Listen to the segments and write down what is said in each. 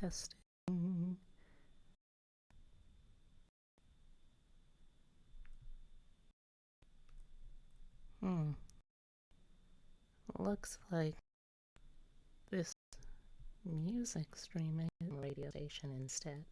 Testing. Looks like this music streaming radio station instead.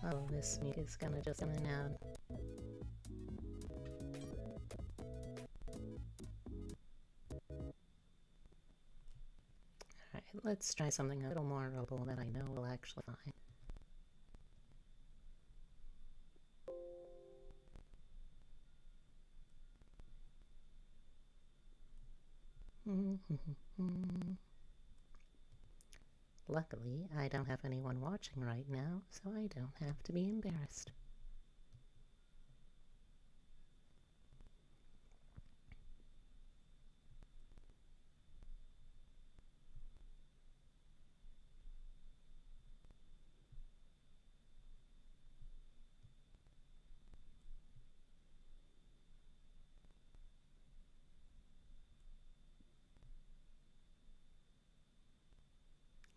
Oh, this music is gonna just in and out. Alright, let's try something a little more audible that I know will actually find. Luckily, I don't have anyone watching right now, so I don't have to be embarrassed.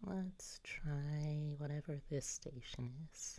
Let's try whatever this station is.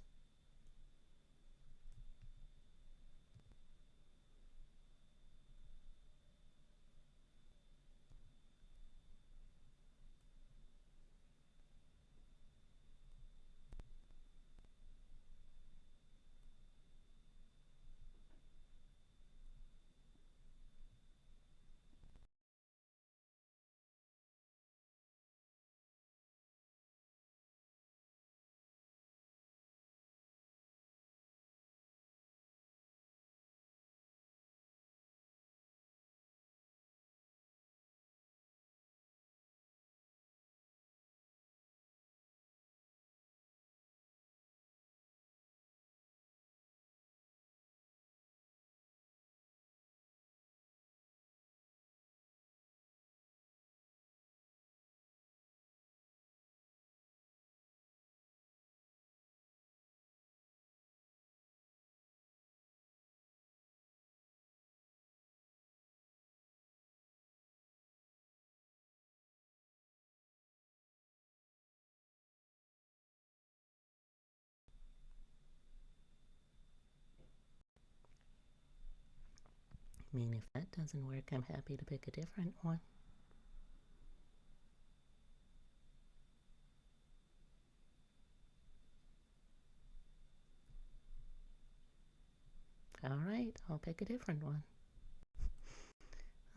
I mean, if that doesn't work, I'm happy to pick a different one. Alright, I'll pick a different one.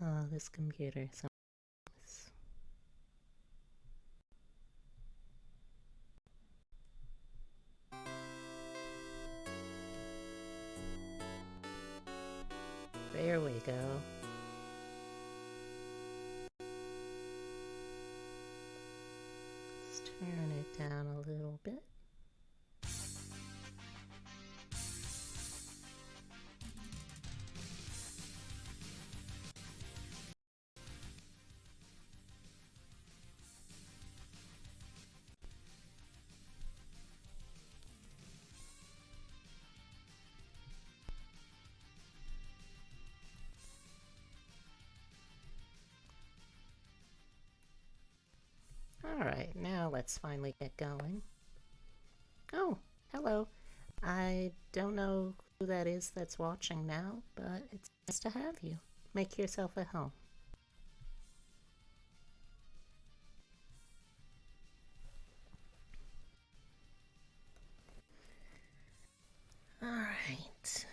Oh, this computer. There we go. Let's turn it down a little bit. Alright, now let's finally get going. Oh, hello. I don't know who that is that's watching now, but it's nice to have you. Make yourself at home. Alright.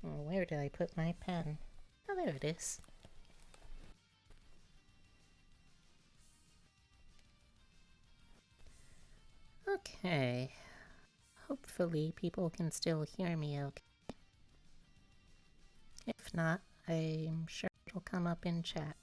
Oh, where did I put my pen? Oh, there it is. Okay. Hopefully people can still hear me okay. If not, I'm sure it'll come up in chat.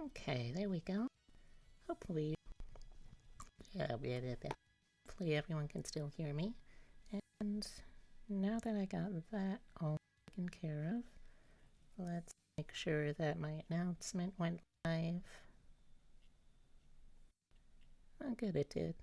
Okay, there we go. Hopefully, hopefully everyone can still hear me. And now that I got that all taken care of, let's make sure that my announcement went live. Oh, good, it did.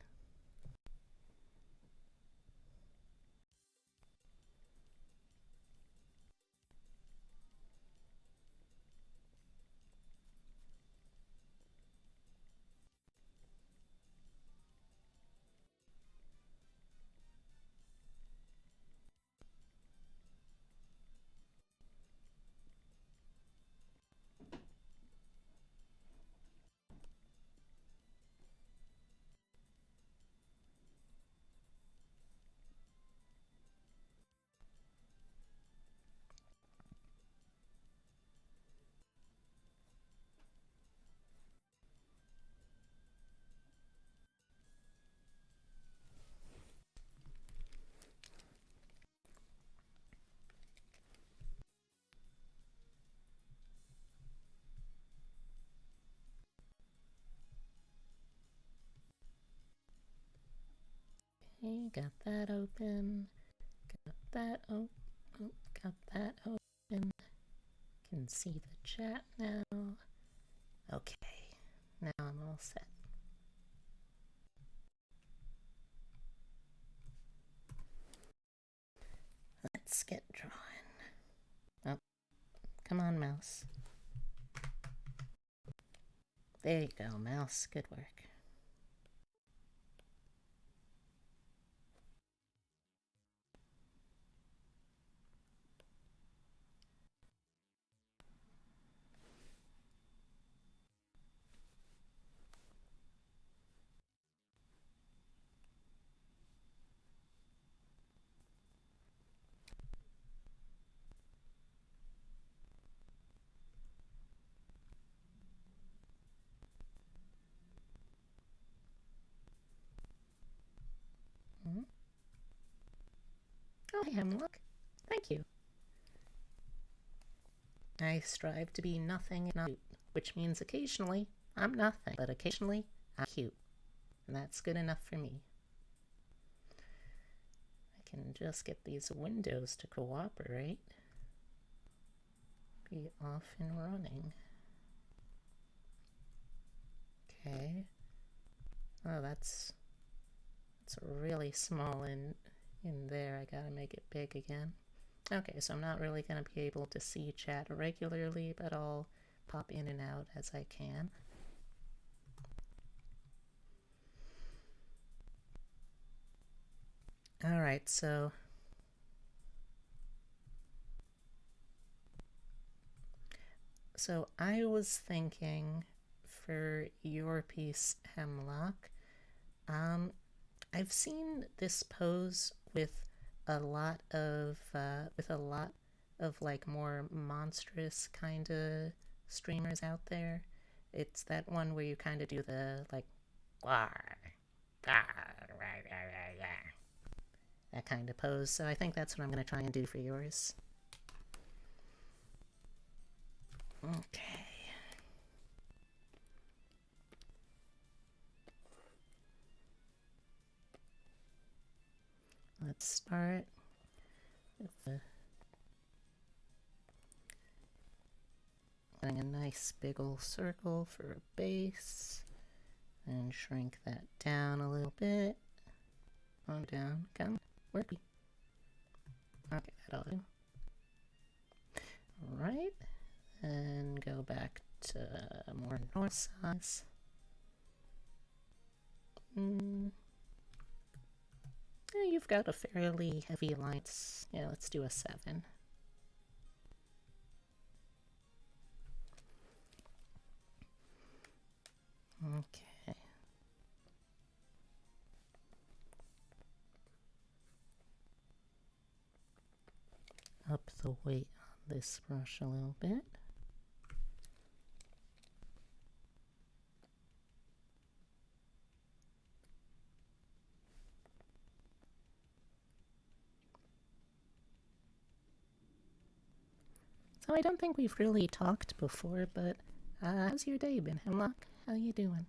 Okay, got that open. Got that got that open. Can see the chat now. Okay, now I'm all set. Let's get drawing. Oh, come on, mouse. There you go, mouse. Good work. Oh, hey, Hemlock. Thank you. I strive to be nothing and not cute, which means occasionally I'm nothing, but occasionally I'm cute. And that's good enough for me. I can just get these windows to cooperate. Be off and running. Okay. Oh, that's really small in there. I gotta make it big again. Okay, so I'm not really gonna be able to see chat regularly, but I'll pop in and out as I can. Alright, so I was thinking for your piece, Hemlock, I've seen this pose with a lot of like more monstrous kind of streamers out there. It's that one where you kind of do the like that kind of pose. So I think that's what I'm going to try and do for yours. Okay. Let's start with getting a nice big old circle for a base, and shrink that down a little bit. On down, come, worky. Okay, that'll do. Alright, and go back to more north size. Yeah, you've got a fairly heavy alliance. Yeah, let's do a 7. Okay. Up the weight on this brush a little bit. So I don't think we've really talked before, but How's your day been, Hemlock? How you doing?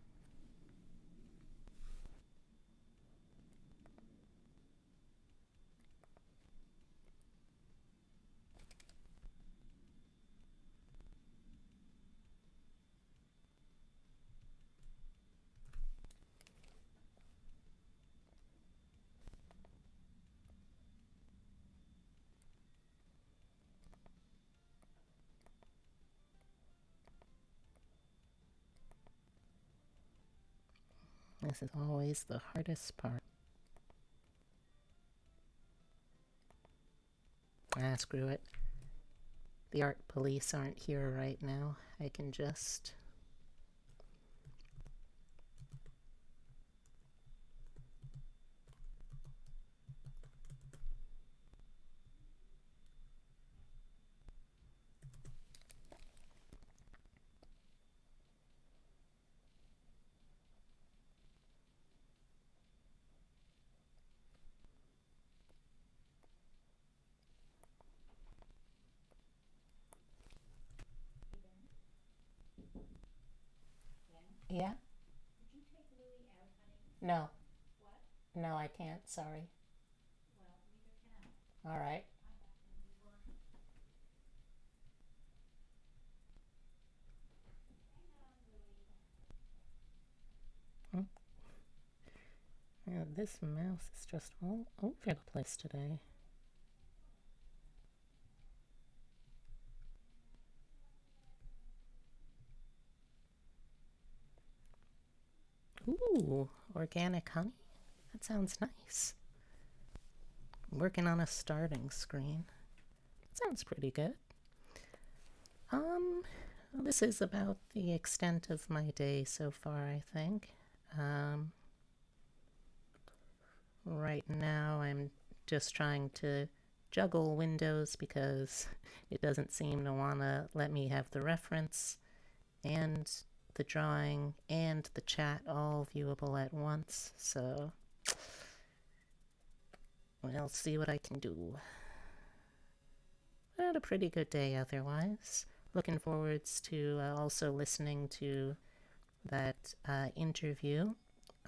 This is always the hardest part. Screw it. The art police aren't here right now. I can just... Yeah? No. No, I can't. Sorry. All right. Hmm. Yeah, this mouse is just all over the place today. Ooh, organic honey? That sounds nice. Working on a starting screen. Sounds pretty good. This is about the extent of my day so far, I think. Right now I'm just trying to juggle windows because it doesn't seem to want to let me have the reference and the drawing and the chat all viewable at once, so we'll see what I can do. But a pretty good day otherwise. Looking forwards to also listening to that interview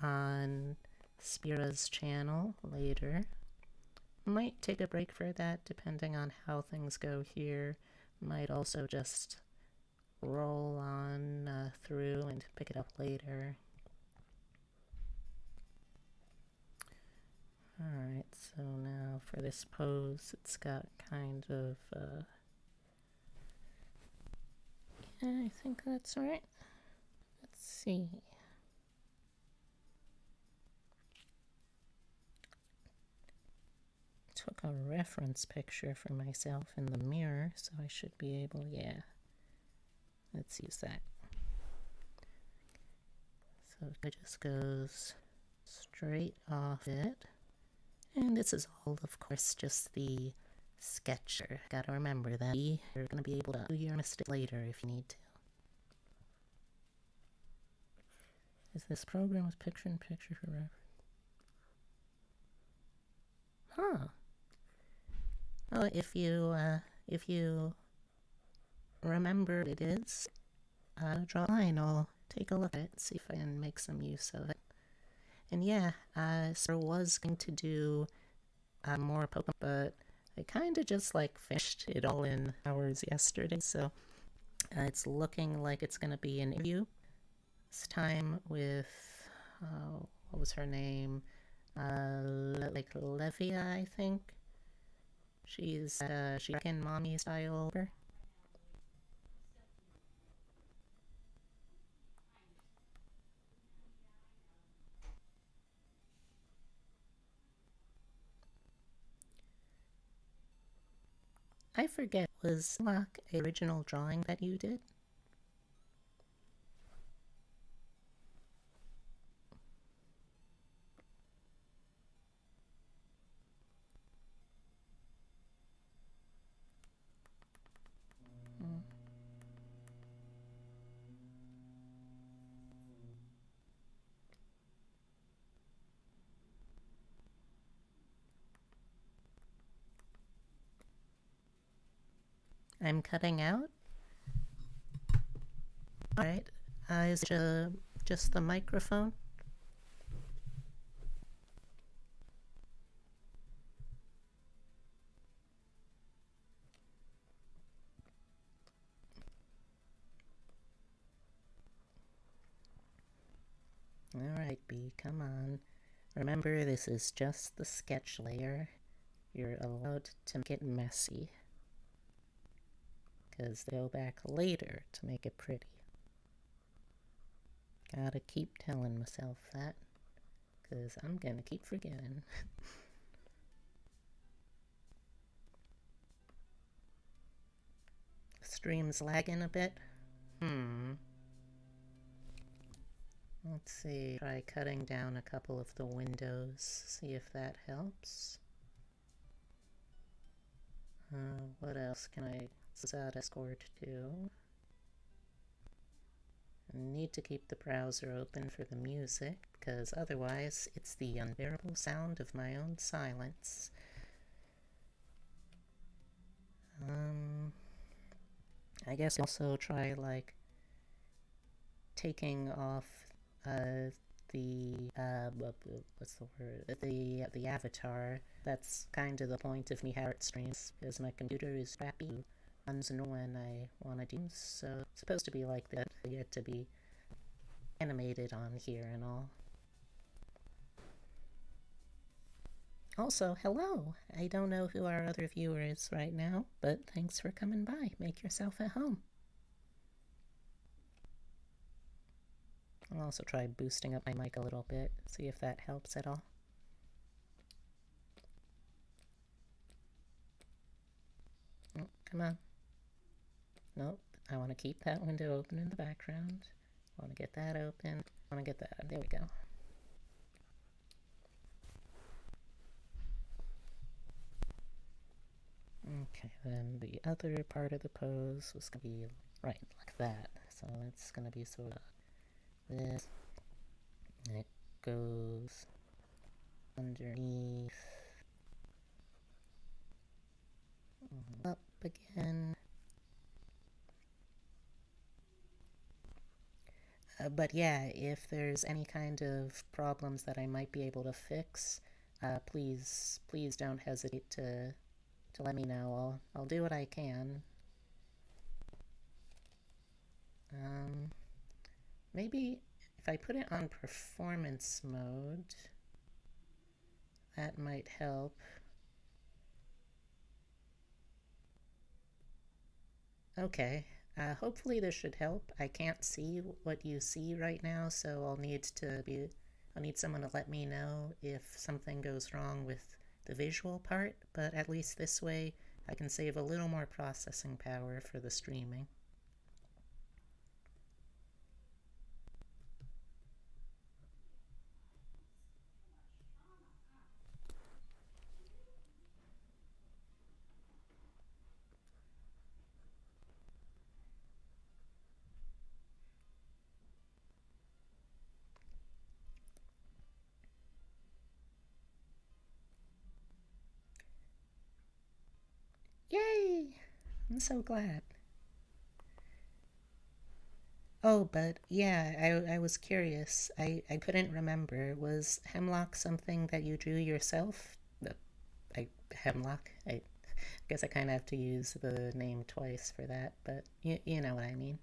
on Spira's channel later. Might take a break for that depending on how things go here. Might also just roll on through and pick it up later. Alright, so now for this pose, it's got kind of, yeah, I think that's right. Let's see. Took a reference picture for myself in the mirror, so I should be able, yeah. Let's use that. So it just goes straight off it. And this is all, of course, just the sketcher. Gotta remember that you're gonna be able to do your mistake later if you need to. Is this program with picture-in-picture forever? Huh. Well, if you remember what it is, draw a line. I'll take a look at it, see if I can make some use of it. And yeah, Sir was going to do more Pokemon, but I kind of just like finished it all in hours yesterday, so it's looking like it's going to be an interview. This time with, what was her name? Like Levia, I think. She's in mommy style. I forget, was Lock an original drawing that you did? I'm cutting out? Alright, is it just the microphone? Alright, B, come on. Remember, this is just the sketch layer. You're allowed to make it messy. Because they'll go back later to make it pretty. Gotta keep telling myself that. Because I'm gonna keep forgetting. Stream's lagging a bit. Let's see, try cutting down a couple of the windows, see if that helps. What else can I set escort to? I need to keep the browser open for the music, because otherwise it's the unbearable sound of my own silence. I guess also try, like, taking off what's the word? The avatar. That's kind of the point of me how it streams, because my computer is crappy. Runs when I want to do, so it's supposed to be like that. I get to be animated on here and all. Also, hello! I don't know who our other viewer is right now, but thanks for coming by. Make yourself at home. I'll also try boosting up my mic a little bit, see if that helps at all. Oh, come on. Nope, I want to keep that window open in the background. I want to get that open. I want to get that. There we go. Okay, then the other part of the pose was going to be right like that. So it's going to be sort of this. And it goes underneath. Up again. But yeah, if there's any kind of problems that I might be able to fix, please don't hesitate to let me know. I'll do what I can. Maybe if I put it on performance mode, that might help. Okay, hopefully this should help. I can't see what you see right now, so I'll need someone to let me know if something goes wrong with the visual part, but at least this way I can save a little more processing power for the streaming. Yay! I'm so glad. Oh, but yeah, I was curious. I couldn't remember. Was Hemlock something that you drew yourself? Hemlock? I guess I kind of have to use the name twice for that, but you know what I mean.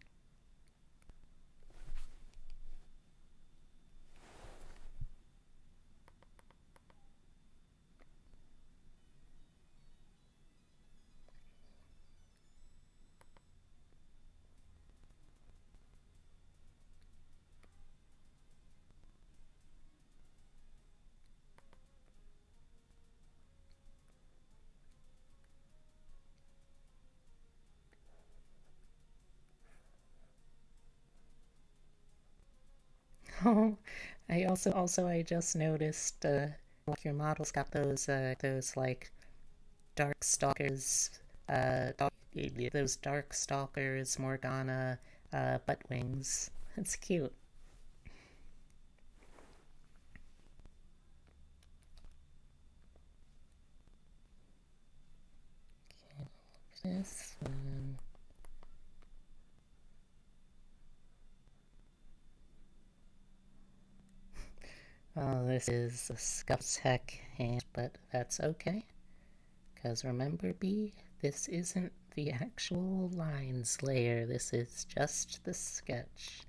Oh, I just noticed like your model's got those like dark stalkers those dark stalkers Morgana butt wings. It's cute. Okay, this one. Oh, this is a scuffed heck hand, but that's okay. Because remember, B, this isn't the actual Lines layer. This is just the sketch.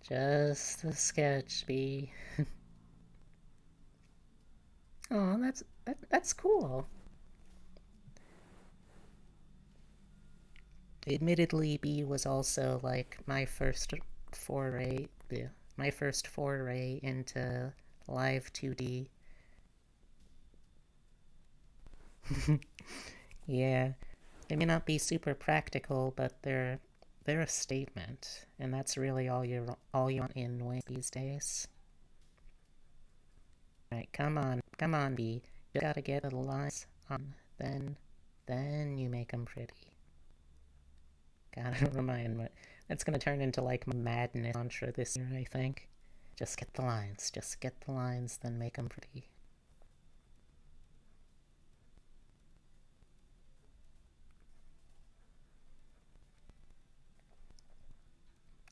Just the sketch, B. Oh, that's cool. Admittedly, B was also like foray, my first foray into live 2D. Yeah, they may not be super practical, but they're a statement, and that's really all you want in Wing these days. Right, come on, B. You gotta get the lines on. Then you make them pretty. Gotta remind me. That's gonna turn into like madness mantra this year, I think. Just get the lines. Just get the lines, then make them pretty.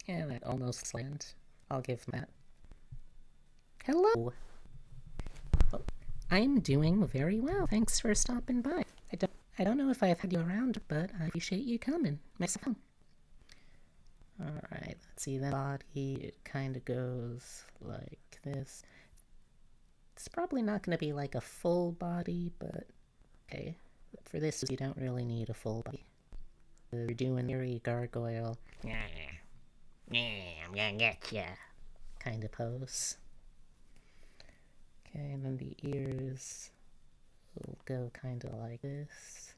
Yeah, that almost landed. I'll give them that. Hello! Oh, I'm doing very well. Thanks for stopping by. I don't know if I've had you around, but I appreciate you coming. Nice to come. Alright, let's see that body. It kind of goes like this. It's probably not going to be like a full body, but okay. For this, you don't really need a full body. You're doing very gargoyle. I'm gonna get ya. Kind of pose. Okay, and then the ears will go kind of like this.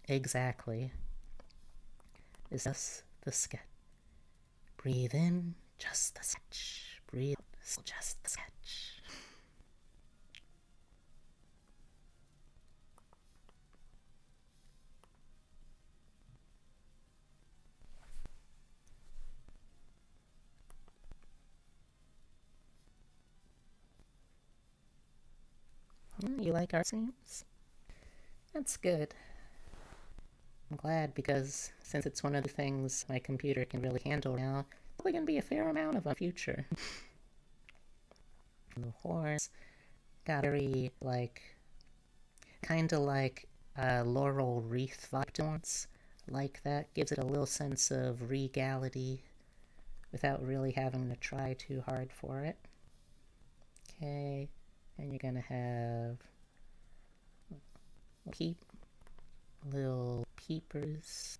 Exactly. Is just the sketch. Breathe in, just the sketch. Breathe out, just the sketch. You like art scenes? That's good. I'm glad because since it's one of the things my computer can really handle now, probably gonna be a fair amount of the future. The horse got very kinda like a laurel wreath vibe to once. Like that gives it a little sense of regality without really having to try too hard for it. Okay, and you're gonna have little peepers.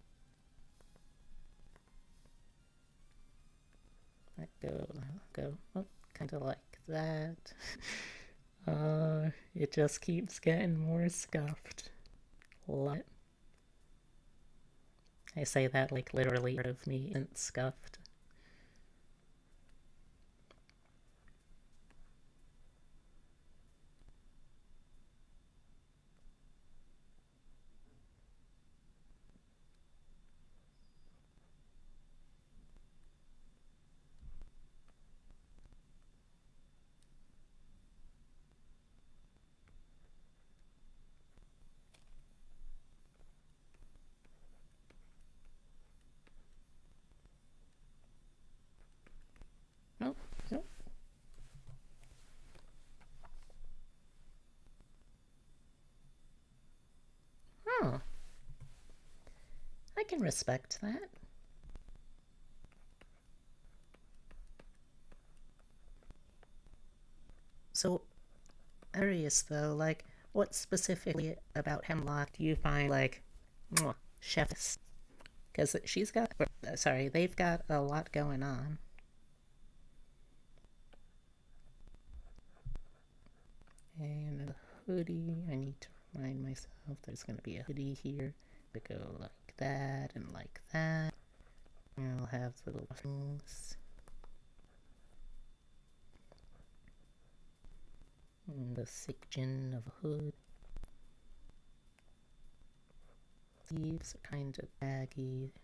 Go, oh, kind of like that. It just keeps getting more scuffed. Love it. I say that like literally part of me isn't scuffed. Nope, nope. Oh, I can respect that. So, curious though, like, what specifically about Hemlock do you find like, chef's? Because they've got a lot going on. And a hoodie, I need to remind myself there's going to be a hoodie here to go like that and like that. And I'll have little things. And the section of a hood. Sleeves are kind of baggy.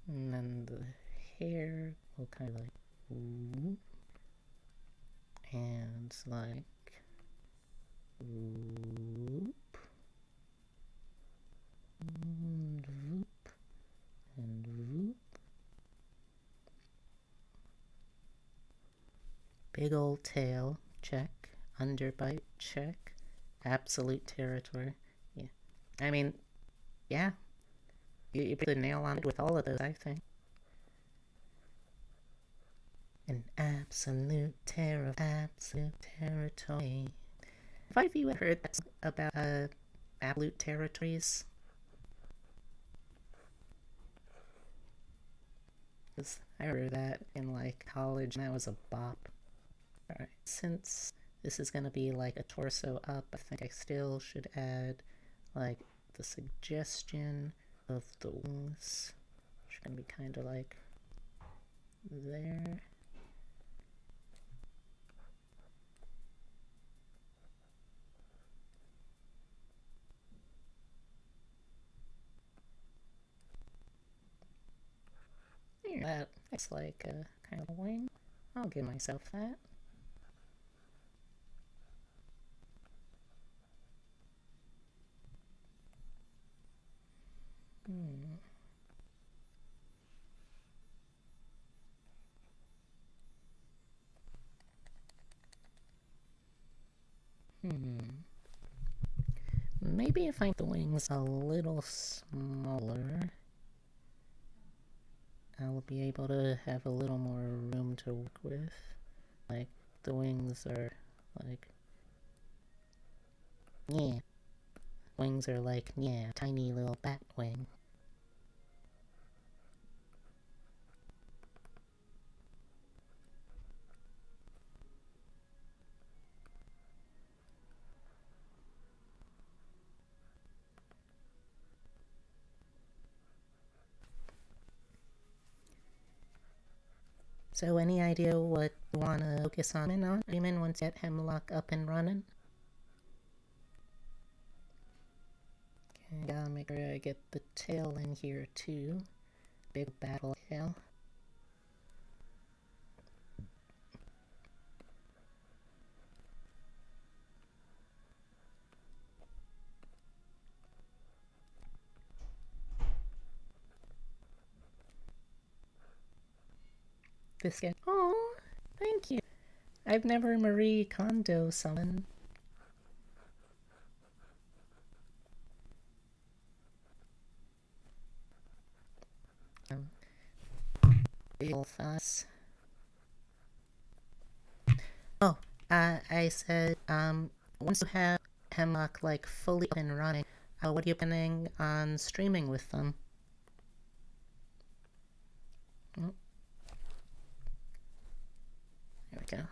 And then the hair will kind of like whoop, and like whoop, and Big old tail, check. Underbite, check. Absolute territory, yeah. I mean, yeah. You put the nail on it with all of those, I think. An absolute territory. Have you ever heard that about absolute territories? Because I heard that in like college and that was a bop. Alright, since this is gonna be like a torso up, I think I still should add like the suggestion of the wings, which are gonna be kind of like there. That's like a kind of wing. I'll give myself that. Maybe if I make the wings a little smaller, I'll be able to have a little more room to work with. Like, the wings are like, yeah. Wings are like, yeah, tiny little bat wing. So any idea what you want to focus on Freeman once you get Hemlock up and running? Okay, gotta make sure I get the tail in here too. Big battle tail. This guy. Oh, thank you. I've never Marie Kondo summoned. Big ol' fuss. Oh, I said, once you have Hemlock like fully up and running, what are you planning on streaming with them? Oh. There we go.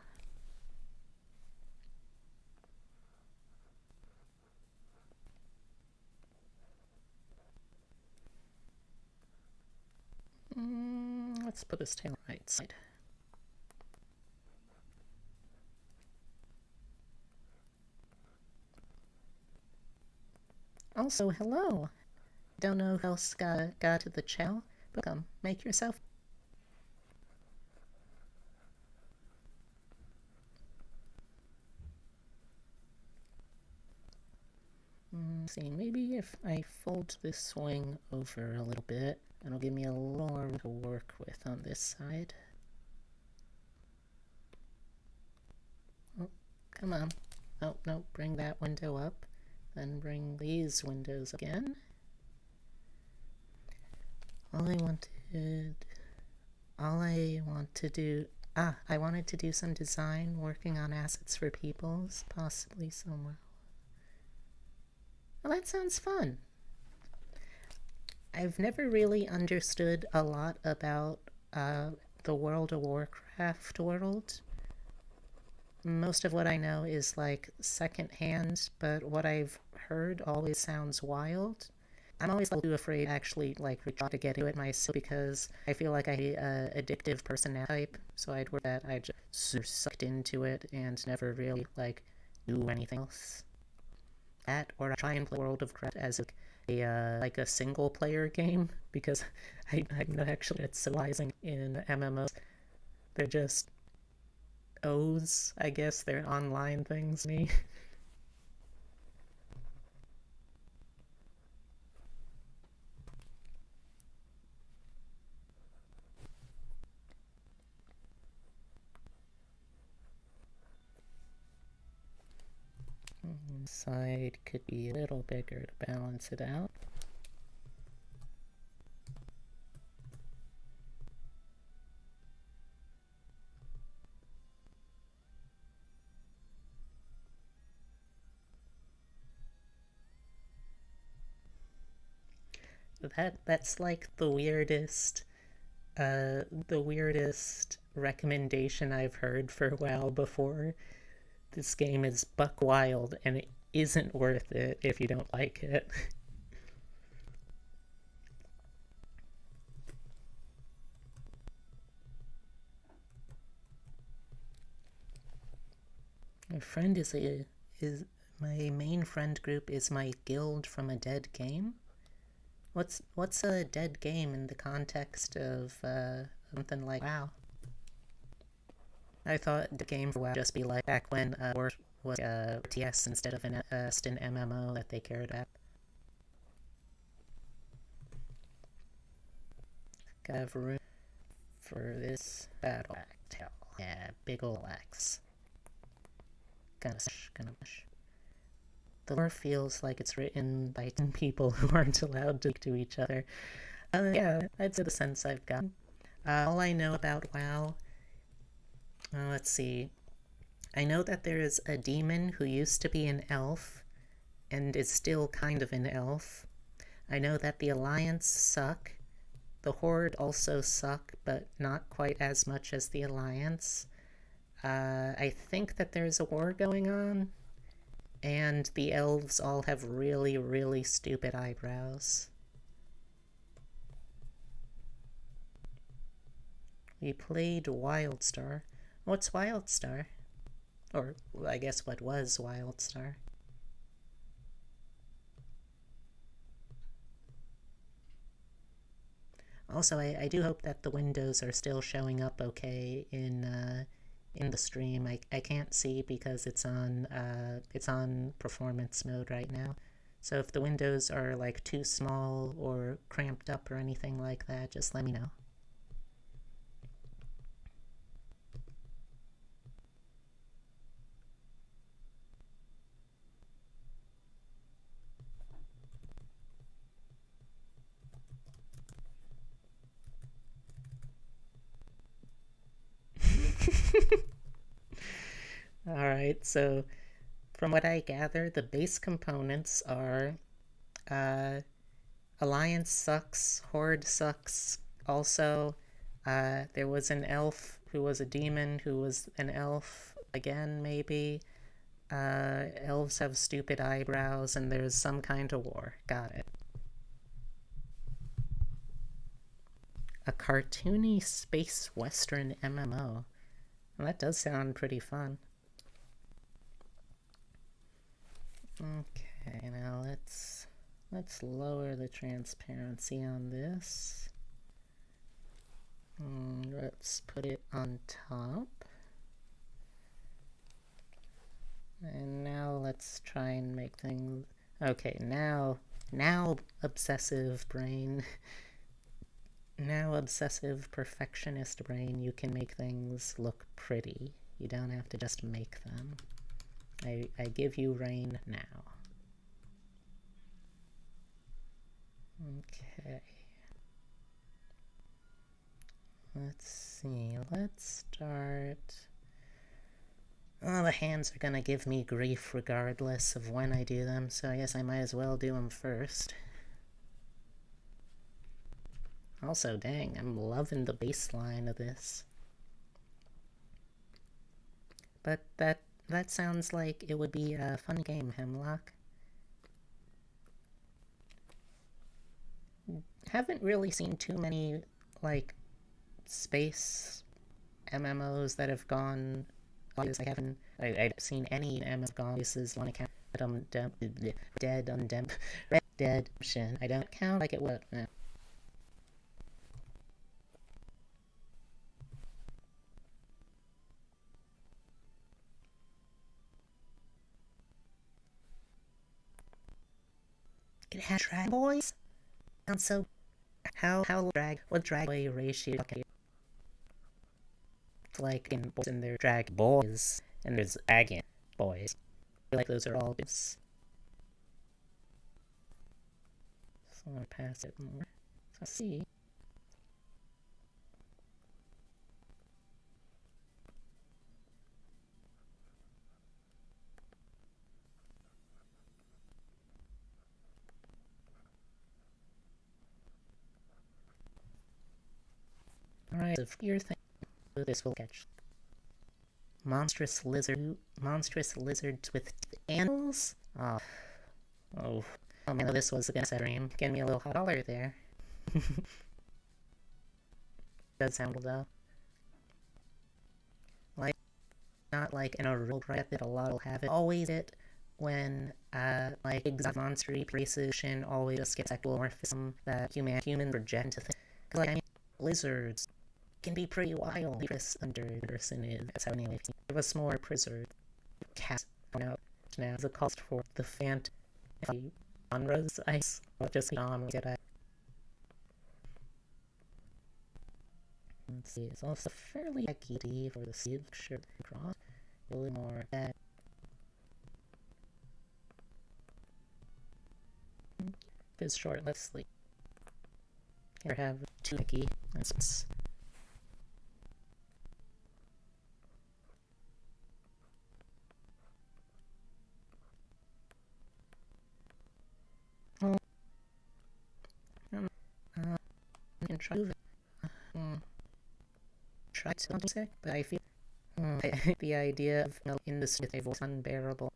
Let's put his tail right side. Also, hello. Don't know who else got to the channel, but come, make yourself. See, maybe if I fold this wing over a little bit, it'll give me a little more to work with on this side. Oh, come on. Oh, no, bring that window up. Then bring these windows again. I wanted to do some design, working on assets for peoples, possibly somewhere. Well, that sounds fun. I've never really understood a lot about the World of Warcraft world. Most of what I know is like secondhand, but what I've heard always sounds wild. I'm always too afraid to actually like try to get into it myself because I feel like I addictive personality type, so I'd worry that I just sucked into it and never really like do anything else. That, or I try and play World of Warcraft as like a single player game because I'm not actually at civilizing in MMOs. They're just O's, I guess. They're online things to me. Side could be a little bigger to balance it out. That's like the weirdest recommendation I've heard for WoW before. This game is buck wild and it isn't worth it if you don't like it. My friend is my main friend group is my guild from a dead game. What's a dead game in the context of something like WoW? I thought the game for WoW would just be like back when War was RTS instead of an MMO that they cared about. Got room for this battle act. Yeah, big ol' axe. Gonna push. The lore feels like it's written by 10 people who aren't allowed to speak to each other. Yeah, I'd say the sense I've gotten. All I know about WoW, let's see. I know that there is a demon who used to be an elf, and is still kind of an elf. I know that the Alliance suck. The Horde also suck, but not quite as much as the Alliance. I think that there's a war going on, and the elves all have really, really stupid eyebrows. We played Wildstar. What's Wildstar? Or, I guess what was Wildstar? Also, I do hope that the windows are still showing up okay in the stream. I can't see because it's on performance mode right now. So if the windows are like too small or cramped up or anything like that, just let me know. Alright, so from what I gather, the base components are Alliance sucks, Horde sucks. Also, there was an elf who was a demon who was an elf again, maybe. Elves have stupid eyebrows, and there's some kind of war. Got it. A cartoony space western MMO. Well, that does sound pretty fun. Okay, now let's lower the transparency on this. Let's put it on top. And now let's try and make things... Okay, now obsessive brain. Now obsessive perfectionist brain, you can make things look pretty. You don't have to just make them. I give you rain now. Okay. Let's see, let's start... Oh, the hands are gonna give me grief regardless of when I do them, so I guess I might as well do them first. Also, dang, I'm loving the baseline of this. But that sounds like it would be a fun game, Hemlock. Haven't really seen too many, like, space MMOs that have gone... I've seen any MMOs gone places on account Dead Redemption. I don't count like it would. It has drag boys? Sounds so... What drag boy ratio? Okay. Like in their drag boys, and there's dragon boys. feel like those are all gifts. So I'm gonna pass it more. So let's see. Alright, if you're thinking this will catch. Monstrous lizards with animals? Oh. Oh man, this was against that dream. Getting me a little hot dollar there. Does sound though. Like, not like in a real right that a lot will have it. Always it when, like, exotic monster creation always just gets ectomorphism that humans reject into things. Cause, like, I mean, lizards can be pretty wild. Under person is. That's how anyway. Give us more preserved cats out now as a cost for the fantasy genres. I just get at. Let's see. It's also fairly equity for the seed shirt draw. A little more that. It's short. Let's sleep. Here I have 2 icky. That's. I can try to say, but I feel the idea of industry is unbearable.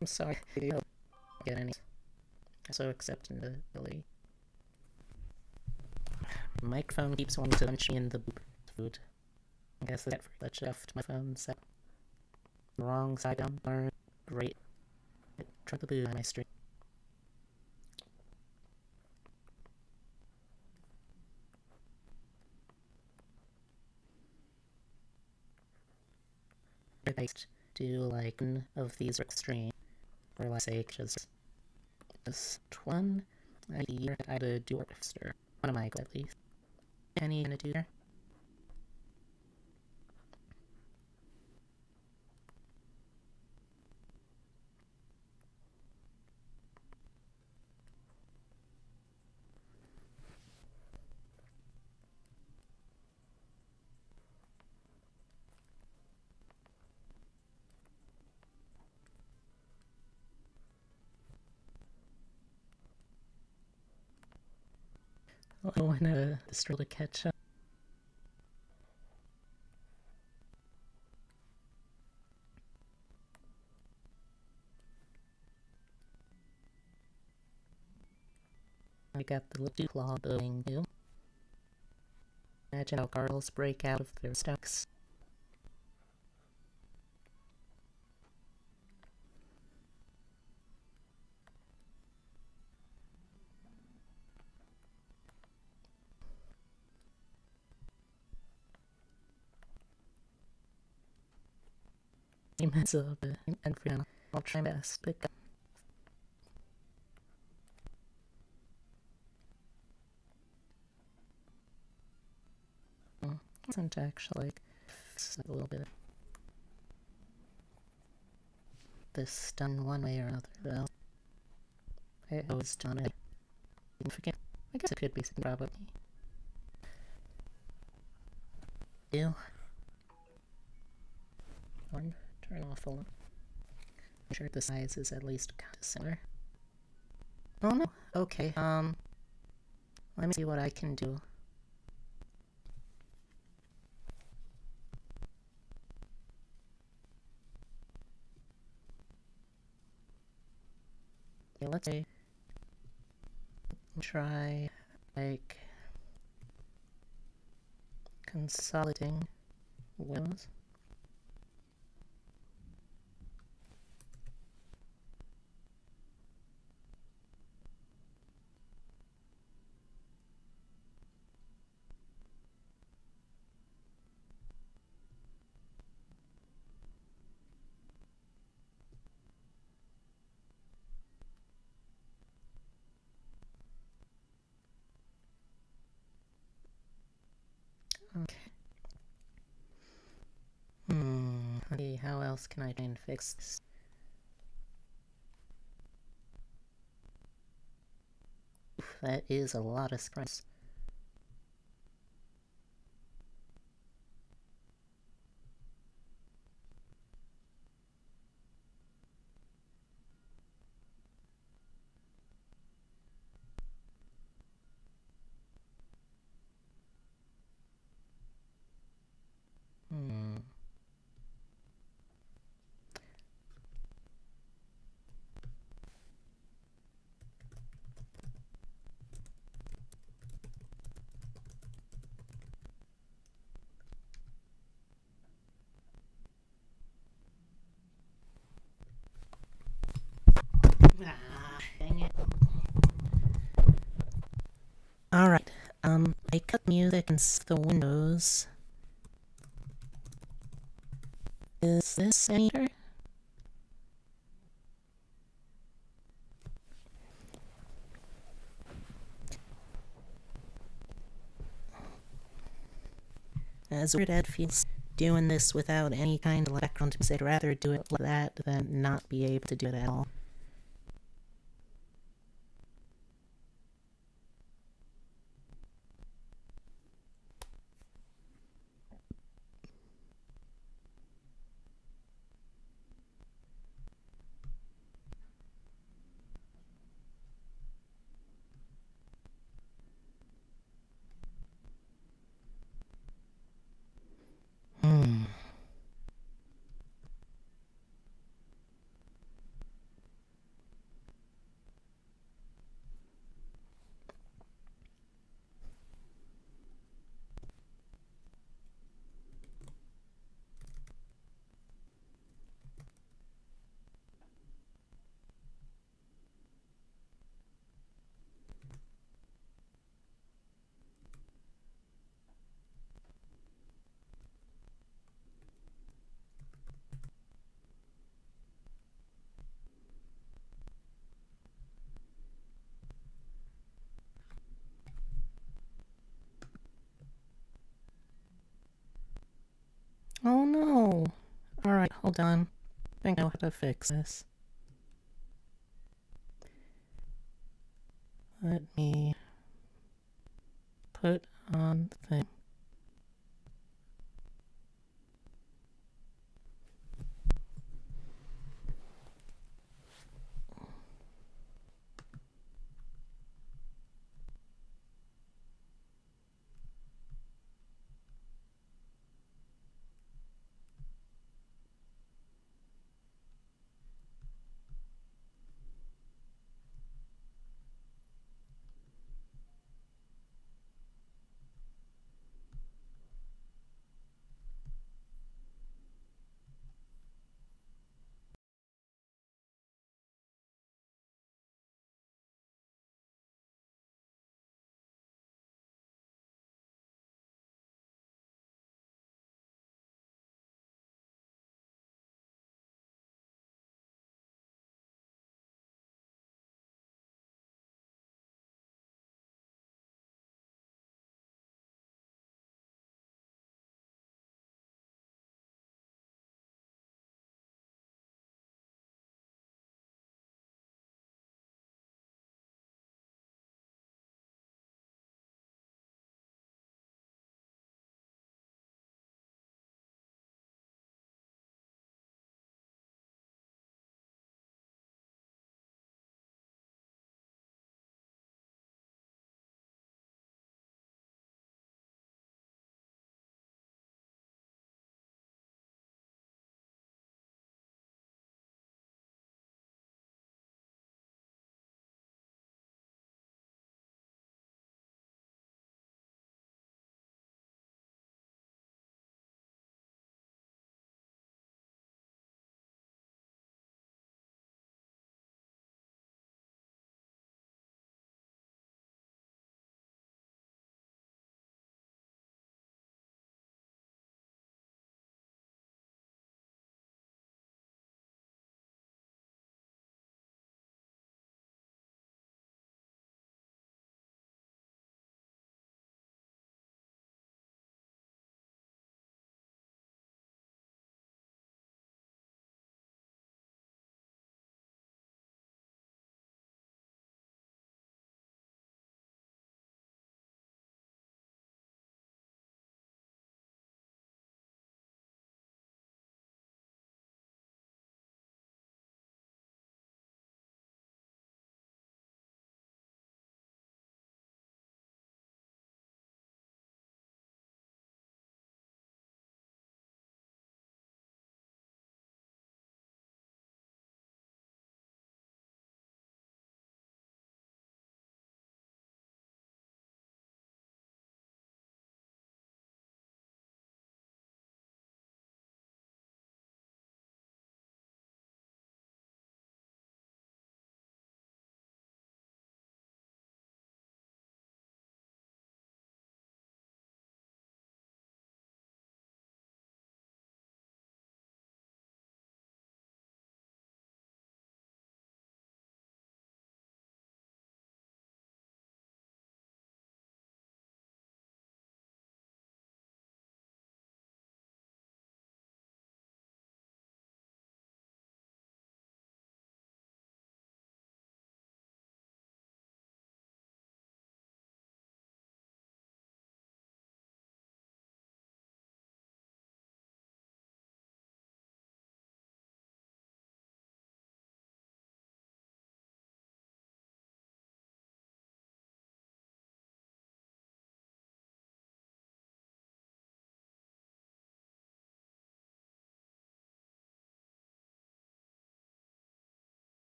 I'm sorry, I don't get any. So accepting the ability. The microphone keeps wanting to punch me in the food. I guess that's for that left my phone set. Wrong side down. Great. Try to boo on my stream. I do like one of these extreme, or let's say just one. I had a do orchestra. One of my at least. Any gonna do there? Oh, and the stroll to catch up. I got the little claw thing too. Imagine how girls break out of their stocks. Mess up and for now, I'll try my best. Pick up. Isn't actually like a little bit. This done one way or another though. I was done it. Forget. I guess it could be probably. Ew. One. Turn off a little. I'm sure the size is at least kind of similar. Oh no. Okay. Let me see what I can do. Okay, let's see. Try like consolidating windows. Let's see, how else can I try and fix this? Oof, that is a lot of sprites. Dang it. Alright, I cut music and the windows. Is this any better? As weird as it feels doing this without any kind of background music, I'd rather do it like that than not be able to do it at all. Oh no! Alright, hold on. I think I know how to fix this. Let me put on the thing.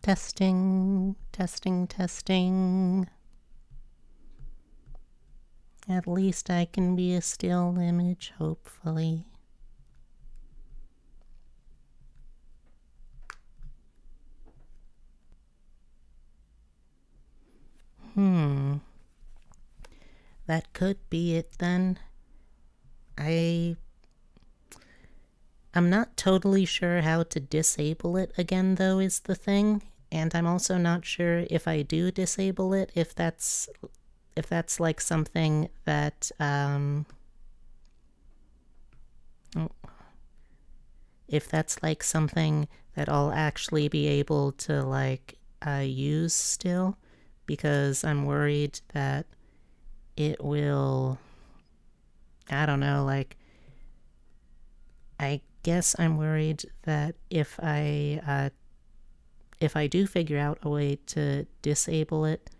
Testing, testing, testing. At least I can be a still image, hopefully. That could be it then. I'm not totally sure how to disable it again, though, is the thing. And I'm also not sure if I do disable it, if that's like something that if that's like something that I'll actually be able to like use still, because I'm worried that it will, I don't know, like, I guess I'm worried that if I do figure out a way to disable it,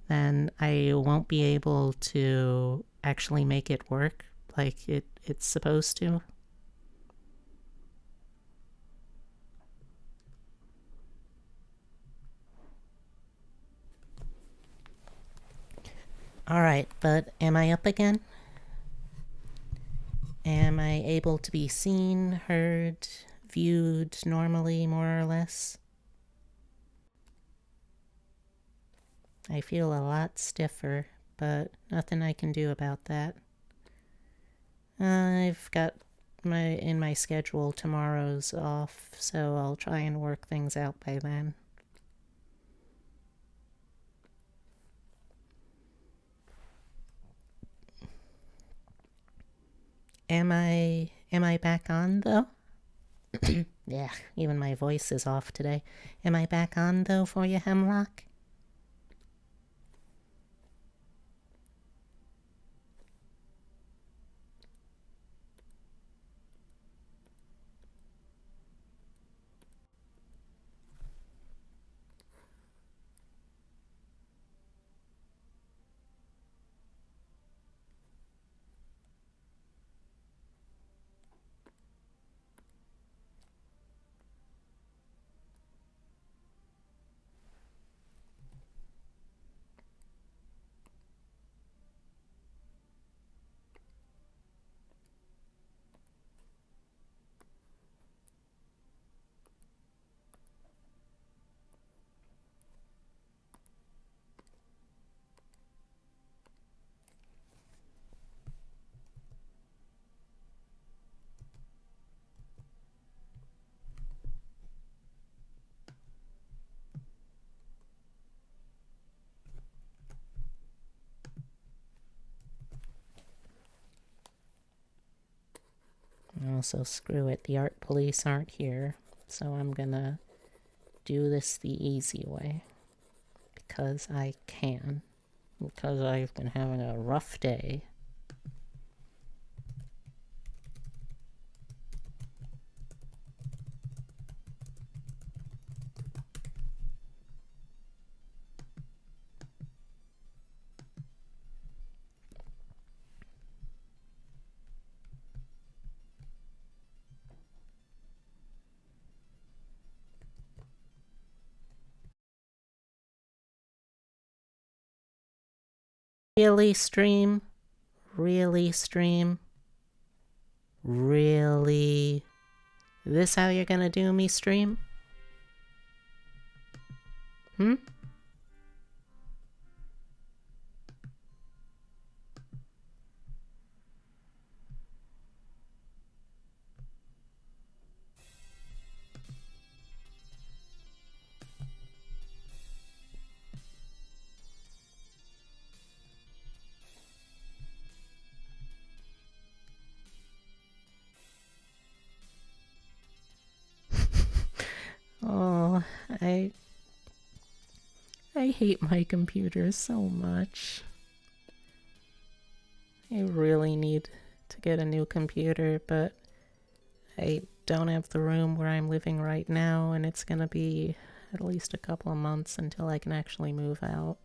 then I won't be able to actually make it work like it's supposed to. Alright, but am I up again? Am I able to be seen, heard, viewed normally, more or less? I feel a lot stiffer, but nothing I can do about that. I've got in my schedule tomorrow's off, so I'll try and work things out by then. Am I back on though? Yeah, even my voice is off today. Am I back on though for you, Hemlock? Also, screw it, the art police aren't here, so I'm gonna do this the easy way. Because I can. Because I've been having a rough day. Really, stream? Really, stream? Really? This how you're gonna do me, stream? Hmm? Oh, I hate my computer so much. I really need to get a new computer, but I don't have the room where I'm living right now, and it's gonna be at least a couple of months until I can actually move out.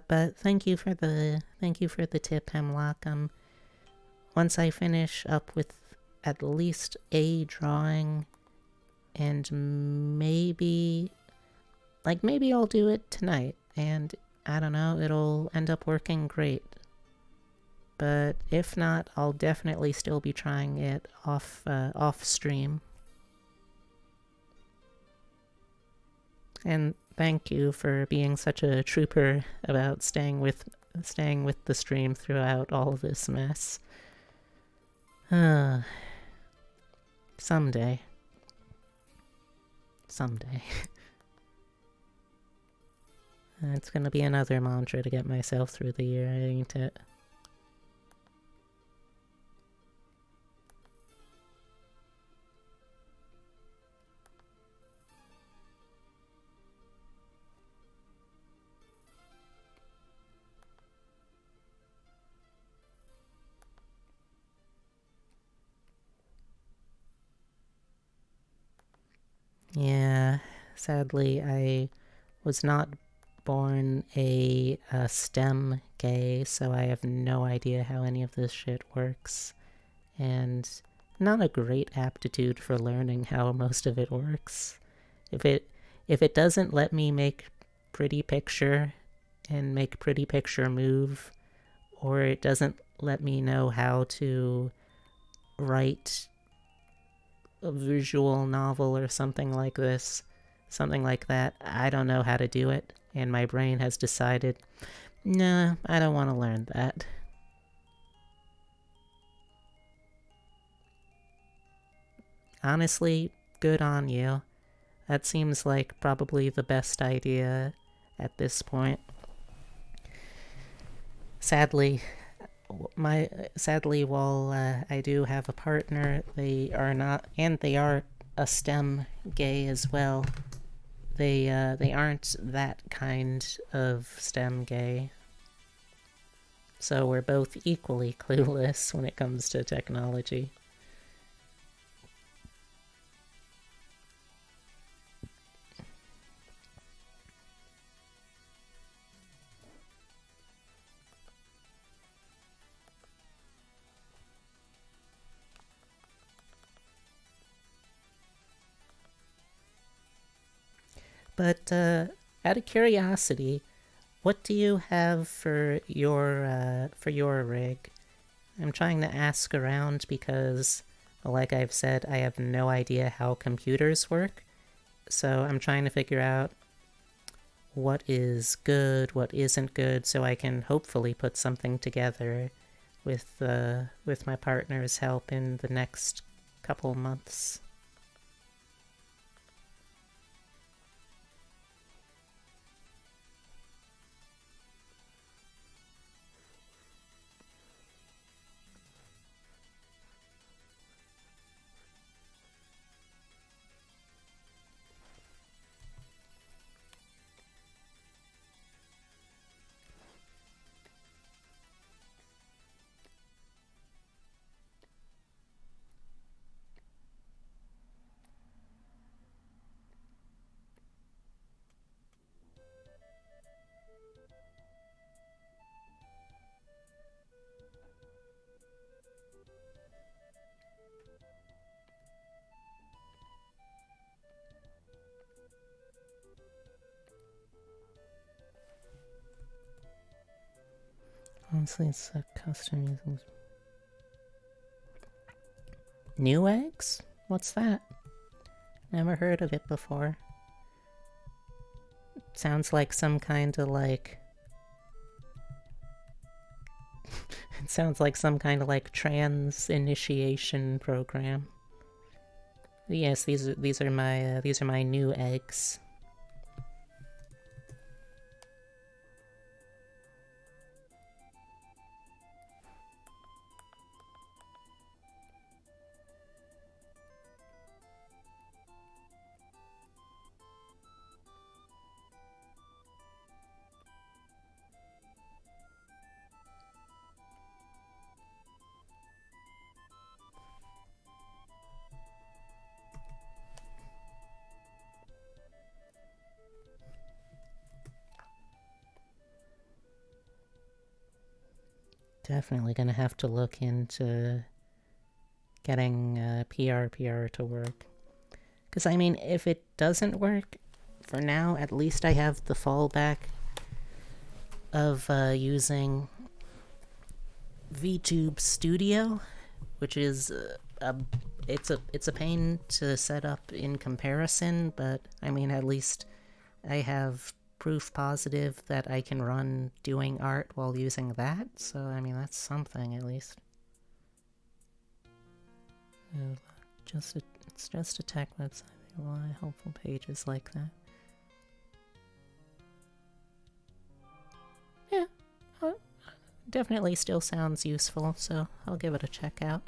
But thank you for the tip, Hemlock. Once I finish up with at least a drawing, and maybe I'll do it tonight, and I don't know, it'll end up working great. But if not, I'll definitely still be trying it off stream. And thank you for being such a trooper about staying with the stream throughout all of this mess. Someday. It's gonna be another mantra to get myself through the year, ain't it? Yeah, sadly, I was not born a STEM gay, so I have no idea how any of this shit works. And not a great aptitude for learning how most of it works. If it doesn't let me make pretty picture and make pretty picture move, or it doesn't let me know how to write a visual novel or something like that, I don't know how to do it, and my brain has decided, nah, I don't want to learn that. Honestly, good on you. That seems like probably the best idea at this point. Sadly, while I do have a partner, they are not, and they are a STEM gay as well. They aren't that kind of STEM gay. So we're both equally clueless when it comes to technology. But out of curiosity, what do you have for your rig? I'm trying to ask around because, like I've said, I have no idea how computers work. So I'm trying to figure out what is good, what isn't good, so I can hopefully put something together with my partner's help in the next couple months. Honestly, it's a custom. New eggs? What's that? Never heard of it before. Sounds like some kind of like... it sounds like some kind of like trans initiation program. Yes, these are my new eggs. definitely gonna have to look into getting PR to work. Because, I mean, if it doesn't work, for now, at least I have the fallback of using VTube Studio, which is it's a pain to set up in comparison, but I mean, at least I have proof positive that I can run doing art while using that, so I mean, that's something at least. It's just a tech website. Why helpful pages like that? Yeah, definitely still sounds useful, so I'll give it a check out.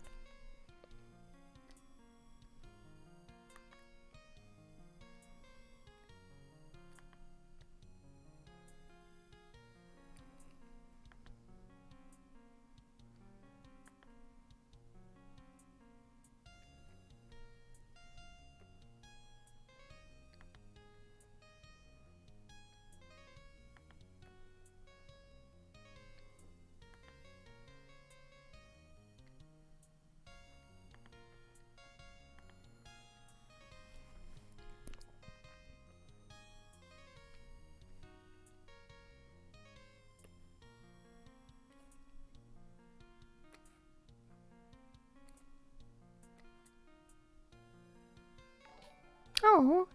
Oh,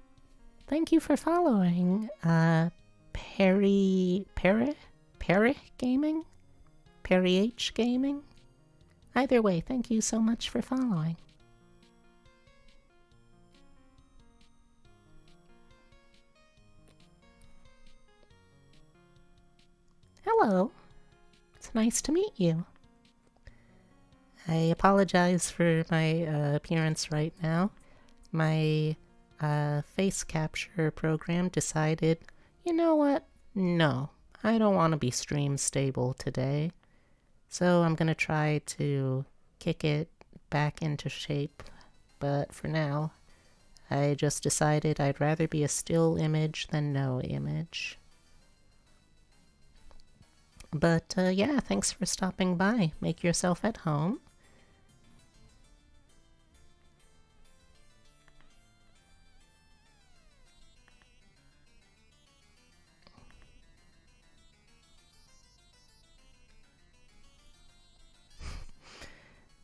thank you for following. Perry Gaming? Perry H Gaming? Either way, thank you so much for following. Hello. It's nice to meet you. I apologize for my appearance right now. My face capture program decided, you know what? No, I don't want to be stream stable today. So I'm gonna try to kick it back into shape. But for now, I just decided I'd rather be a still image than no image. But yeah, thanks for stopping by. Make yourself at home.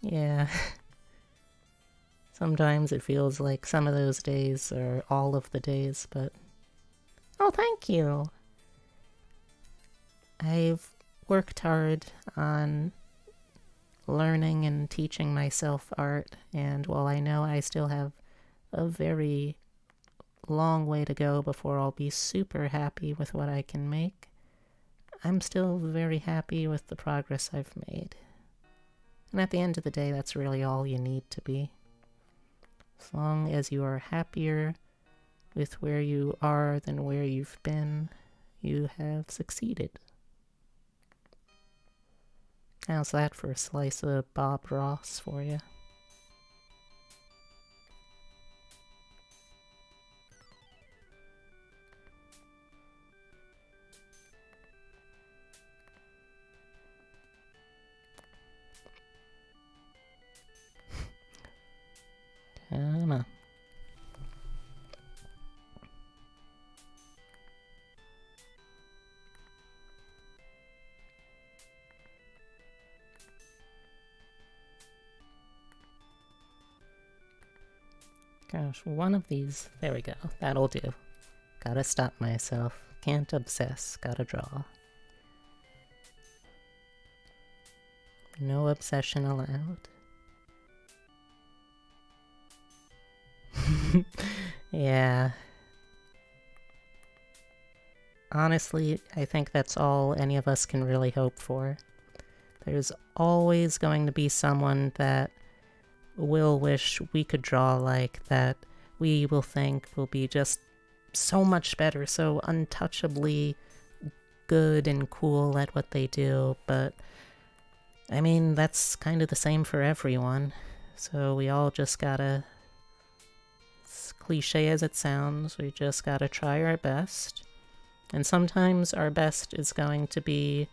Yeah. Sometimes it feels like some of those days are all of the days, but... Oh, thank you! I've worked hard on learning and teaching myself art, and while I know I still have a very long way to go before I'll be super happy with what I can make, I'm still very happy with the progress I've made. And at the end of the day, that's really all you need to be. As long as you are happier with where you are than where you've been, you have succeeded. How's that for a slice of Bob Ross for you? Come on. Gosh, one of these... There we go. That'll do. Gotta stop myself. Can't obsess. Gotta draw. No obsession allowed. Yeah. Honestly, I think that's all any of us can really hope for. There's always going to be someone that will wish we could draw like, that we will think will be just so much better, so untouchably good and cool at what they do, but I mean, that's kind of the same for everyone, so we all just gotta, as cliche as it sounds, we just gotta try our best, and sometimes our best is going to be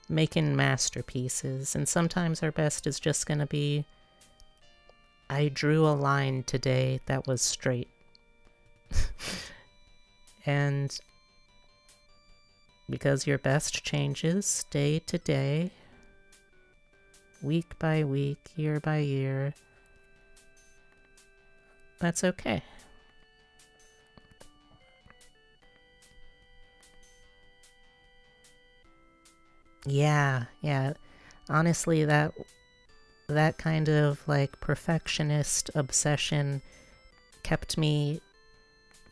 making masterpieces, and sometimes our best is just gonna be, I drew a line today that was straight. And because your best changes day to day, week by week, year by year, that's okay. Yeah. Honestly, that kind of like perfectionist obsession kept me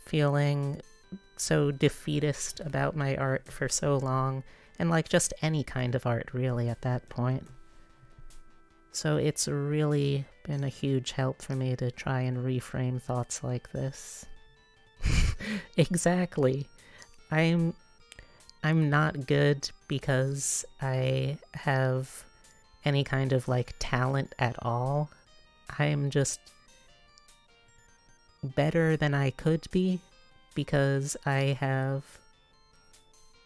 feeling so defeatist about my art for so long, and like just any kind of art really at that point. So it's really been a huge help for me to try and reframe thoughts like this. Exactly. I'm not good because I have any kind of like talent at all. I'm just better than I could be because I have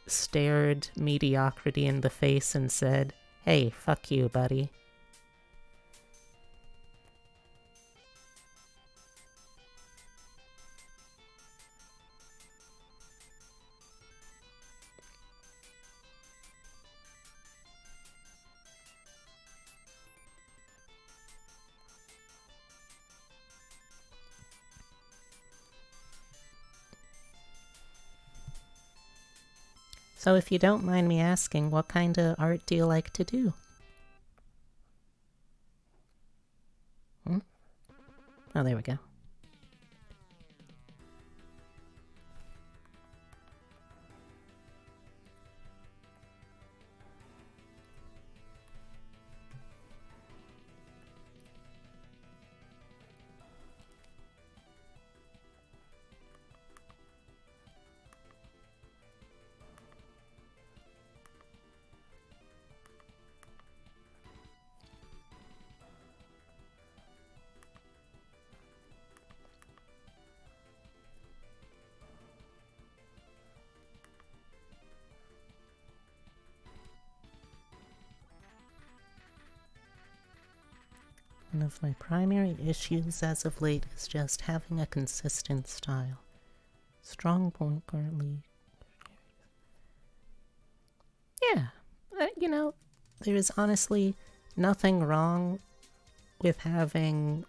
stared mediocrity in the face and said, "Hey, fuck you, buddy." So if you don't mind me asking, what kind of art do you like to do? Oh, there we go. One of my primary issues as of late is just having a consistent style. Strong point currently. Yeah, there's honestly nothing wrong with having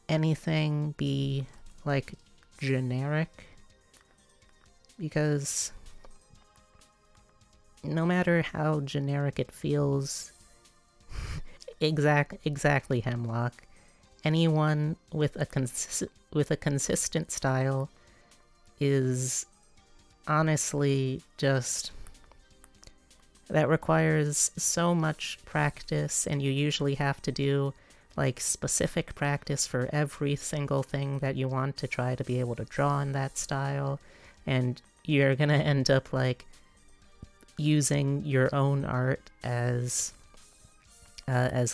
anything be like generic, because no matter how generic it feels, exactly, Hemlock, anyone with a consistent style is honestly just, that requires so much practice, and you usually have to do like specific practice for every single thing that you want to try to be able to draw in that style, and you're gonna end up like using your own art as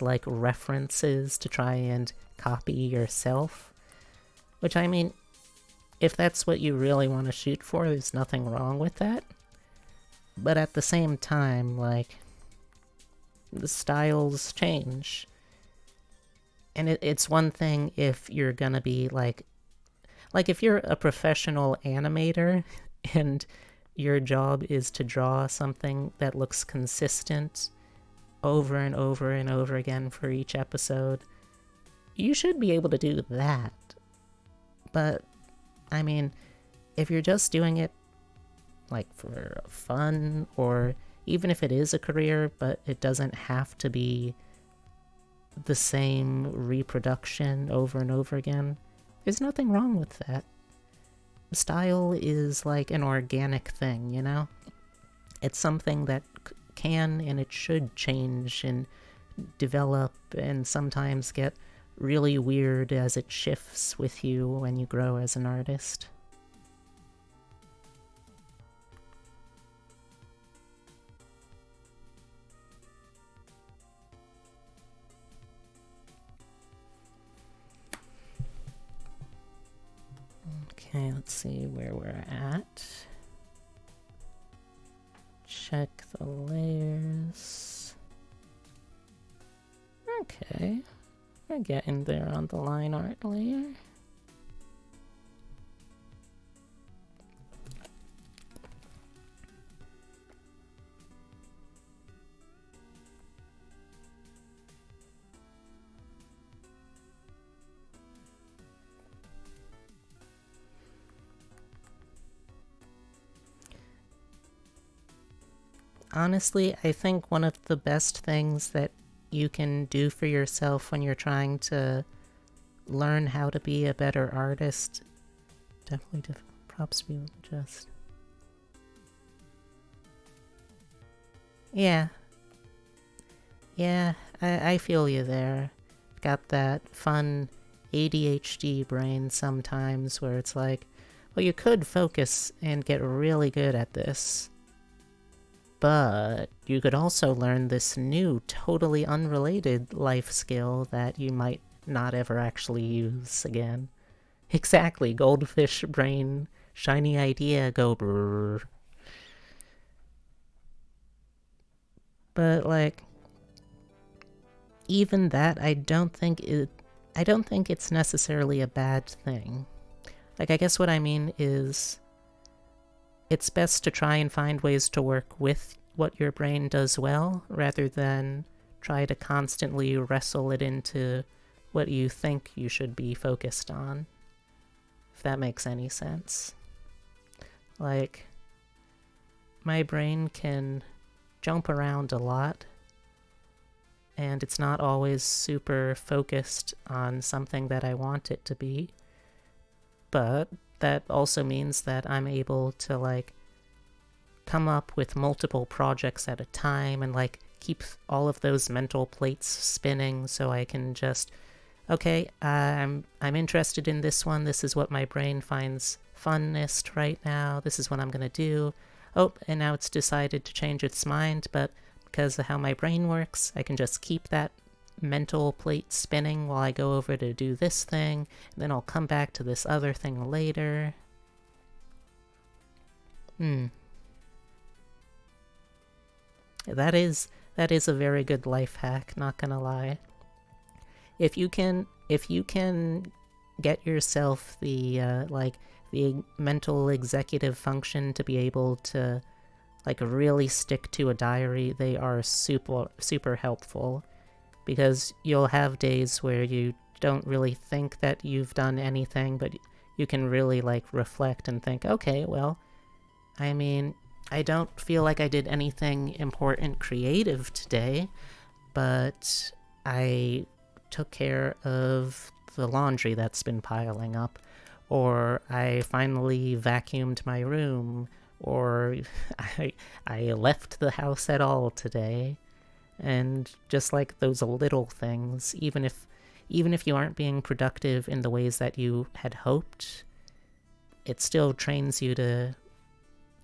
like references to try and copy yourself. Which, I mean, if that's what you really want to shoot for, there's nothing wrong with that. But at the same time, like, the styles change. And it's one thing if you're gonna be like if you're a professional animator and your job is to draw something that looks consistent over and over and over again for each episode, you should be able to do that. But, I mean, if you're just doing it like for fun, or even if it is a career but it doesn't have to be the same reproduction over and over again, there's nothing wrong with that. Style is like an organic thing, you know? It's something that can and it should change and develop and sometimes get really weird as it shifts with you when you grow as an artist. Okay, let's see where we're at. Check the layer. Okay. We're getting there on the line art layer. Honestly, I think one of the best things that you can do for yourself when you're trying to learn how to be a better artist, definitely props be just. Yeah. Yeah, I feel you there. Got that fun ADHD brain sometimes where it's like, well, you could focus and get really good at this, but you could also learn this new, totally unrelated life skill that you might not ever actually use again. Exactly, goldfish brain, shiny idea, go brrr. But like, even that, I don't think it's necessarily a bad thing. Like, I guess what I mean is, it's best to try and find ways to work with what your brain does well, rather than try to constantly wrestle it into what you think you should be focused on. If that makes any sense. Like, my brain can jump around a lot, and it's not always super focused on something that I want it to be. But that also means that I'm able to, like, come up with multiple projects at a time and, like, keep all of those mental plates spinning so I can just, okay, I'm interested in this one. This is what my brain finds funnest right now. This is what I'm gonna do. Oh, and now it's decided to change its mind, but because of how my brain works, I can just keep that mental plate spinning while I go over to do this thing, and then I'll come back to this other thing later. That is a very good life hack, not gonna lie. If you can get yourself the the mental executive function to be able to, like, really stick to a diary, they are super helpful, because you'll have days where you don't really think that you've done anything, but you can really, like, reflect and think, okay, well, I mean, I don't feel like I did anything important creative today, but I took care of the laundry that's been piling up, or I finally vacuumed my room, or I left the house at all today. And just, like, those little things, even if you aren't being productive in the ways that you had hoped, it still trains you to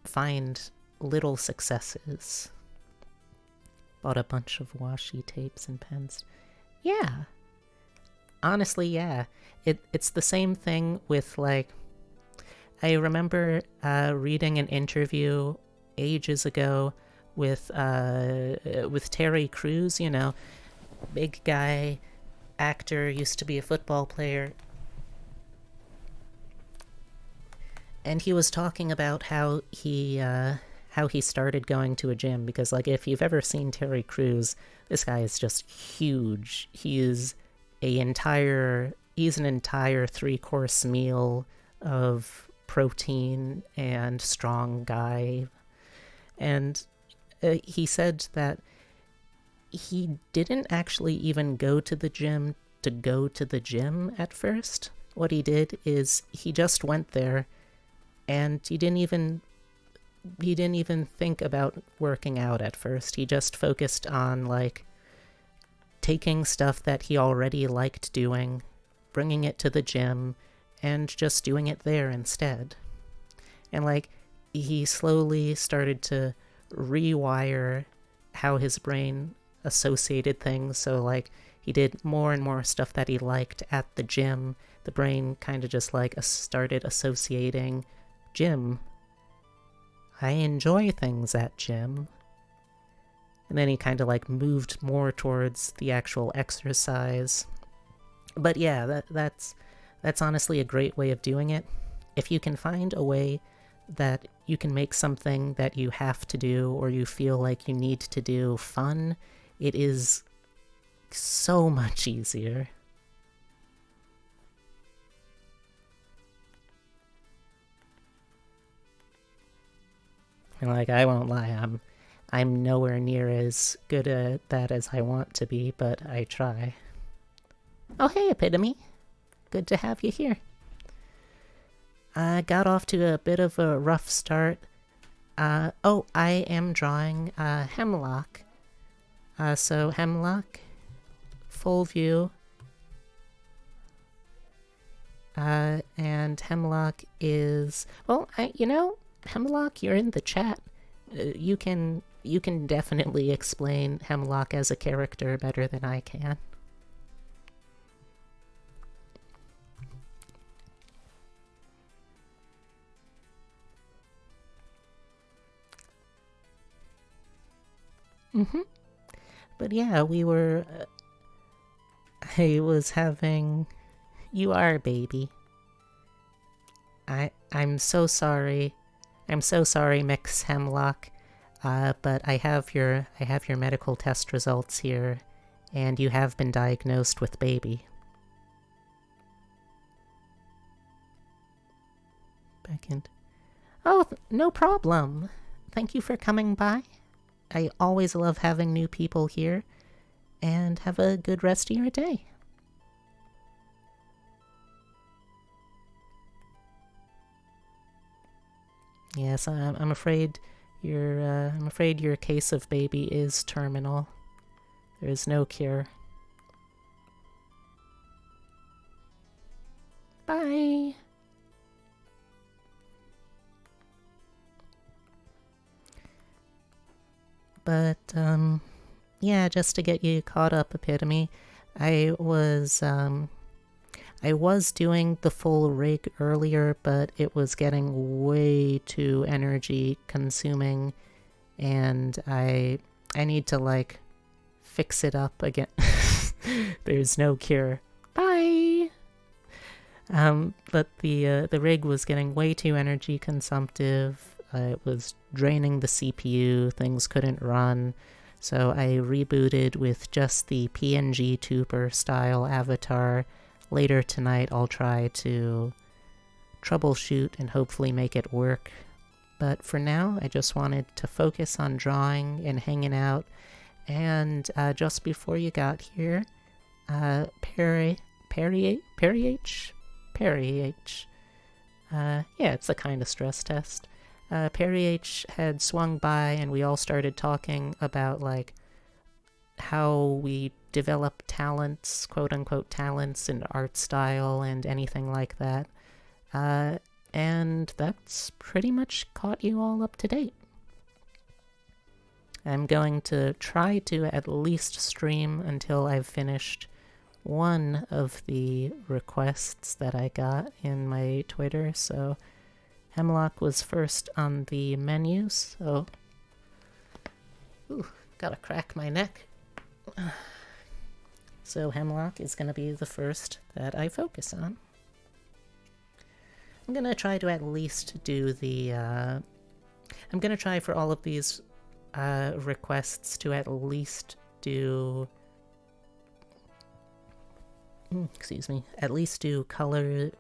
find little successes. Bought a bunch of washi tapes and pens. Yeah. Honestly, yeah. It's the same thing with, like, I remember reading an interview ages ago with Terry Crews, you know, big guy, actor, used to be a football player. And he was talking about how he started going to a gym, because, like, if you've ever seen Terry Crews, this guy is just huge. He's an entire 3-course meal of protein and strong guy. And he said that he didn't actually even go to the gym at first. What he did is he just went there, and he didn't even think about working out at first. He just focused on, like, taking stuff that he already liked doing, bringing it to the gym, and just doing it there instead. And, like, he slowly started to rewire how his brain associated things. So, like, he did more and more stuff that he liked at the gym. The brain kind of just, like, started associating gym. I enjoy things at gym. And then he kind of like moved more towards the actual exercise. But yeah, that's honestly a great way of doing it. If you can find a way that you can make something that you have to do or you feel like you need to do fun, it is so much easier. And like, I won't lie, I'm nowhere near as good at that as I want to be, but I try. Oh hey, Epitome. Good to have you here. I got off to a bit of a rough start. I am drawing Hemlock. So Hemlock, full view. And Hemlock is, well, Hemlock, you're in the chat. You can definitely explain Hemlock as a character better than I can. But yeah, we were. I was having. You are, baby. I'm so sorry. I'm so sorry, Mix Hemlock. But I have your medical test results here, and you have been diagnosed with baby. Back in. Oh, no problem. Thank you for coming by. I always love having new people here, and have a good rest of your day. Yes, I'm afraid your case of baby is terminal. There is no cure. Bye. But yeah, just to get you caught up, Epitome, I was doing the full rig earlier, but it was getting way too energy consuming, and I need to like fix it up again. There's no cure. Bye. But the rig was getting way too energy consumptive. It was draining the CPU. Things couldn't run. So I rebooted with just the PNG tuber style avatar. Later tonight I'll try to troubleshoot and hopefully make it work. But for now, I just wanted to focus on drawing and hanging out. And just before you got here, Perry H? Yeah, it's a kind of stress test. Perry H had swung by and we all started talking about like how we develop talents, quote unquote talents in art style and anything like that. And that's pretty much caught you all up to date. I'm going to try to at least stream until I've finished one of the requests that I got in my Twitter, so Hemlock was first on the menu, so... Ooh, gotta crack my neck. So Hemlock is gonna be the first that I focus on. I'm gonna try to at least do the, I'm gonna try for all of these requests to at least do... excuse me, at least do color,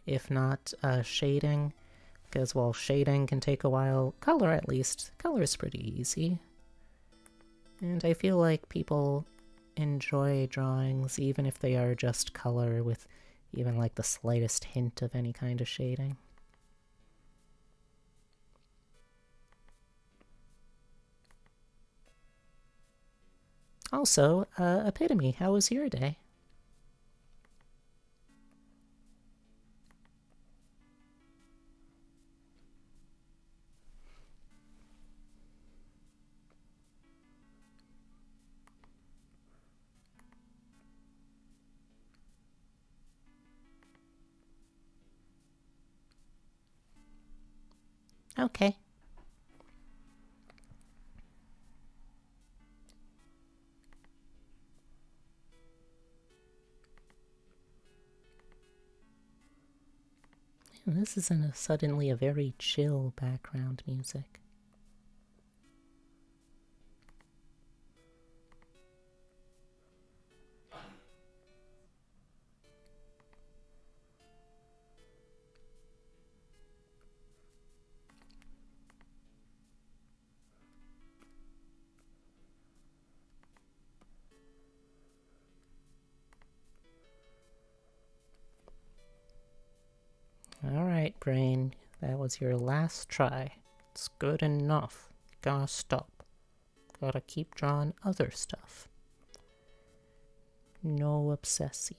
if not shading, because while shading can take a while, color is pretty easy. And I feel like people enjoy drawings even if they are just color with even like the slightest hint of any kind of shading. Also, Epitome, how was your day? Okay. this is suddenly a very chill background music? Alright, brain. That was your last try. It's good enough. Gotta stop. Gotta keep drawing other stuff. No obsessy.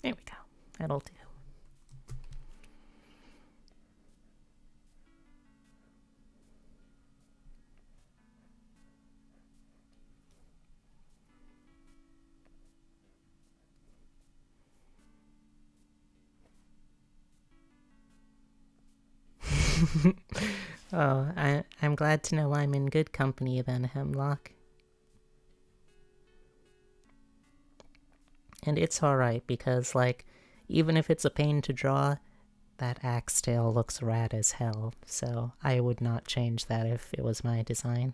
There we go. That'll do. Oh, I'm glad to know I'm in good company then, Hemlock. And it's alright, because, like, even if it's a pain to draw, that axe tail looks rad as hell, so I would not change that if it was my design.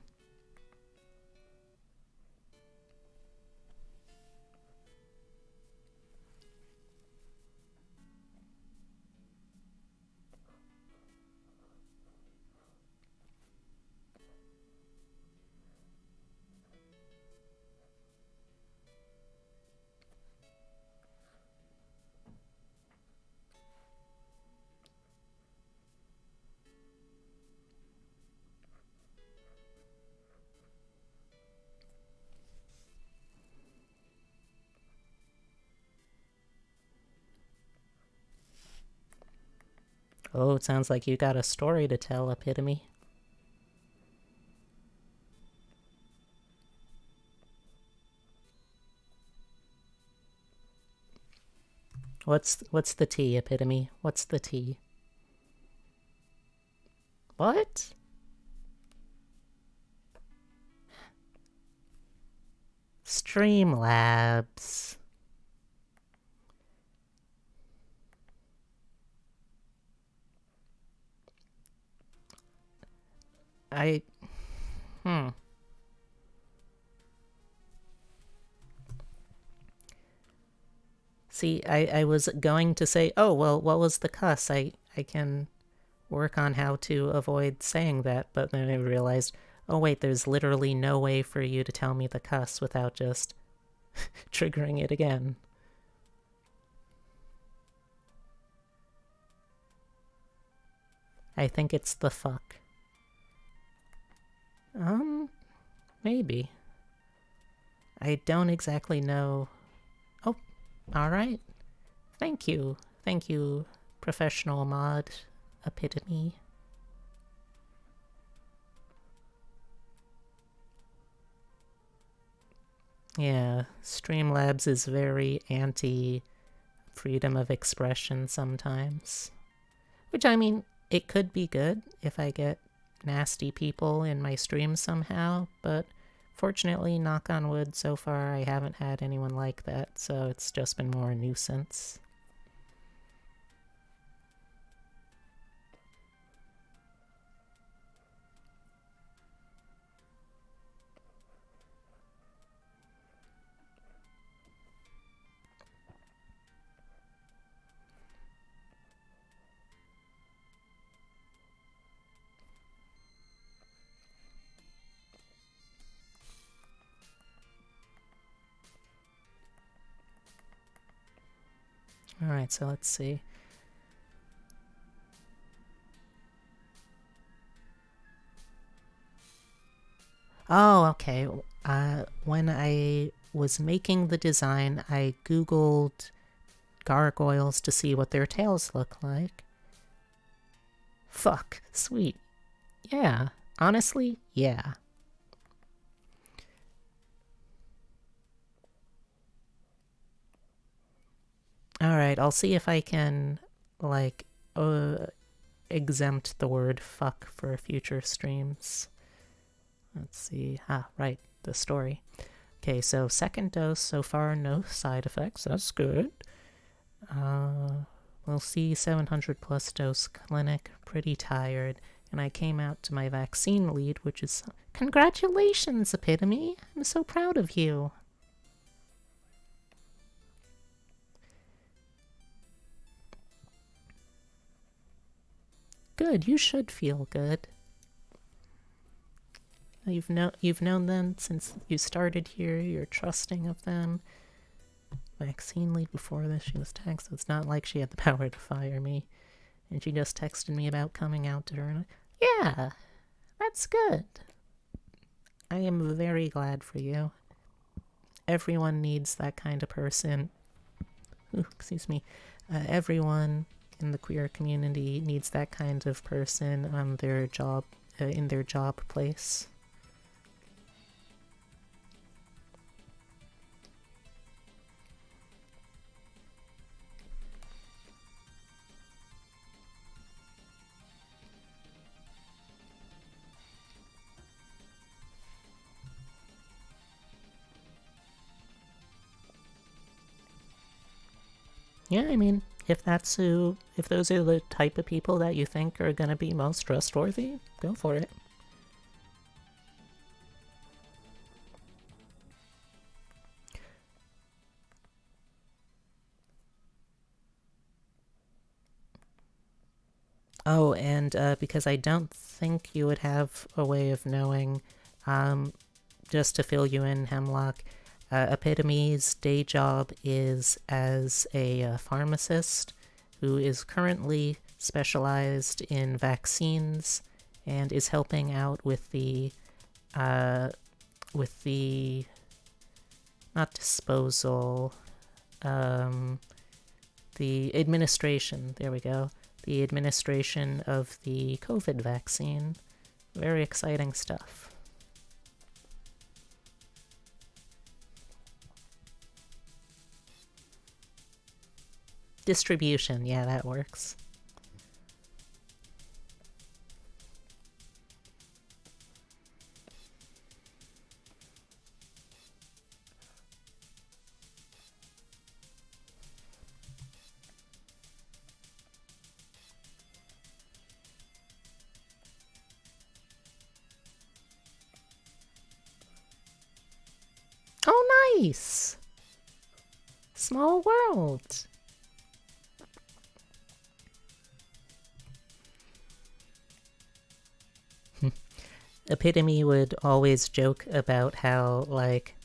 Oh, it sounds like you got a story to tell, Epitome. What's the tea, Epitome? What's the tea? What? Streamlabs. See, I was going to say, oh, well, what was the cuss? I can work on how to avoid saying that, but then I realized, oh wait, there's literally no way for you to tell me the cuss without just triggering it again. I think it's the fuck. Maybe. I don't exactly know. Oh, alright. Thank you. Thank you, professional mod Epitome. Yeah, Streamlabs is very anti-freedom of expression sometimes. Which, I mean, it could be good if I get nasty people in my streams somehow, but fortunately, knock on wood, so far I haven't had anyone like that, so it's just been more a nuisance. Alright, so let's see. Oh, okay. When I was making the design, I googled gargoyles to see what their tails look like. Fuck, sweet. Yeah, honestly, yeah. Alright, I'll see if I can, like, exempt the word fuck for future streams. Let's see. Ah, right, the story. Okay, so second dose, so far no side effects, that's good. We'll see 700 plus dose clinic, pretty tired, and I came out to my vaccine lead, which is congratulations, Epitome. I'm so proud of you. Good, you should feel good. You've known them since you started here. You're trusting of them. Vaccine lead before this, she was taxed, so it's not like she had the power to fire me. And she just texted me about coming out to her. And yeah, that's good. I am very glad for you. Everyone needs that kind of person. Ooh, excuse me. Everyone in the queer community needs that kind of person on their job, in their job place. Yeah, I mean, if those are the type of people that you think are gonna be most trustworthy, go for it. Oh, and because I don't think you would have a way of knowing, just to fill you in, Hemlock, Epitome's day job is as a pharmacist who is currently specialized in vaccines and is helping out with the not disposal, the administration, there we go, the administration of the COVID vaccine. Very exciting stuff. Distribution, yeah, that works. Oh, nice! Small world! Epitome would always joke about how, like,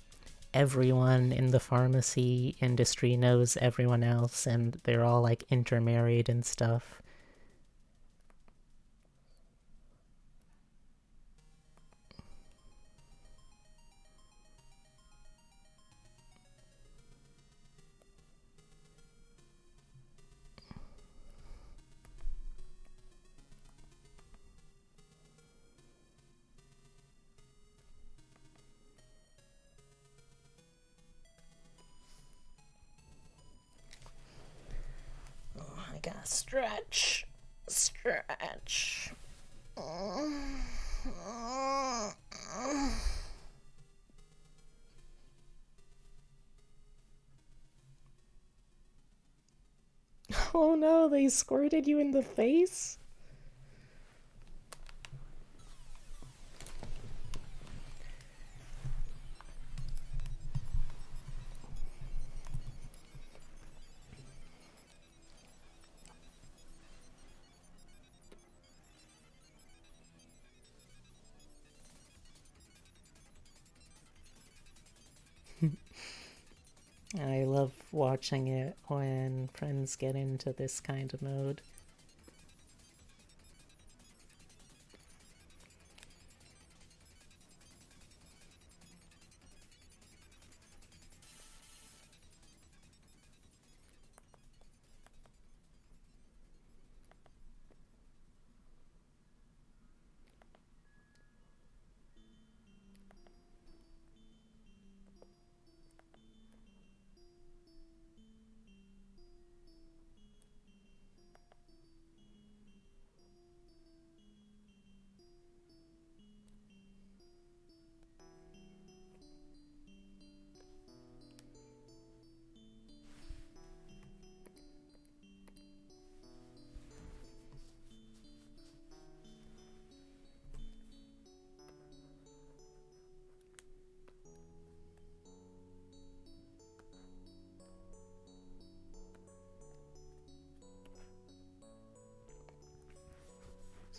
everyone in the pharmacy industry knows everyone else and they're all, like, intermarried and stuff. I gotta stretch. Stretch. Oh no, they squirted you in the face? I love watching it when friends get into this kind of mode.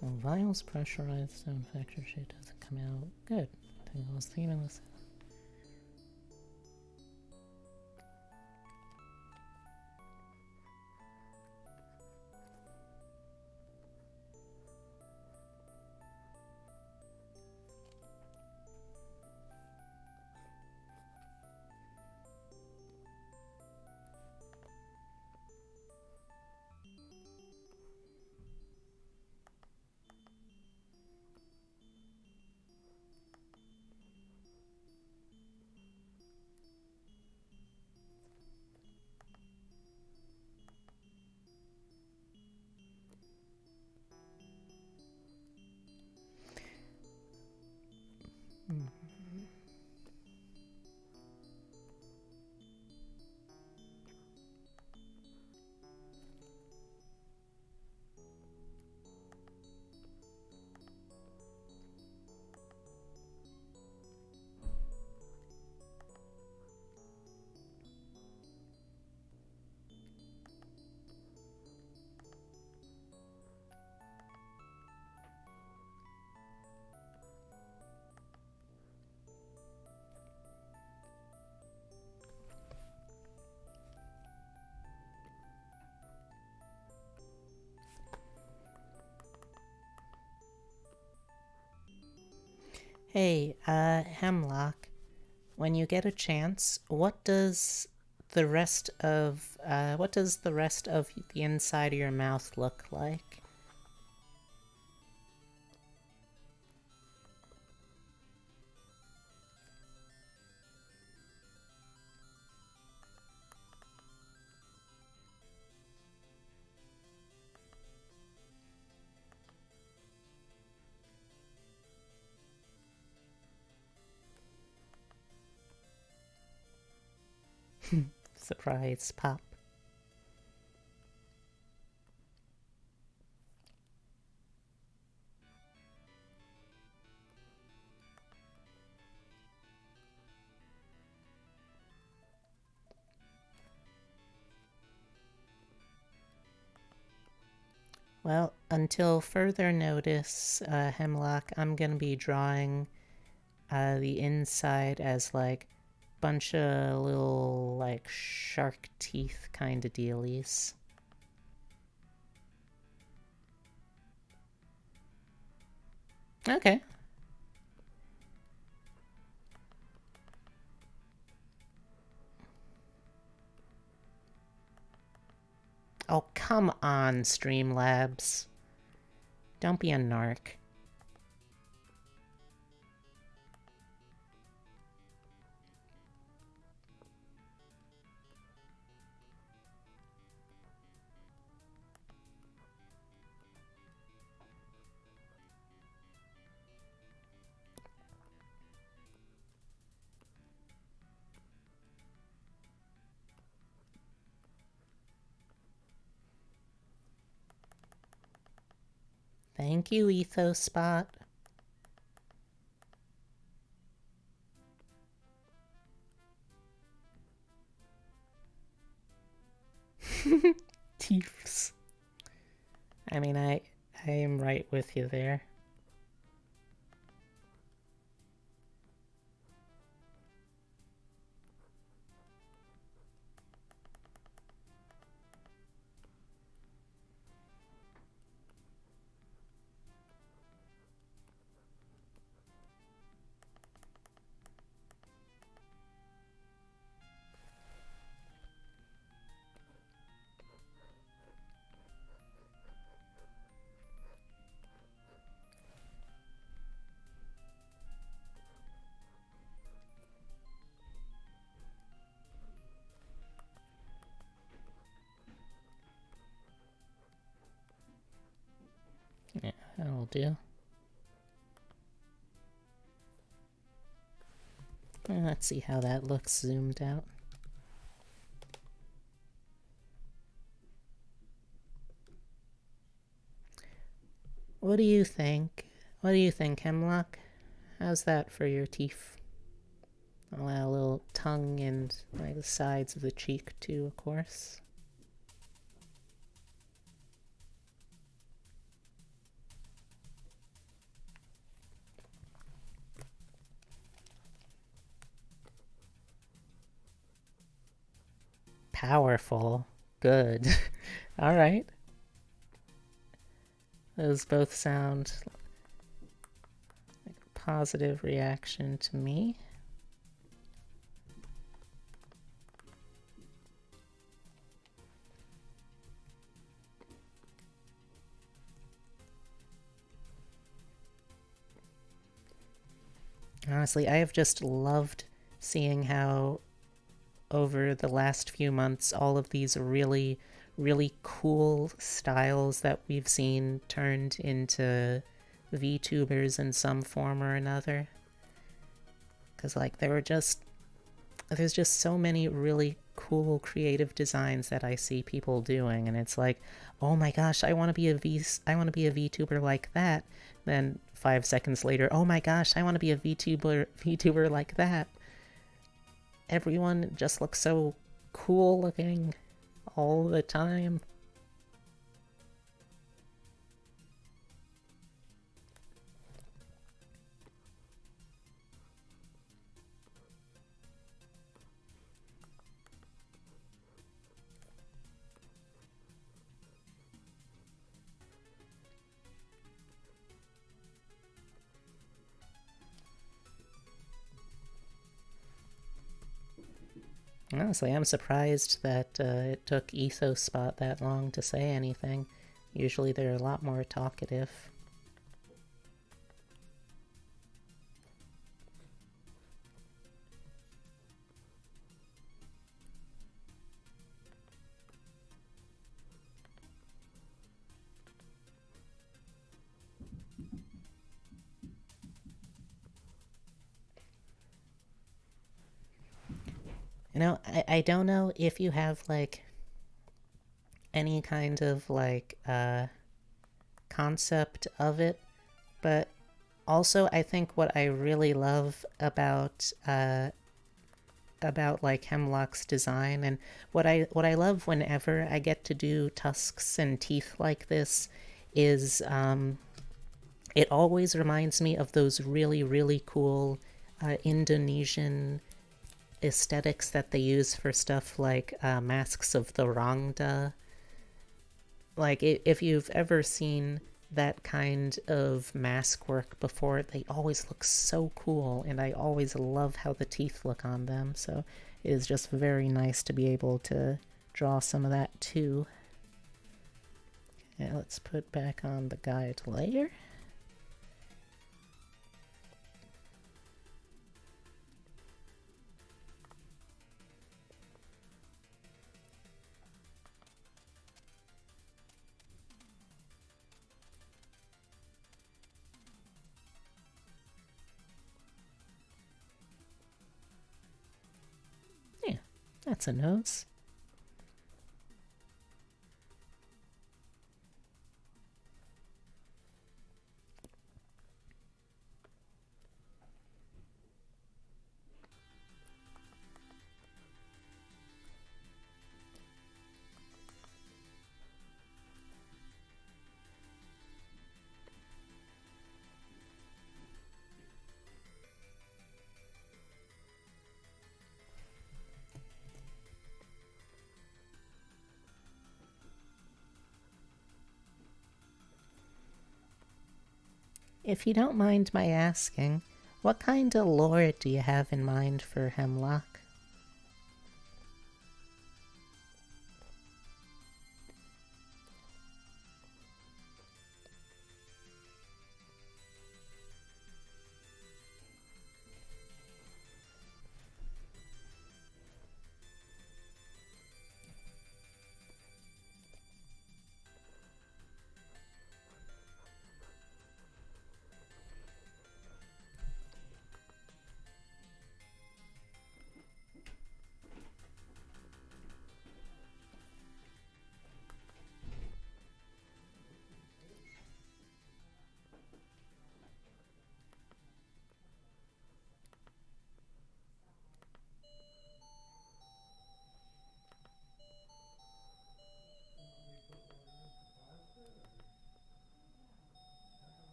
So vials pressurized so infection shit doesn't come out. Good. I think I was thinking of this. Hey, Hemlock, when you get a chance, what does the rest of the inside of your mouth look like? Surprise pop. Well, until further notice, Hemlock, I'm gonna be drawing the inside as like bunch of little like shark teeth kind of dealies. Okay. Oh, come on, Streamlabs. Don't be a narc. Thank you, Ethos Spot. Teeths. I mean, I am right with you there. Yeah, that'll do. Let's see how that looks zoomed out. What do you think? What do you think, Hemlock? How's that for your teeth? I'll add a little tongue and like the sides of the cheek too, of course. Powerful. Good. Alright. Those both sound like a positive reaction to me. Honestly, I have just loved seeing how over the last few months all of these really, really cool styles that we've seen turned into VTubers in some form or another. Because, like, there's just so many really cool creative designs that I see people doing, and it's like, oh my gosh, I want to be a VTuber like that. Then 5 seconds later, oh my gosh, I want to be a VTuber like that. Everyone just looks so cool looking all the time. Honestly, I'm surprised that it took Ethos Spot that long to say anything. Usually they're a lot more talkative. You know, I don't know if you have, like, any kind of, like, concept of it, but also I think what I really love about like Hemlock's design, and what I love whenever I get to do tusks and teeth like this is it always reminds me of those really, really cool Indonesian aesthetics that they use for stuff like Masks of the Rangda. Like, if you've ever seen that kind of mask work before, they always look so cool, and I always love how the teeth look on them, so it is just very nice to be able to draw some of that too. Okay, let's put back on the guide layer. That's a nose. If you don't mind my asking, what kind of lore do you have in mind for Hemlock?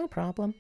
no problem.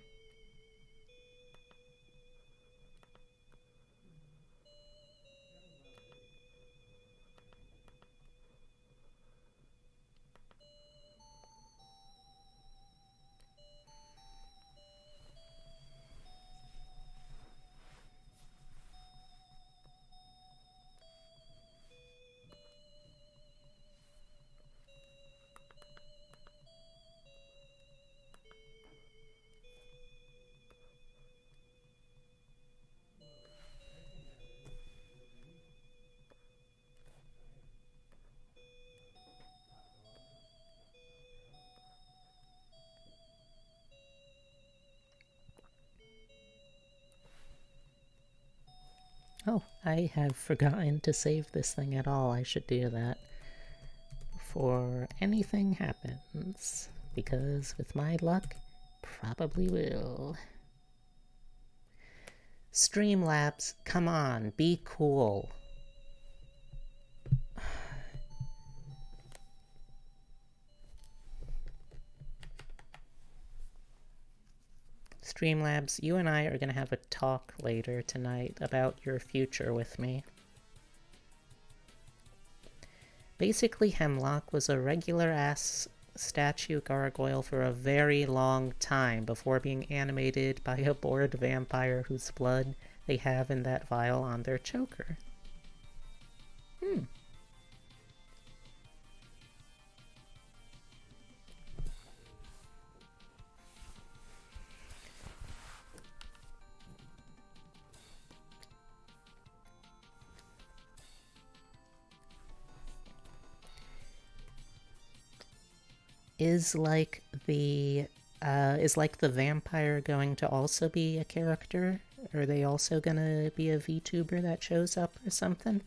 Oh, I have forgotten to save this thing at all. I should do that before anything happens, because with my luck, probably will. Streamlabs, come on, be cool. Streamlabs, you and I are going to have a talk later tonight about your future with me. Basically, Hemlock was a regular-ass statue gargoyle for a very long time before being animated by a bored vampire whose blood they have in that vial on their choker. Is like the vampire going to also be a character? Are they also gonna be a VTuber that shows up or something?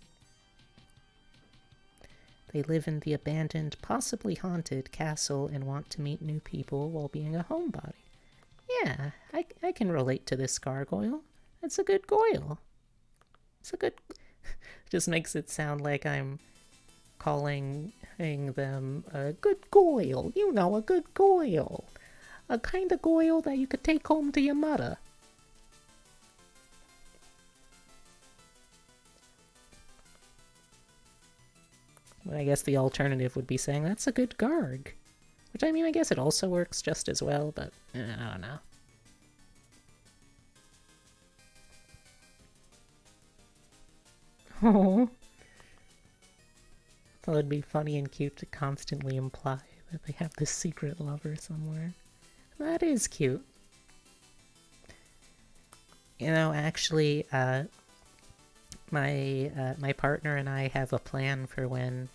They live in the abandoned, possibly haunted castle and want to meet new people while being a homebody. Yeah, I can relate to this gargoyle. It's a good goyle. It's a good... Just makes it sound like I'm calling them a good goyle. You know, a good goyle. A kind of goyle that you could take home to your mother. Well, I guess the alternative would be saying that's a good garg. Which, I mean, I guess it also works just as well, but I don't know. Oh. Thought it'd be funny and cute to constantly imply that they have this secret lover somewhere. That is cute. You know, actually, my partner and I have a plan for when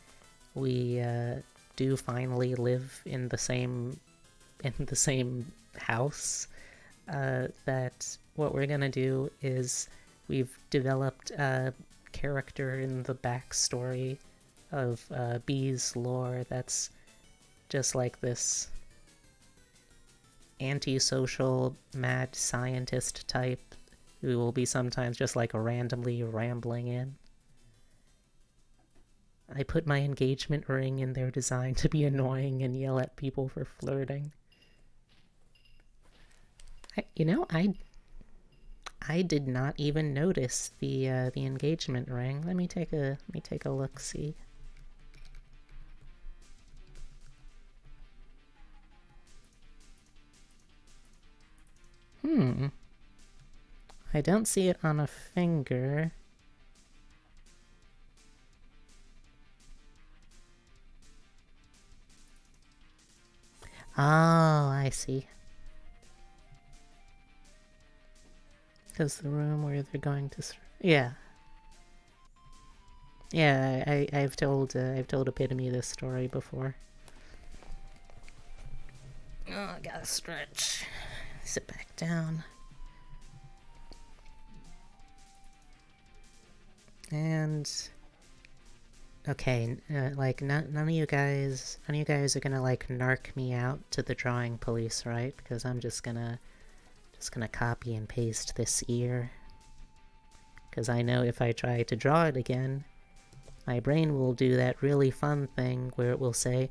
we do finally live in the same house. That what we're gonna do is we've developed a character in the backstory of Bee's lore that's just like this antisocial mad scientist type who will be sometimes just like randomly rambling in. I put my engagement ring in their design to be annoying and yell at people for flirting. I did not even notice the engagement ring. Let me take a look see. I don't see it on a finger. Oh, I see. Because the room where they're going to... Yeah. Yeah, I've told Epitome this story before. Oh, I gotta stretch. Sit back down. And... Okay, like, none of you guys are gonna, like, narc me out to the drawing police, right? Because I'm just gonna copy and paste this ear. Because I know if I try to draw it again, my brain will do that really fun thing where it will say,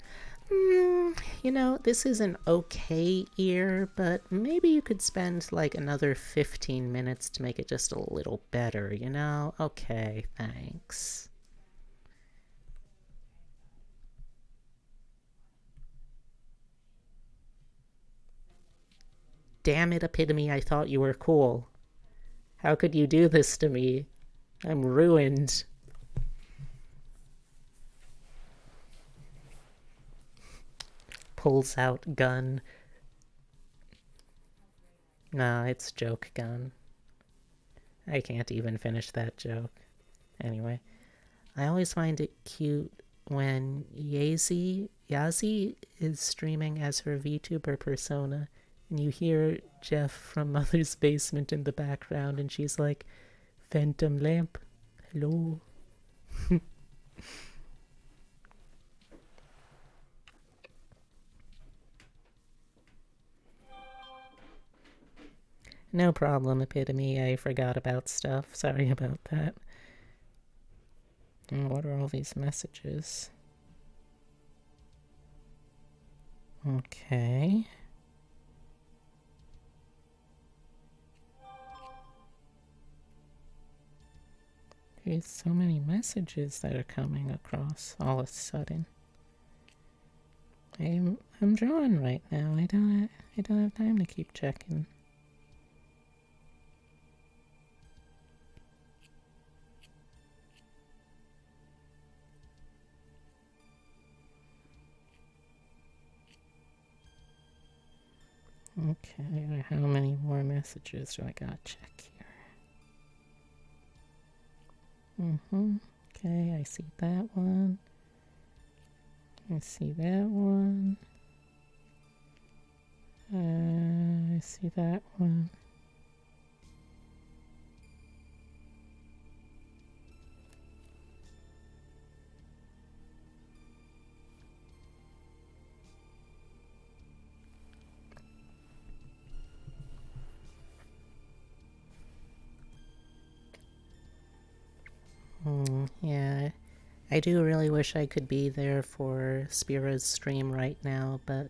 You know, this is an okay ear, but maybe you could spend like another 15 minutes to make it just a little better, you know? Okay, thanks. Damn it, Epitome, I thought you were cool. How could you do this to me? I'm ruined. Pulls out gun. Nah, it's joke gun. I can't even finish that joke. Anyway, I always find it cute when Yazi is streaming as her VTuber persona, and you hear Jeff from Mother's Basement in the background, and she's like, Phantom Lamp, hello. No problem, Epitome. I forgot about stuff. Sorry about that. What are all these messages? Okay. There's so many messages that are coming across all of a sudden. I'm drawing right now. I don't have time to keep checking. Okay, how many more messages do I gotta check here? Okay, I see that one. I see that one. I see that one. Yeah, I do really wish I could be there for Spira's stream right now, but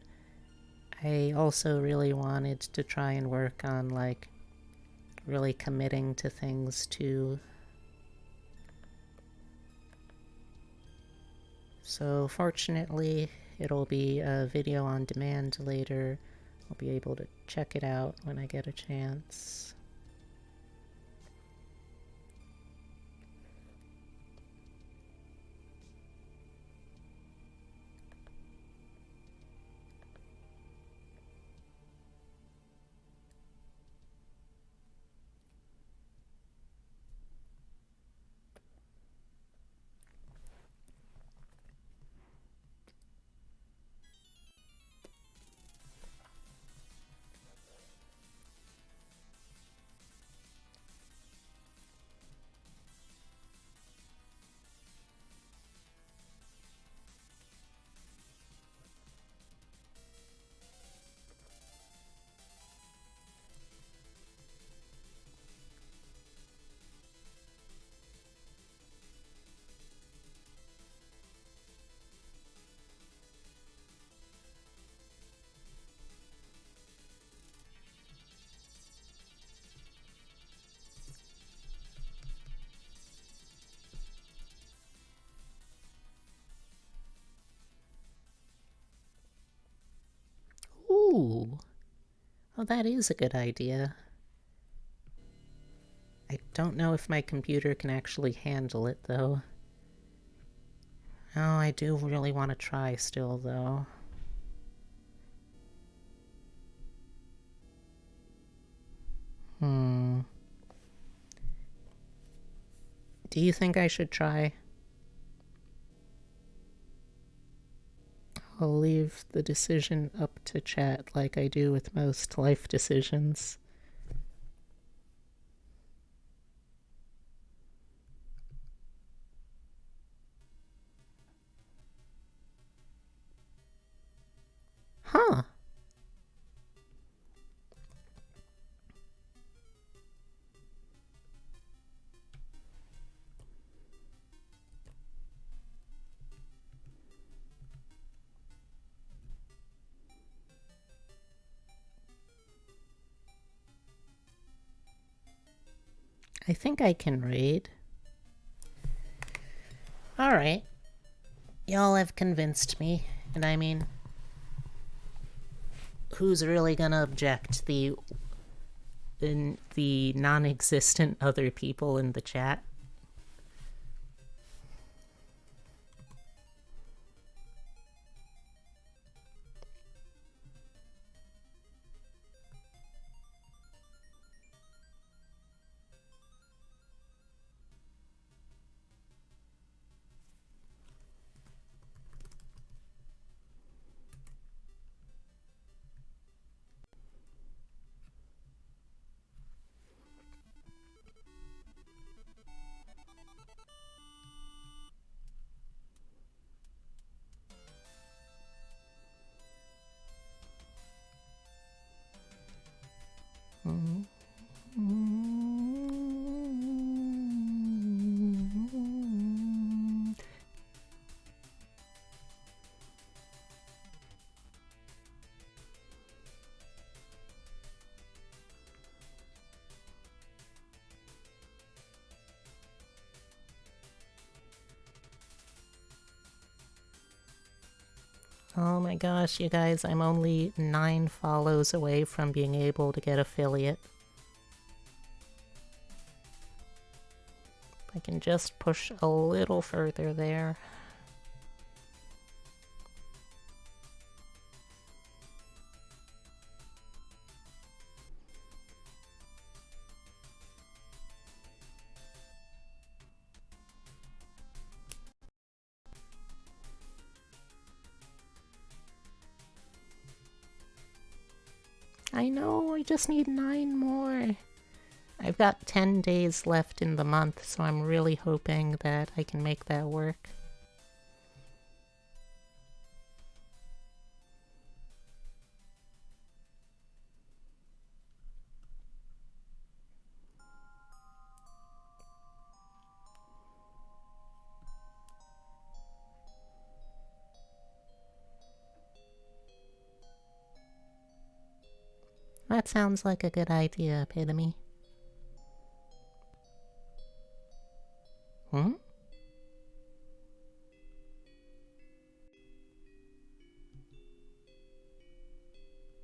I also really wanted to try and work on, like, really committing to things too. So fortunately, it'll be a video on demand later. I'll be able to check it out when I get a chance. Ooh! Oh, that is a good idea. I don't know if my computer can actually handle it, though. Oh, I do really want to try still, though. Do you think I should try? I'll leave the decision up to chat like I do with most life decisions. Huh. I think I can raid. Alright. Y'all have convinced me, and I mean, who's really gonna object? The non-existent other people in the chat? Oh my gosh, you guys, I'm only 9 follows away from being able to get affiliate. I can just push a little further there. I know, I just need 9 more. I've got 10 days left in the month, so I'm really hoping that I can make that work. That sounds like a good idea, Epitome. Hmm?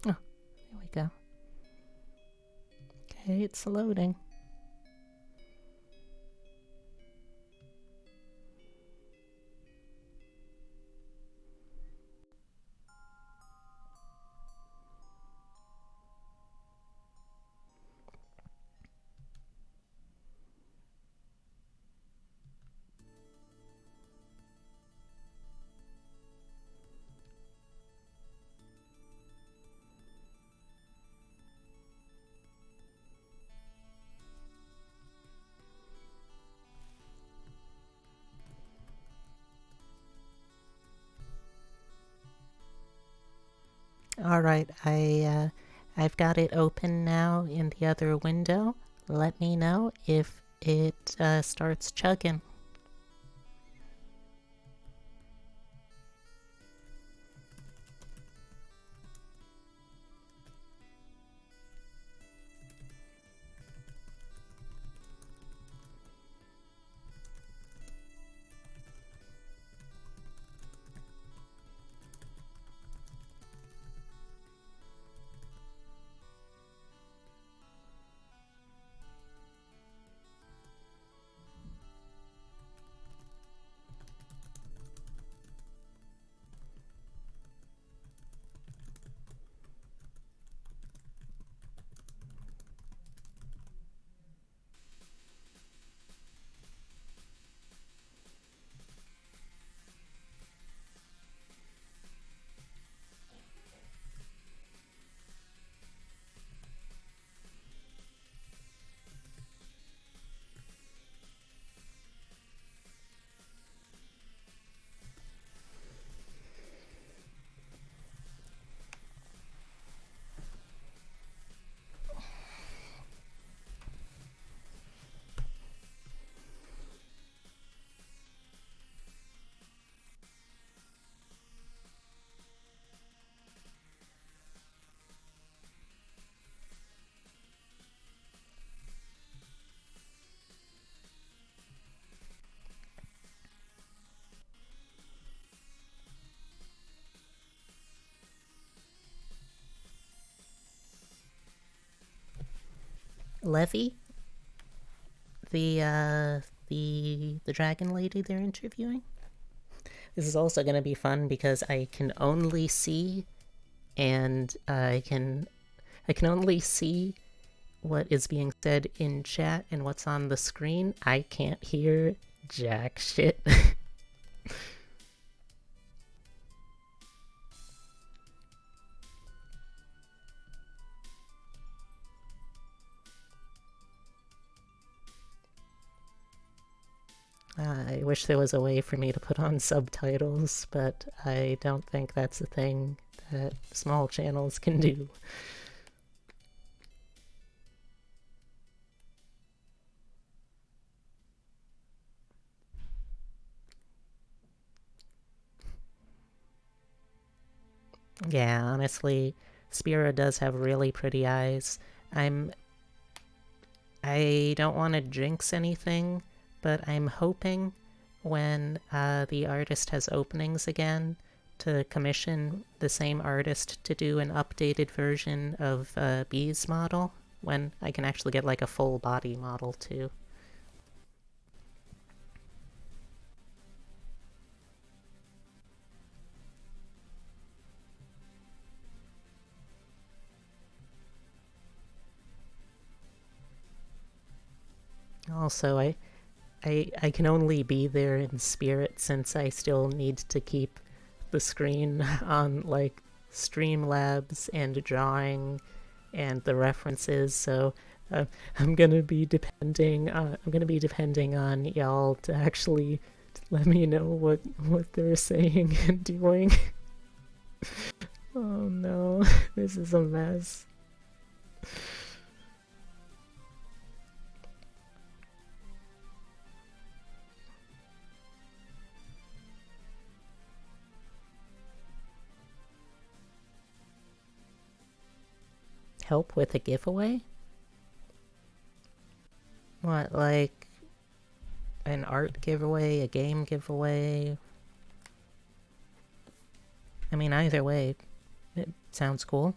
Oh, there we go. Okay, it's loading. Alright, I've got it open now in the other window. Let me know if it starts chugging. Levy? The dragon lady they're interviewing? This is also going to be fun because I can only see and I can only see what is being said in chat and what's on the screen. I can't hear jack shit. I wish there was a way for me to put on subtitles, but I don't think that's a thing that small channels can do. Yeah, honestly, Spira does have really pretty eyes. I don't want to jinx anything, but I'm hoping when the artist has openings again to commission the same artist to do an updated version of Bee's model, when I can actually get like a full body model too. Also, I can only be there in spirit since I still need to keep the screen on like Streamlabs and drawing and the references, so I'm gonna be depending on y'all to actually let me know what they're saying and doing. Oh no, this is a mess. Help with a giveaway? What, like an art giveaway, a game giveaway? I mean, either way, it sounds cool.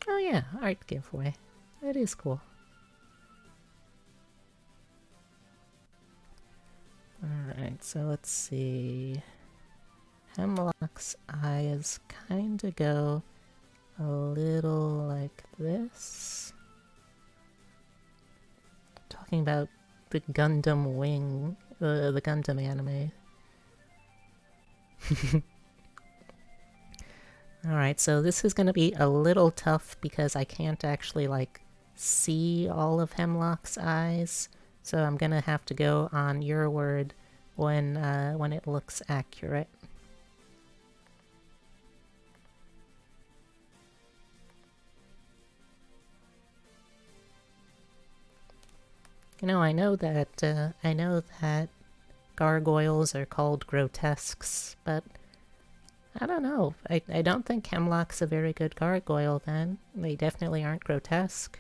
Oh yeah, art giveaway. That is cool. Alright, so let's see. Hemlock's eyes kinda go a little like this. Talking about the Gundam Wing, the Gundam anime. Alright, so this is gonna be a little tough because I can't actually, like, see all of Hemlock's eyes. So I'm gonna have to go on your word when it looks accurate. You know, I know that gargoyles are called grotesques, but I don't know. I don't think Hemlock's a very good gargoyle then. They definitely aren't grotesque.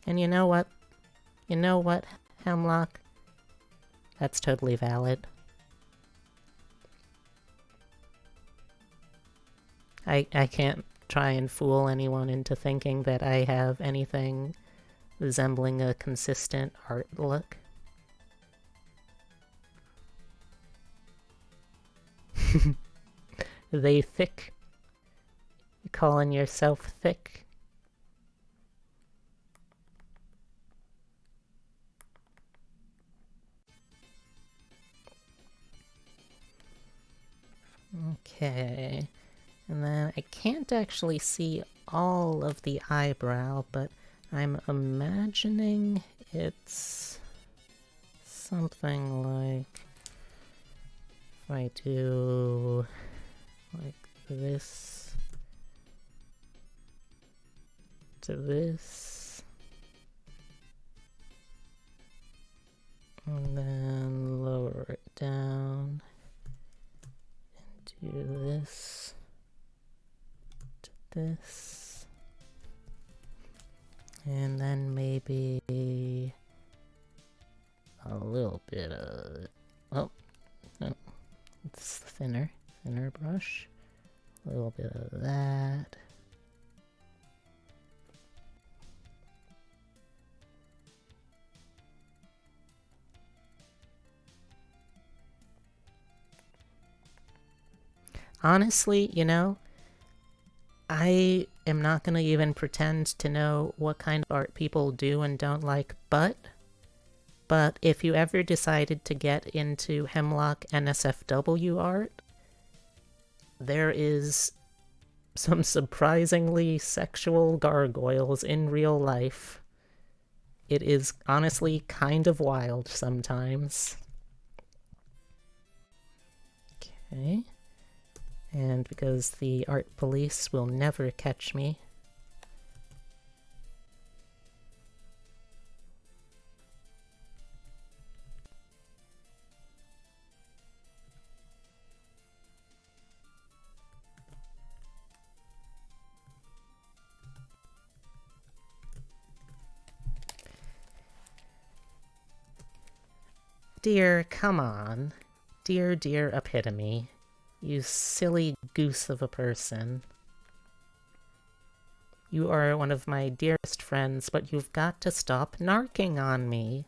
And you know what? You know what, Hemlock? That's totally valid. I can't try and fool anyone into thinking that I have anything resembling a consistent art look. They thick? You calling yourself thick? Okay. And then I can't actually see all of the eyebrow, but I'm imagining it's something like if I do like this to this, and then lower it down and do this to this. And then maybe a little bit of... Oh, no. It's thinner brush. A little bit of that. Honestly, you know, I am not going to even pretend to know what kind of art people do and don't like, but if you ever decided to get into Hemlock NSFW art, there is some surprisingly sexual gargoyles in real life. It is honestly kind of wild sometimes. Okay. And because the art police will never catch me. Dear, come on. Dear Epitome. You silly goose of a person. You are one of my dearest friends, but you've got to stop narking on me.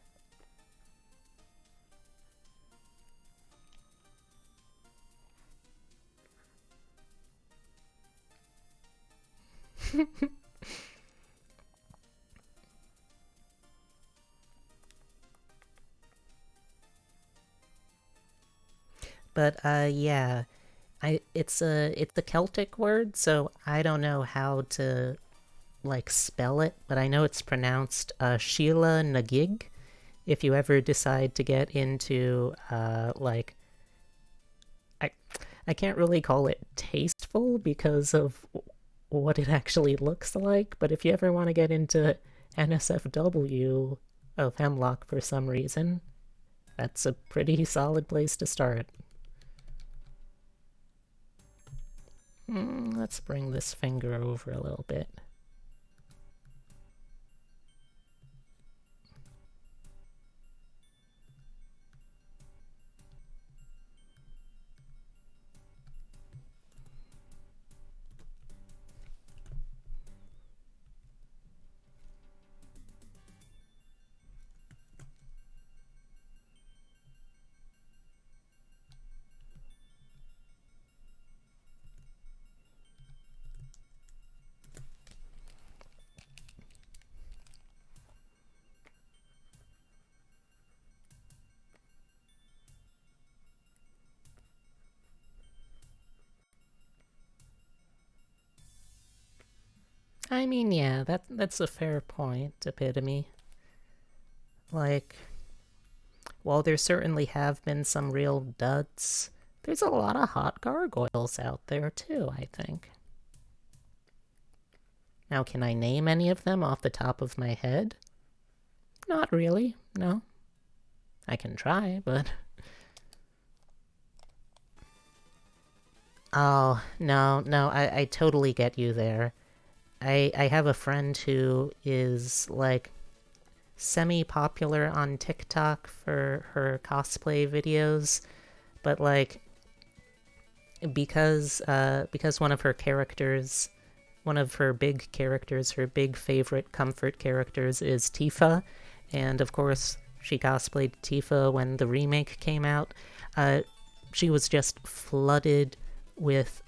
But, yeah. It's a Celtic word, so I don't know how to, like, spell it, but I know it's pronounced, Sheila Nagig. If you ever decide to get into, like... I can't really call it tasteful because of what it actually looks like, but if you ever want to get into NSFW of Hemlock for some reason, that's a pretty solid place to start. Let's bring this finger over a little bit. I mean, yeah, that's a fair point, Epitome. Like, while there certainly have been some real duds, there's a lot of hot gargoyles out there too, I think. Now, can I name any of them off the top of my head? Not really, no. I can try, but... Oh, no, I totally get you there. I have a friend who is, like, semi-popular on TikTok for her cosplay videos, but, like, because one of her characters, one of her big characters, her big favorite comfort characters is Tifa, and of course she cosplayed Tifa when the remake came out. She was just flooded with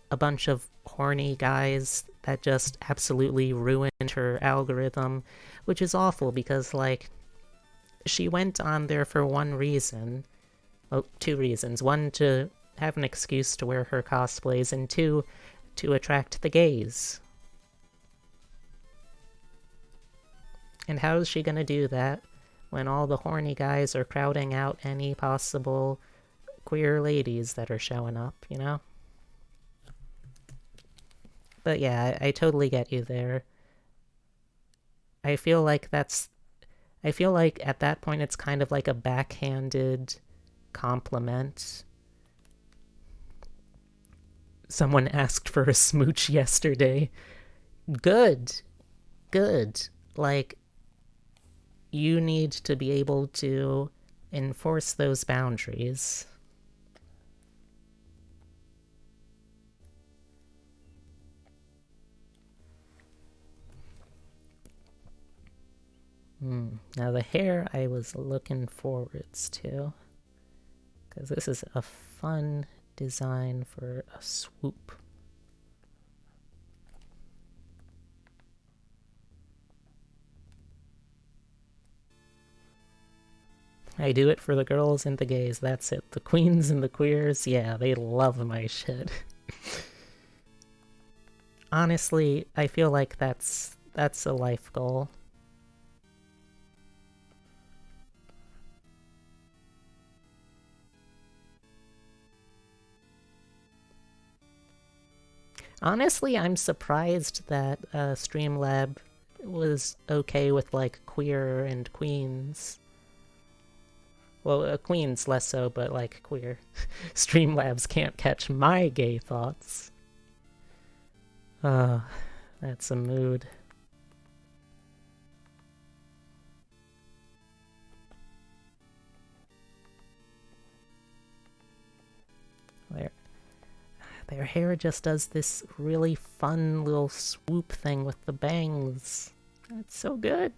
a bunch of horny guys that just absolutely ruined her algorithm, which is awful because, like, she went on there for one reason. Well, two reasons. One, to have an excuse to wear her cosplays, and two, to attract the gays. And how is she gonna do that when all the horny guys are crowding out any possible queer ladies that are showing up, you know? But yeah, I totally get you there. I feel like at that point it's kind of like a backhanded compliment. Someone asked for a smooch yesterday. Good. Good. Like, you need to be able to enforce those boundaries. Now the hair I was looking forwards to, because this is a fun design for a swoop. I do it for the girls and the gays, that's it. The queens and the queers, yeah, they love my shit. Honestly, I feel like that's a life goal. Honestly, I'm surprised that Streamlab was okay with like queer and queens. Well, queens less so, but like queer. Streamlabs can't catch my gay thoughts. That's a mood. Their hair just does this really fun little swoop thing with the bangs. That's so good.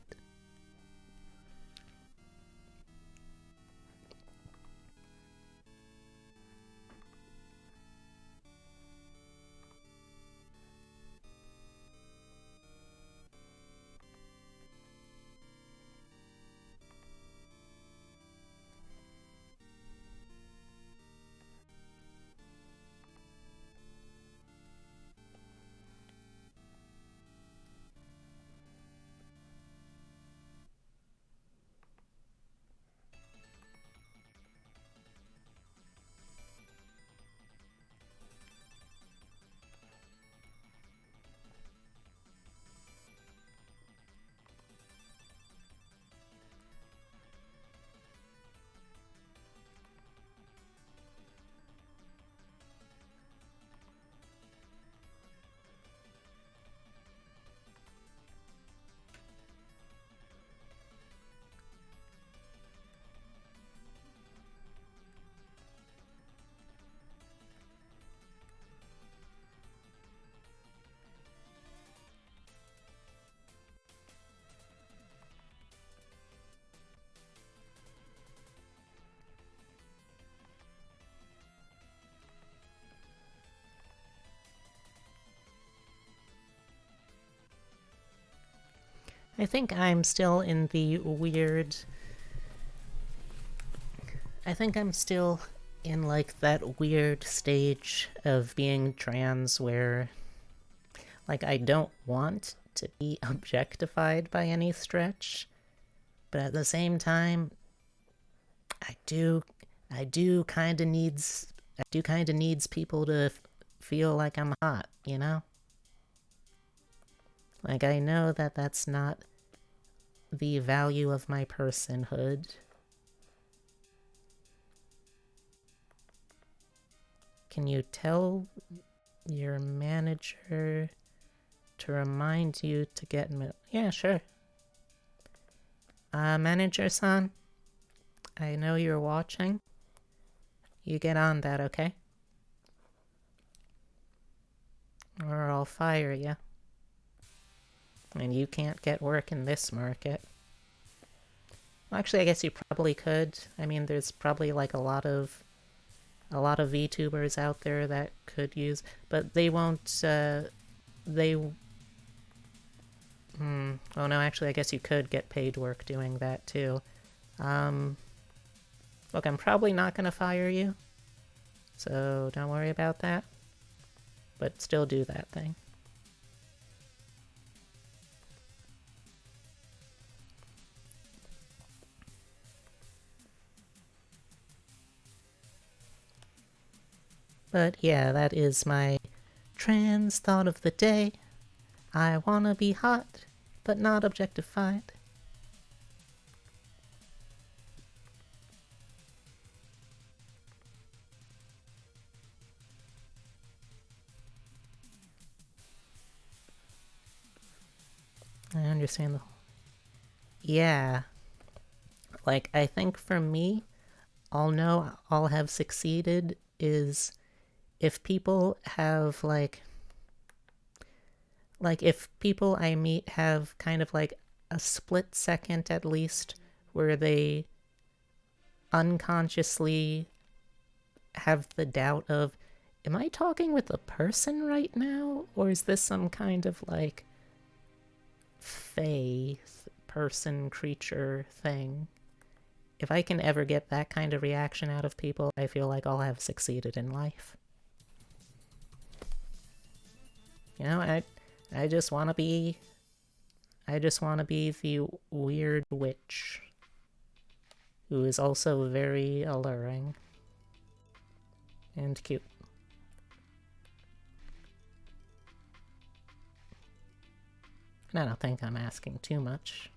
I think I'm still in the weird... I think I'm still in like that weird stage of being trans where like I don't want to be objectified by any stretch, but at the same time I do kind of needs people to feel like I'm hot, you know? Like I know that that's not the value of my personhood. Can you tell your manager to remind you to get milk? Yeah, sure. Manager-san, I know you're watching. You get on that, okay? Or I'll fire you. And you can't get work in this market. Well, actually, I guess you probably could. I mean, there's probably like a lot of VTubers out there that could use, but they won't, oh no, actually, I guess you could get paid work doing that too. Look, I'm probably not gonna fire you, so don't worry about that. But still do that thing. But yeah, that is my trans thought of the day. I wanna be hot, but not objectified. understand the... Yeah. Like, I think for me, I'll know I'll have succeeded is if people have, like, if people I meet have kind of, like, a split second at least where they unconsciously have the doubt of, am I talking with a person right now? Or is this some kind of, like, fae person creature thing? If I can ever get that kind of reaction out of people, I feel like I'll have succeeded in life. You know, I just want to be... I just want to be the weird witch who is also very alluring and cute. And I don't think I'm asking too much.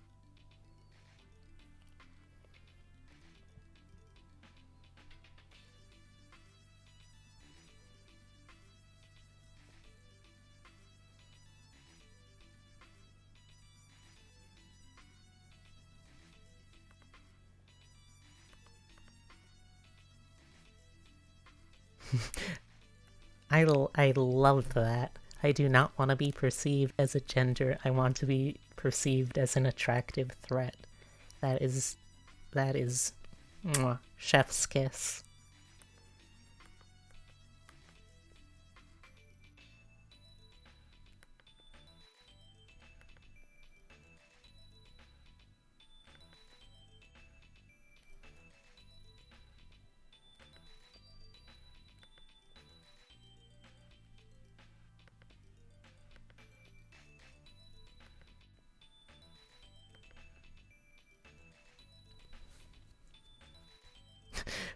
I love that. I do not want to be perceived as a gender. I want to be perceived as an attractive threat. That is mwah, chef's kiss.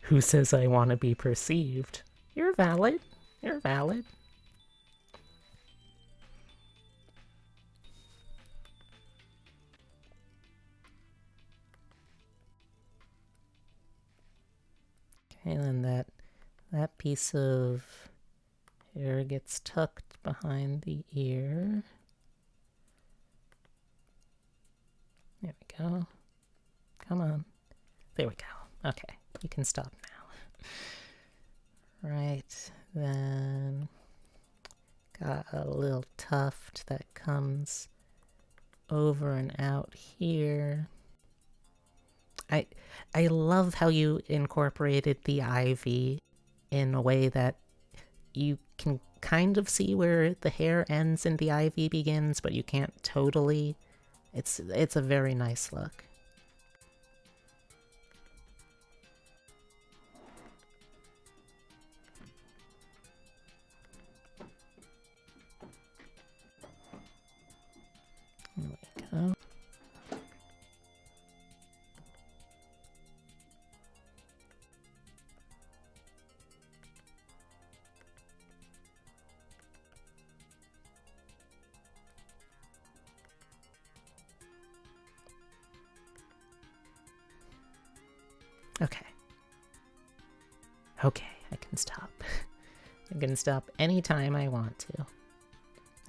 Who says I want to be perceived? You're valid. You're valid. Okay, then that piece of hair gets tucked behind the ear. There we go. Come on. There we go. Okay, you can stop now. Right, then got a little tuft that comes over and out here. I love how you incorporated the ivy in a way that you can kind of see where the hair ends and the ivy begins, but you can't totally. It's a very nice look. There we go. Okay. Okay, I can stop. I can stop anytime I want to.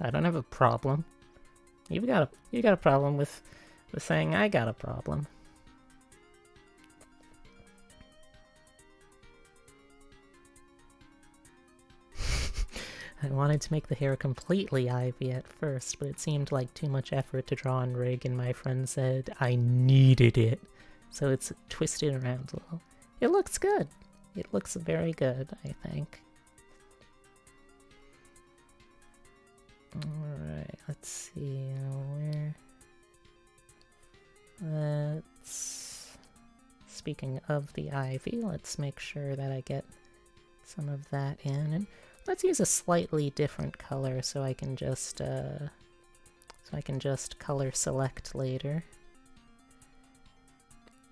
I don't have a problem. You got a problem with saying I got a problem. I wanted to make the hair completely ivy at first, but it seemed like too much effort to draw and rig, and my friend said I needed it. So it's twisted around a little. It looks good. It looks very good, I think. Alright, let's see where... Speaking of the ivy, let's make sure that I get some of that in, and let's use a slightly different color so I can just color select later.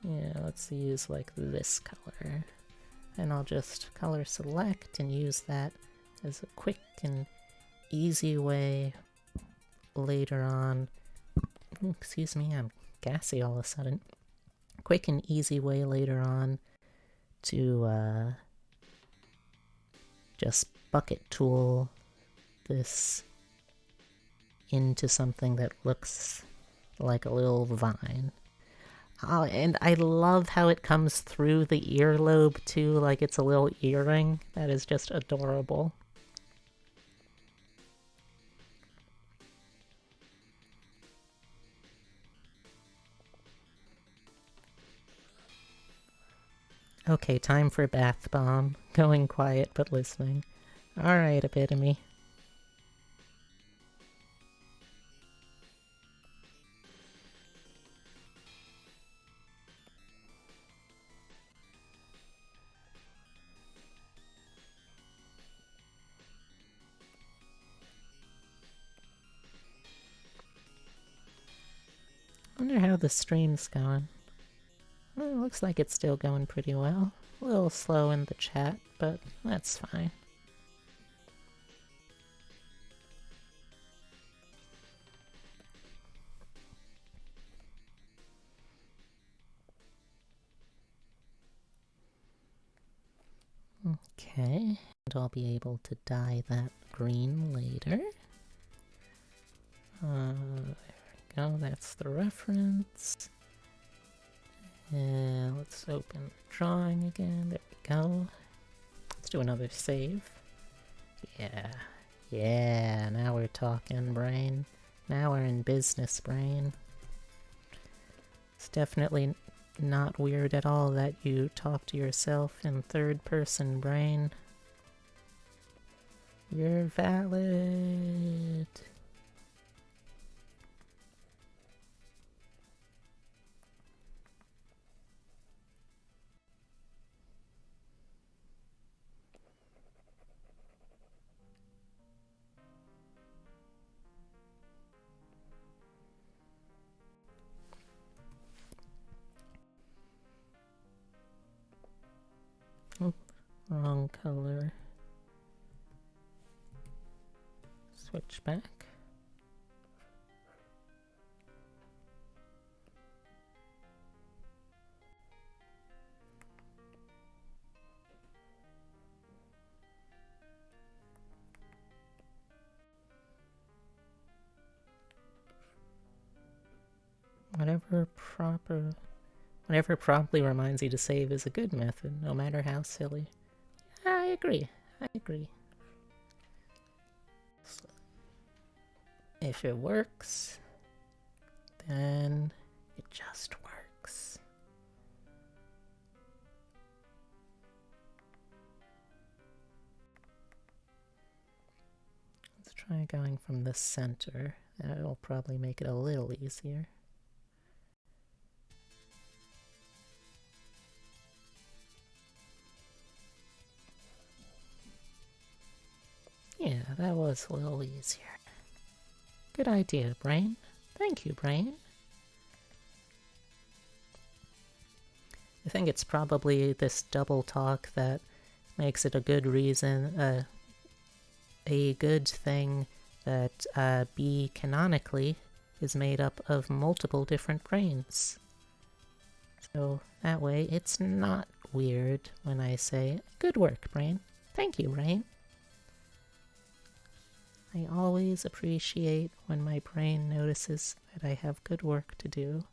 Yeah, let's use like this color, and I'll just color select and use that as a quick and easy way later on. Ooh, excuse me, I'm gassy all of a sudden. Quick and easy way later on to just bucket tool this into something that looks like a little vine. Oh, and I love how it comes through the earlobe too, like it's a little earring. That is just adorable. Okay, time for bath bomb. Going quiet but listening. Alright, Epitome. Wonder how the stream's going. Well, it looks like it's still going pretty well. A little slow in the chat, but that's fine. Okay, and I'll be able to dye that green later. There we go, that's the reference. And let's open the drawing again, there we go. Let's do another save. Yeah, now we're talking, brain. Now we're in business, brain. It's definitely not weird at all that you talk to yourself in third person, brain. You're valid. Oh, wrong color. Switch back. Whatever promptly reminds you to save is a good method, no matter how silly. I agree. So, if it works, then it just works. Let's try going from the center. That'll probably make it a little easier. Yeah, that was a little easier. Good idea, Brain. Thank you, Brain. I think it's probably this double talk that makes it a good reason, a good thing that B canonically is made up of multiple different brains. So that way it's not weird when I say, good work, Brain. Thank you, Brain. I always appreciate when my brain notices that I have good work to do.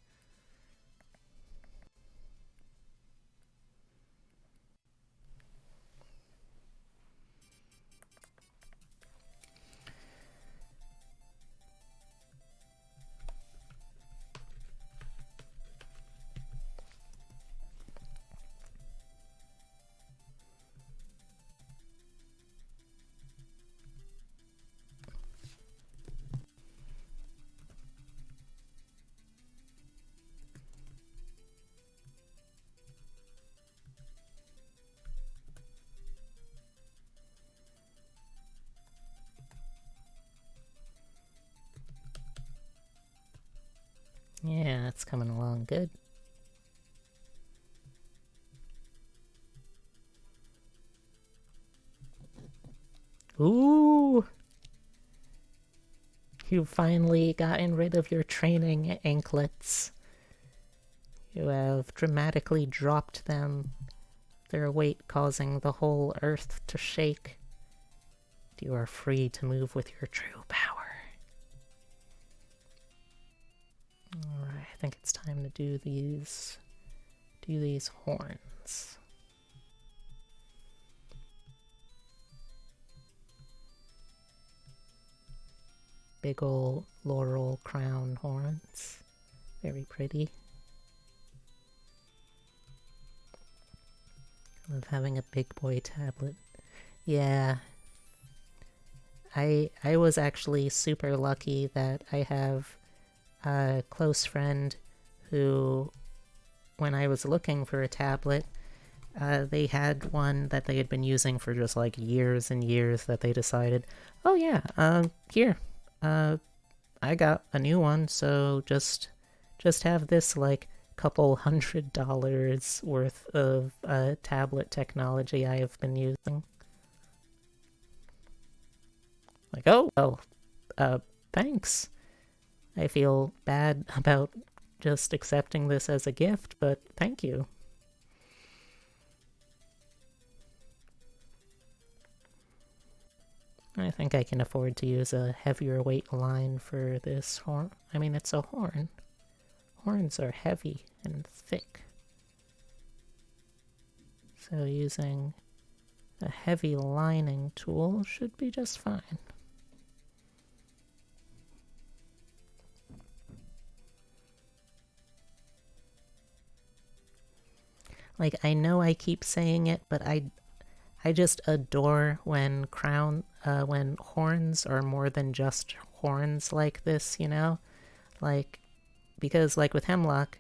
Yeah, it's coming along good. Ooh! You've finally gotten rid of your training anklets. You have dramatically dropped them, their weight causing the whole earth to shake. You are free to move with your true power. think it's time to do these horns. Big ol' laurel crown horns. Very pretty. I love having a big boy tablet. Yeah. I was actually super lucky that I have a close friend who, when I was looking for a tablet, they had one that they had been using for just like years and years that they decided, oh yeah, here, I got a new one, so just have this like couple $100 worth of tablet technology I have been using. Like, oh, well, thanks. I feel bad about just accepting this as a gift, but thank you. I think I can afford to use a heavier weight line for this horn. I mean, it's a horn. Horns are heavy and thick. So using a heavy lining tool should be just fine. Like, I know I keep saying it, but I just adore when when horns are more than just horns like this, you know? Like, because like with Hemlock,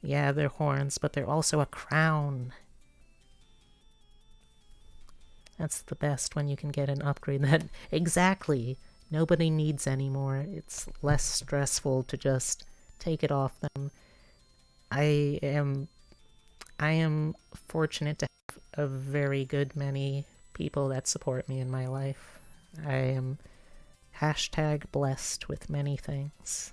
yeah, they're horns, but they're also a crown. That's the best when you can get an upgrade that exactly nobody needs anymore. It's less stressful to just take it off them. I am fortunate to have a very good many people that support me in my life. I am #blessed with many things.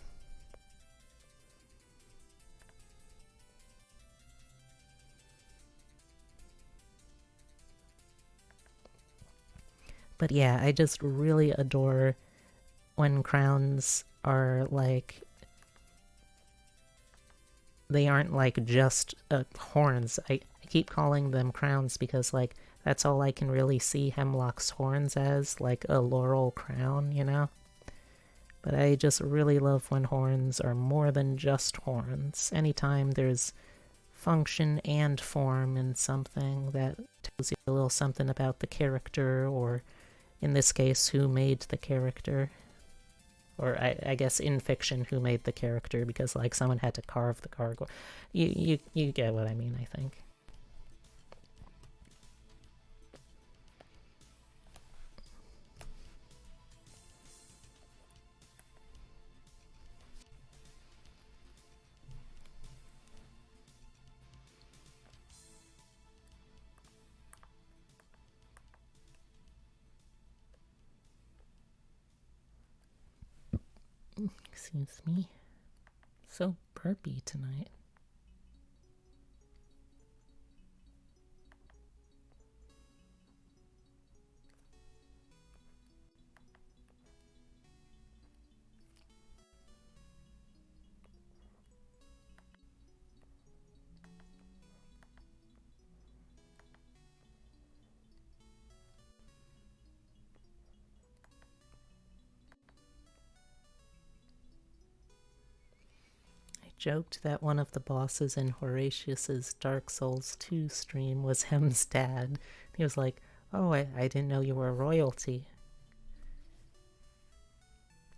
But yeah, I just really adore when crowns are like, they aren't like just horns. I keep calling them crowns because like that's all I can really see Hemlock's horns as, like a laurel crown, you know? But I just really love when horns are more than just horns. Anytime there's function and form in something, that tells you a little something about the character, or in this case, who made the character. Or I guess in fiction, who made the character, because like someone had to carve the gargoyle. You get what I mean, I think. Excuse me. So burpy tonight. Joked that one of the bosses in Horatius's Dark Souls 2 stream was Hem's dad. He was like, oh, I didn't know you were royalty.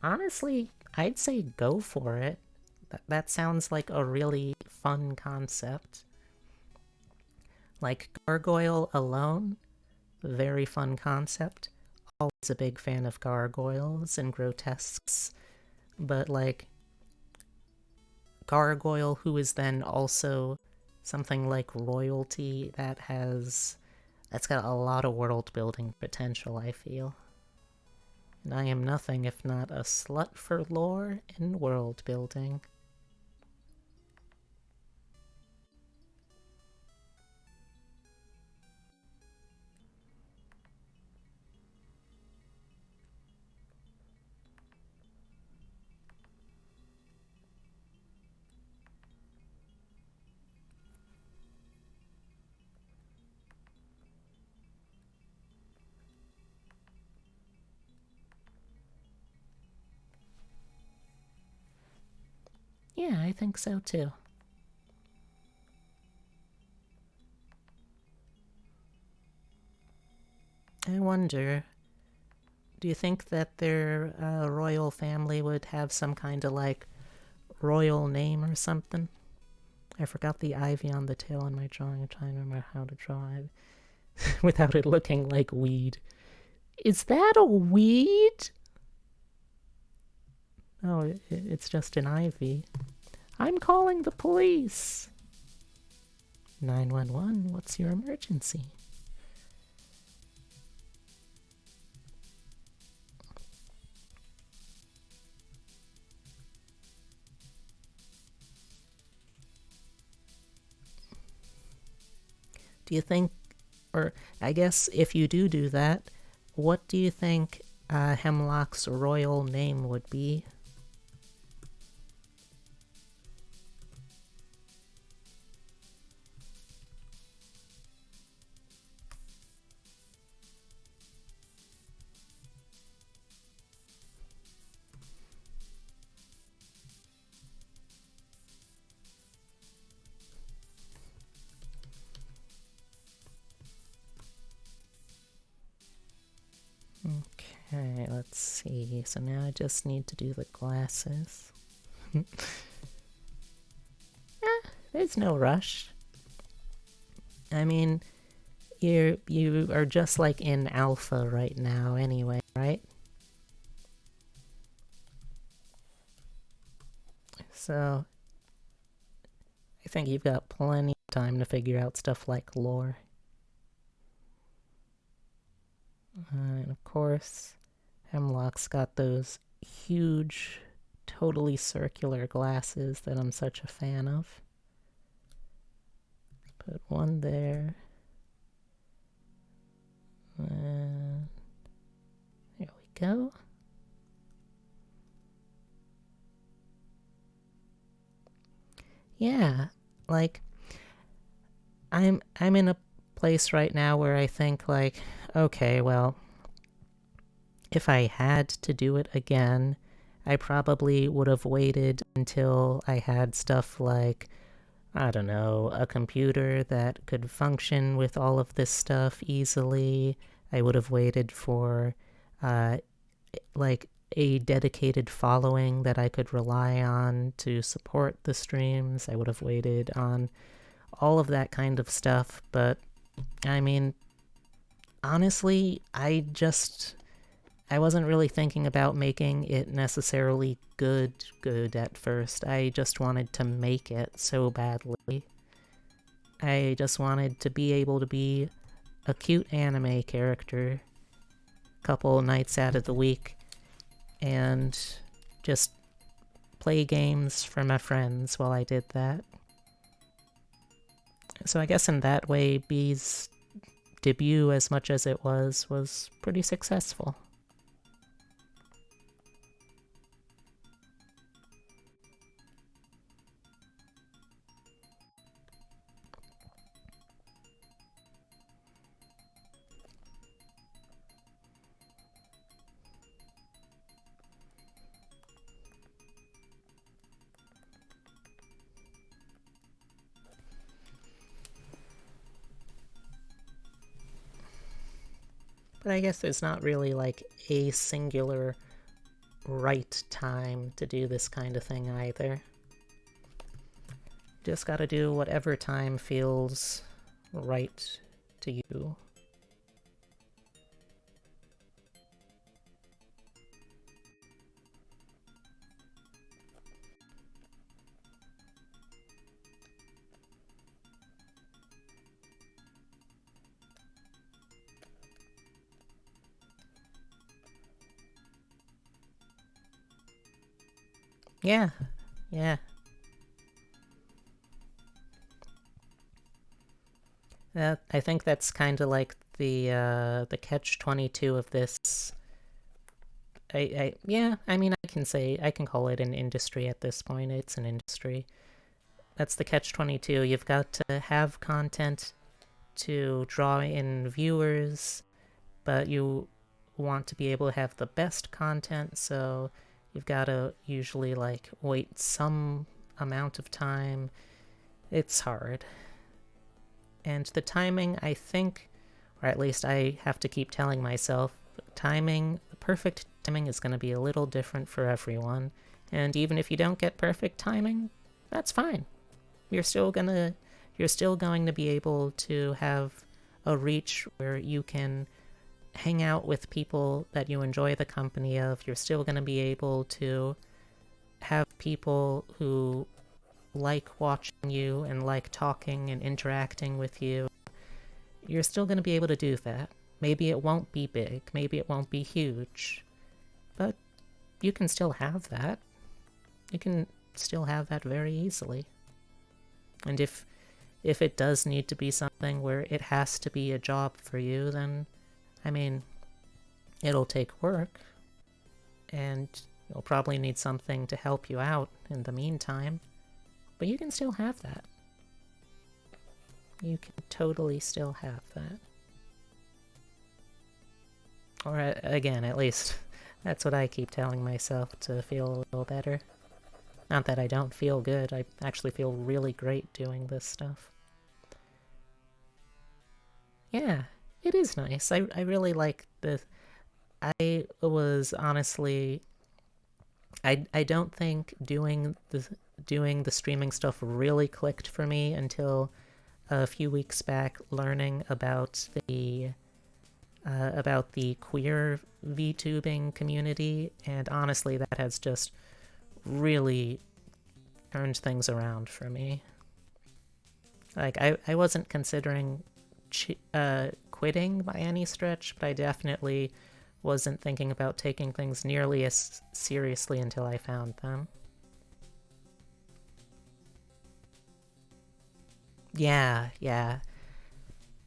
Honestly, I'd say go for it. That sounds like a really fun concept. Like, Gargoyle alone, very fun concept. Always a big fan of gargoyles and grotesques. But, like, Gargoyle who is then also something like royalty, that's got a lot of world building potential, I feel. And I am nothing if not a slut for lore and world building. Yeah, I think so too. I wonder, do you think that their royal family would have some kind of like royal name or something? I forgot the ivy on the tail in my drawing. I'm trying to remember how to draw it without it looking like weed. Is that a weed? Oh, it's just an ivy. I'm calling the police. 911, what's your emergency? Do you think, or I guess if you do that, what do you think Hemlock's royal name would be? Okay, let's see. So now I just need to do the glasses. There's no rush. I mean, you are just like in alpha right now anyway, right? So I think you've got plenty of time to figure out stuff like lore. And of course, Hemlock's got those huge, totally circular glasses that I'm such a fan of. Put one there. And there we go. Yeah, like I'm in a place right now where I think like, okay, well, if I had to do it again, I probably would have waited until I had stuff like, I don't know, a computer that could function with all of this stuff easily. I would have waited for uh, like a dedicated following that I could rely on to support the streams. I would have waited on all of that kind of stuff. But I mean, honestly, I wasn't really thinking about making it necessarily good at first. I just wanted to make it so badly. I just wanted to be able to be a cute anime character a couple nights out of the week and just play games for my friends while I did that. So I guess in that way, B's debut, as much as it was pretty successful. But I guess there's not really like a singular right time to do this kind of thing either. Just gotta do whatever time feels right to you. Yeah, yeah. I think that's kind of like the catch-22 of this. Yeah, I mean, I can call it an industry at this point. It's an industry. That's the catch-22. You've got to have content to draw in viewers, but you want to be able to have the best content, so you've got to usually like wait some amount of time, it's hard. And the timing, I think, or at least I have to keep telling myself, timing, perfect timing is going to be a little different for everyone. And even if you don't get perfect timing, that's fine. You're still going to be able to have a reach where you can hang out with people that you enjoy the company of. You're still going to be able to have people who like watching you and like talking and interacting with you. You're still going to be able to do that. Maybe it won't be big, maybe it won't be huge, but you can still have that. You can still have that very easily. And if it does need to be something where it has to be a job for you, then, I mean, it'll take work, and you'll probably need something to help you out in the meantime, but you can still have that. You can totally still have that. Or, again, at least, that's what I keep telling myself to feel a little better. Not that I don't feel good, I actually feel really great doing this stuff. Yeah, it is nice. I really like the... I was honestly... I don't think doing the streaming stuff really clicked for me until a few weeks back, learning about the queer VTubing community, and honestly that has just really turned things around for me. Like, I wasn't considering quitting by any stretch, but I definitely wasn't thinking about taking things nearly as seriously until I found them. Yeah.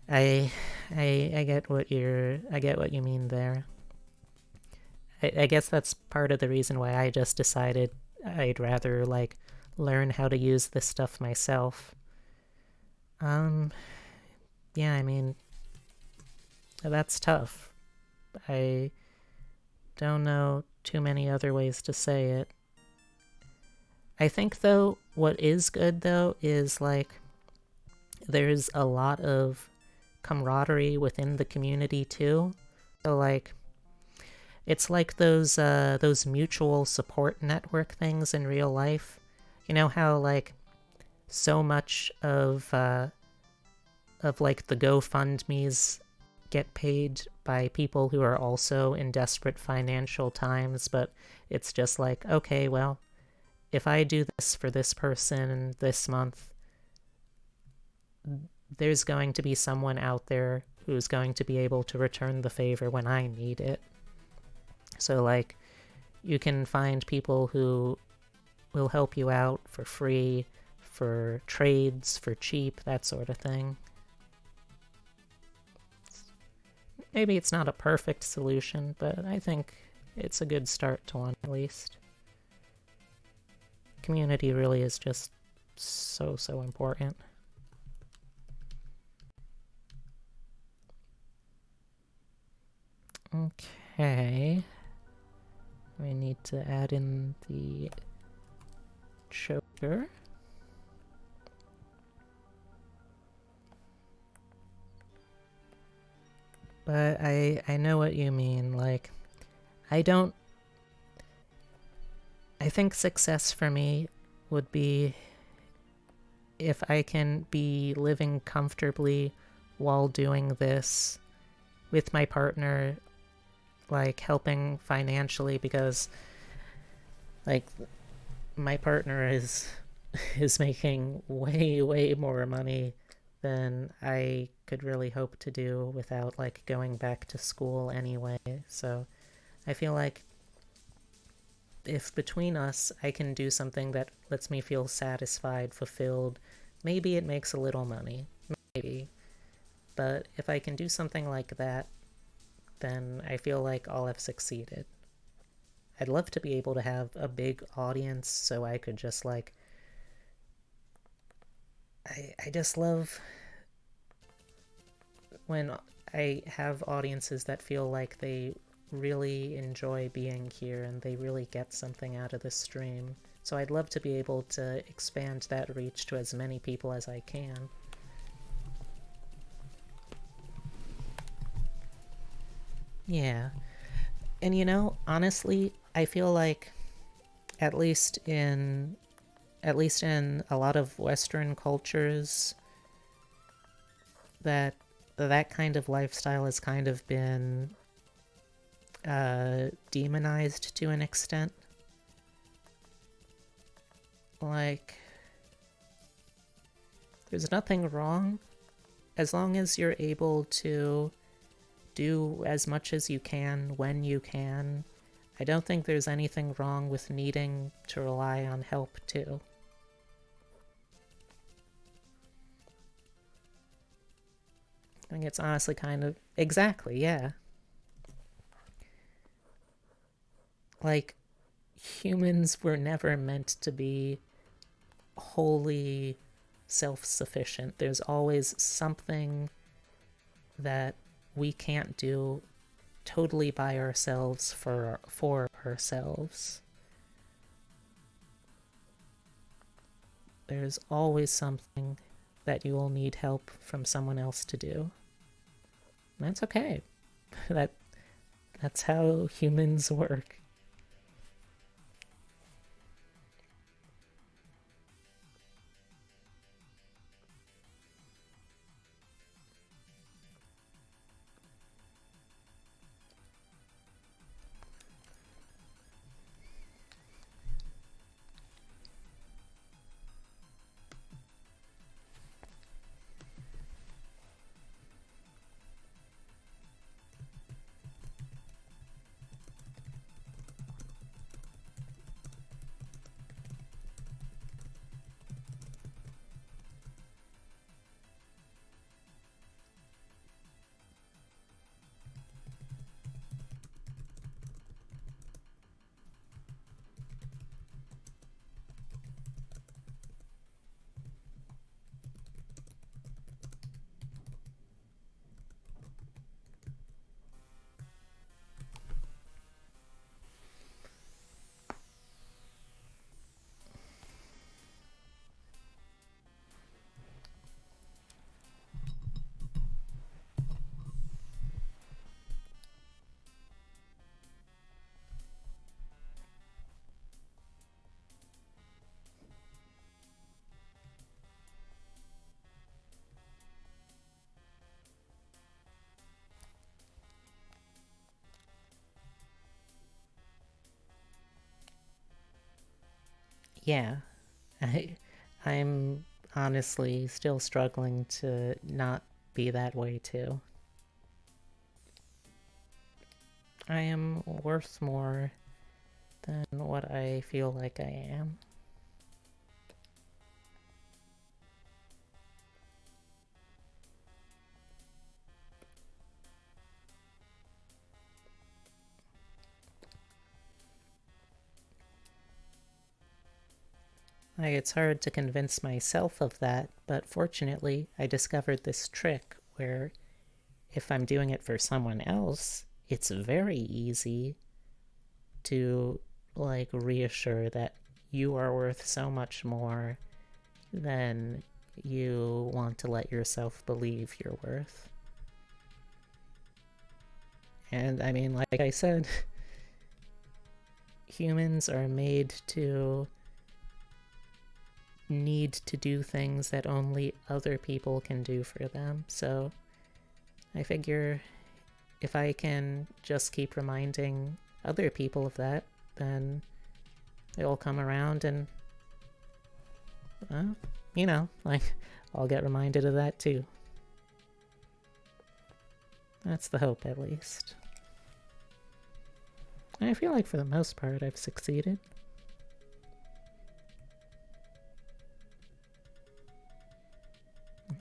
I get what you mean there. I guess that's part of the reason why I just decided I'd rather, like, learn how to use this stuff myself. Yeah, I mean, that's tough. I don't know too many other ways to say it. I think, though, what is good, though, is, like, there's a lot of camaraderie within the community, too. So, like, it's like those mutual support network things in real life. You know how, like, so much of like, the GoFundMes get paid by people who are also in desperate financial times, but it's just like, okay, well, if I do this for this person this month, there's going to be someone out there who's going to be able to return the favor when I need it. So, like, you can find people who will help you out for free, for trades, for cheap, that sort of thing. Maybe it's not a perfect solution, but I think it's a good start to one, at least. Community really is just so important. Okay. We need to add in the choker. But I know what you mean, like, I think success for me would be if I can be living comfortably while doing this with my partner, like, helping financially, because, like, my partner is making way more money than I could really hope to do without, like, going back to school anyway. So I feel like if between us I can do something that lets me feel satisfied, fulfilled, maybe it makes a little money, maybe. But if I can do something like that, then I feel like I'll have succeeded. I'd love to be able to have a big audience so I could just, like... I just love when I have audiences that feel like they really enjoy being here and they really get something out of the stream. So I'd love to be able to expand that reach to as many people as I can. Yeah. And honestly, I feel like at least in a lot of Western cultures, that kind of lifestyle has kind of been demonized to an extent. Like, there's nothing wrong as long as you're able to do as much as you can when you can. I don't think there's anything wrong with needing to rely on help too. I think it's honestly kind of... Exactly, yeah. Like, humans were never meant to be wholly self-sufficient. There's always something that we can't do totally by ourselves for ourselves. There's always something that you will need help from someone else to do. And that's okay. That's how humans work. Yeah, I'm honestly still struggling to not be that way too. I am worth more than what I feel like I am. Like, it's hard to convince myself of that, but fortunately, I discovered this trick where if I'm doing it for someone else, it's very easy to, like, reassure that you are worth so much more than you want to let yourself believe you're worth. And I mean, like I said, humans are made to need to do things that only other people can do for them. So I figure if I can just keep reminding other people of that, then they'll come around and, like, I'll get reminded of that too. That's the hope, at least. I feel like for the most part I've succeeded.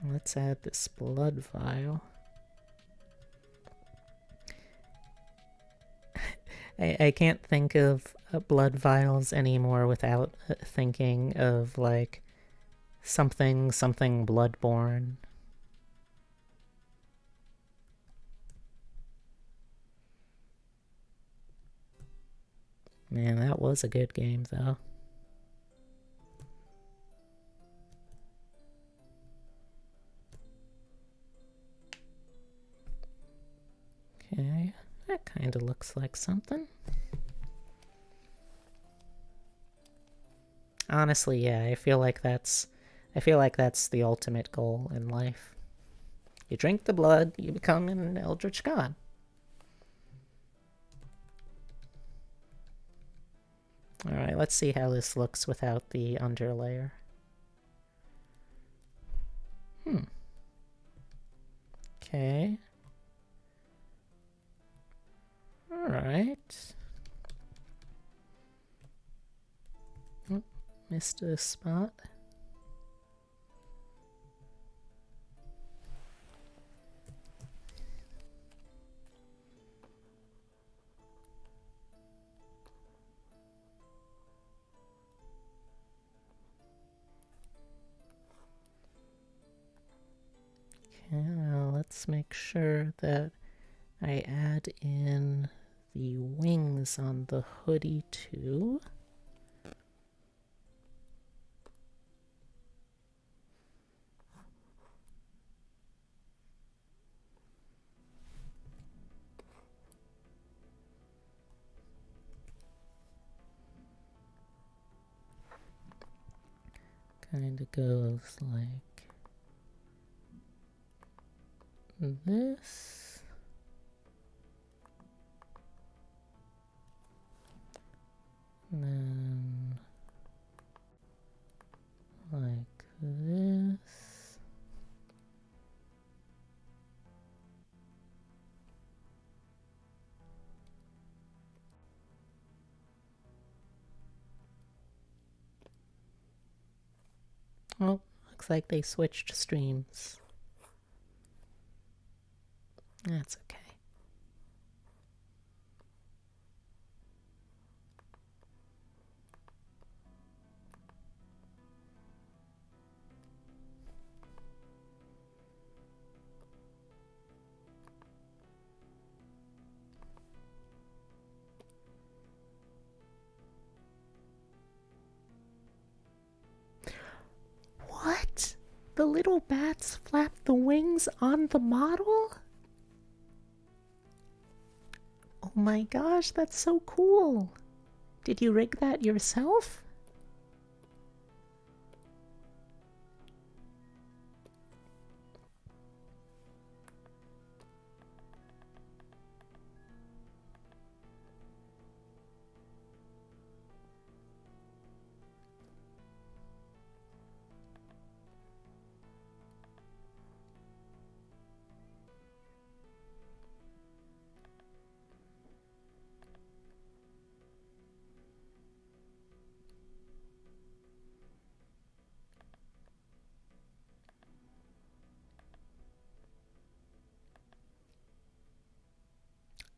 Let's add this blood vial. I can't think of blood vials anymore without thinking of, like, something bloodborne. Man, that was a good game, though. Kinda looks like something. Honestly, yeah, I feel like that's the ultimate goal in life. You drink the blood, you become an eldritch god. Alright, let's see how this looks without the underlayer. Okay. Alright. Oh, missed a spot. Okay, now let's make sure that I add in the wings on the hoodie too. Kinda goes like this. And then like this. Oh, looks like they switched streams. That's okay. What? The little bats flap the wings on the model? Oh my gosh, that's so cool. Did you rig that yourself?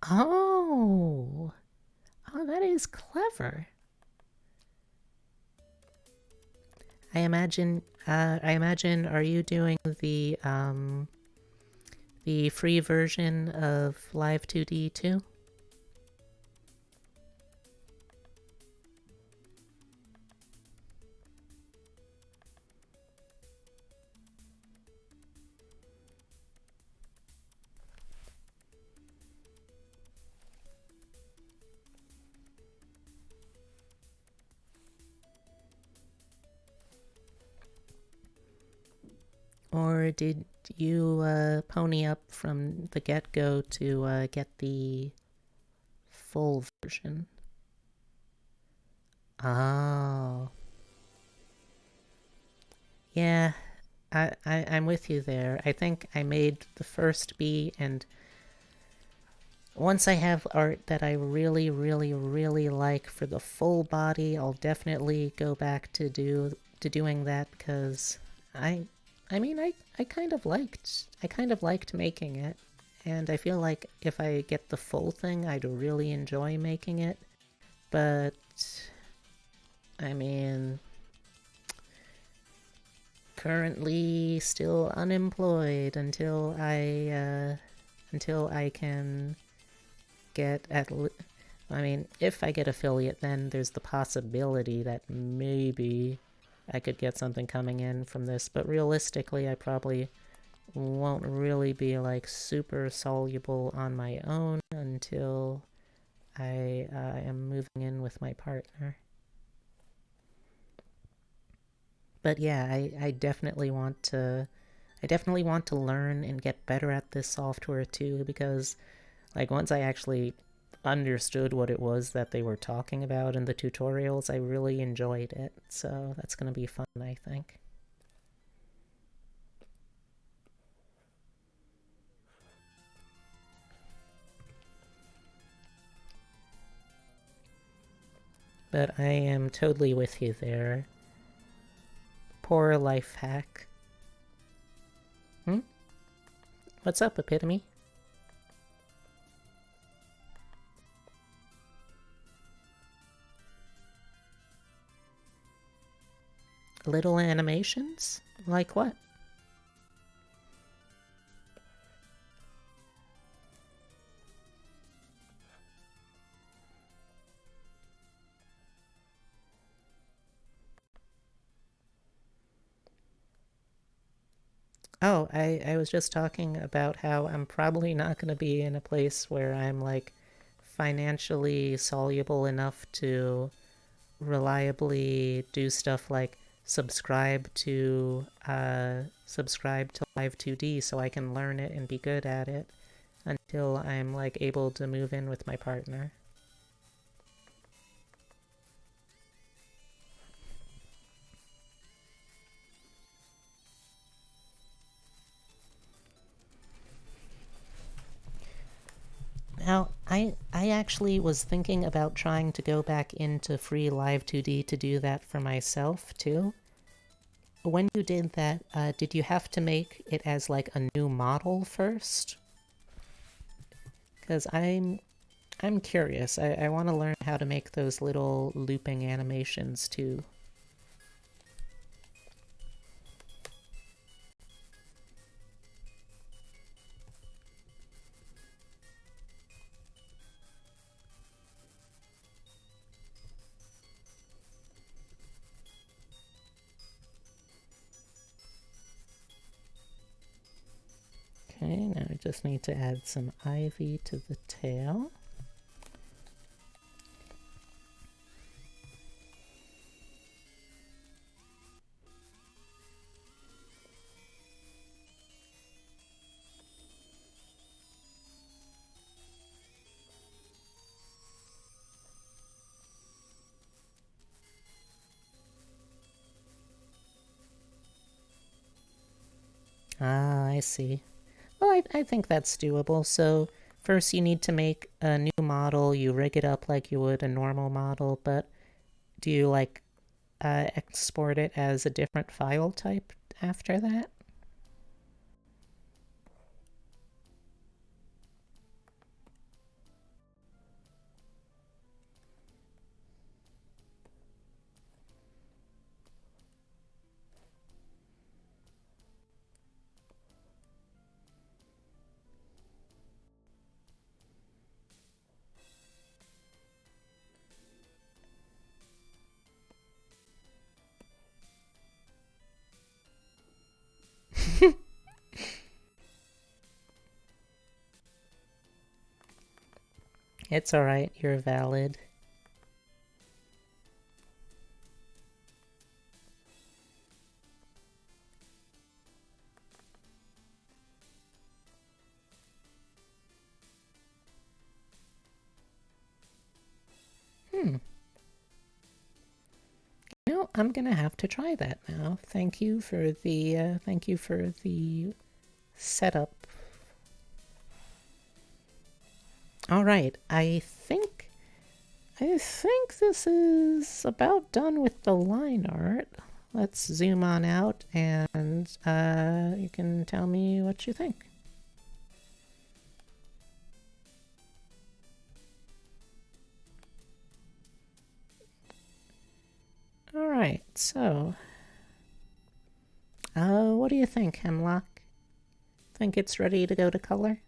Oh. Oh, that is clever. I imagine, are you doing the free version of Live 2D too? Or did you pony up from the get-go to get the full version? Oh. Yeah, I'm with you there. I think I made the first bee, and once I have art that I really, really, really like for the full body, I'll definitely go back to doing that, because I kind of liked making it, and I feel like if I get the full thing, I'd really enjoy making it. But I mean, currently still unemployed until I can get I mean, if I get affiliate, then there's the possibility that maybe I could get something coming in from this, but realistically I probably won't really be like super soluble on my own until I am moving in with my partner. But yeah, I definitely want to learn and get better at this software too, because like once I actually understood what it was that they were talking about in the tutorials, I really enjoyed it. So that's going to be fun, I think. But I am totally with you there. Poor life hack. Hmm? What's up, Epitome? Little animations? Like what? Oh, I was just talking about how I'm probably not going to be in a place where I'm like financially soluble enough to reliably do stuff like subscribe to Live 2D so I can learn it and be good at it until I'm like able to move in with my partner. Now, I actually was thinking about trying to go back into free Live 2D to do that for myself too. When you did that, did you have to make it as like a new model first? Because I'm curious. I want to learn how to make those little looping animations too. Okay, now I just need to add some ivy to the tail. Ah, I see. Well, I think that's doable. So first you need to make a new model. You rig it up like you would a normal model, but do you like export it as a different file type after that? It's alright, you're valid. Hmm. No, I'm gonna have to try that now. Thank you for the setup. All right, I think this is about done with the line art. Let's zoom on out and you can tell me what you think. All right, so what do you think, Hemlock? Think it's ready to go to color?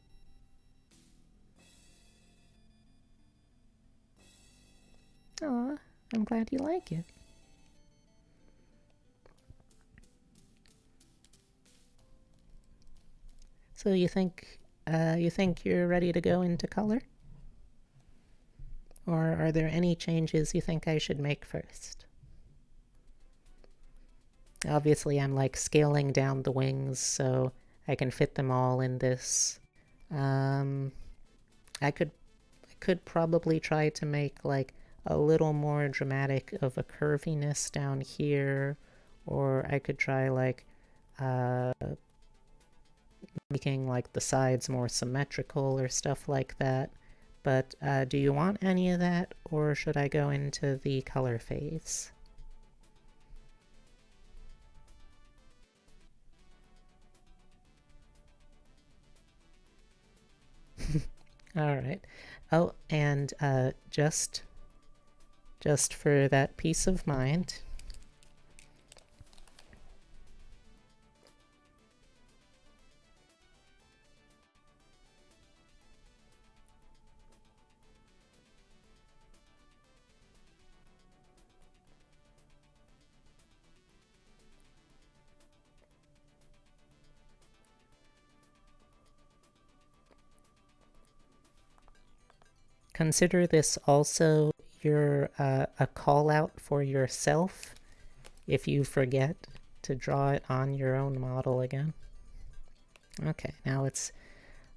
Aw, I'm glad you like it. So you think you're ready to go into color? Or are there any changes you think I should make first? Obviously, I'm like scaling down the wings so I can fit them all in this. I could probably try to make like a little more dramatic of a curviness down here, or I could try like making like the sides more symmetrical or stuff like that. But do you want any of that, or should I go into the color phase? All right. Oh, and just for that peace of mind, consider this also a call out for yourself if you forget to draw it on your own model again. Okay, now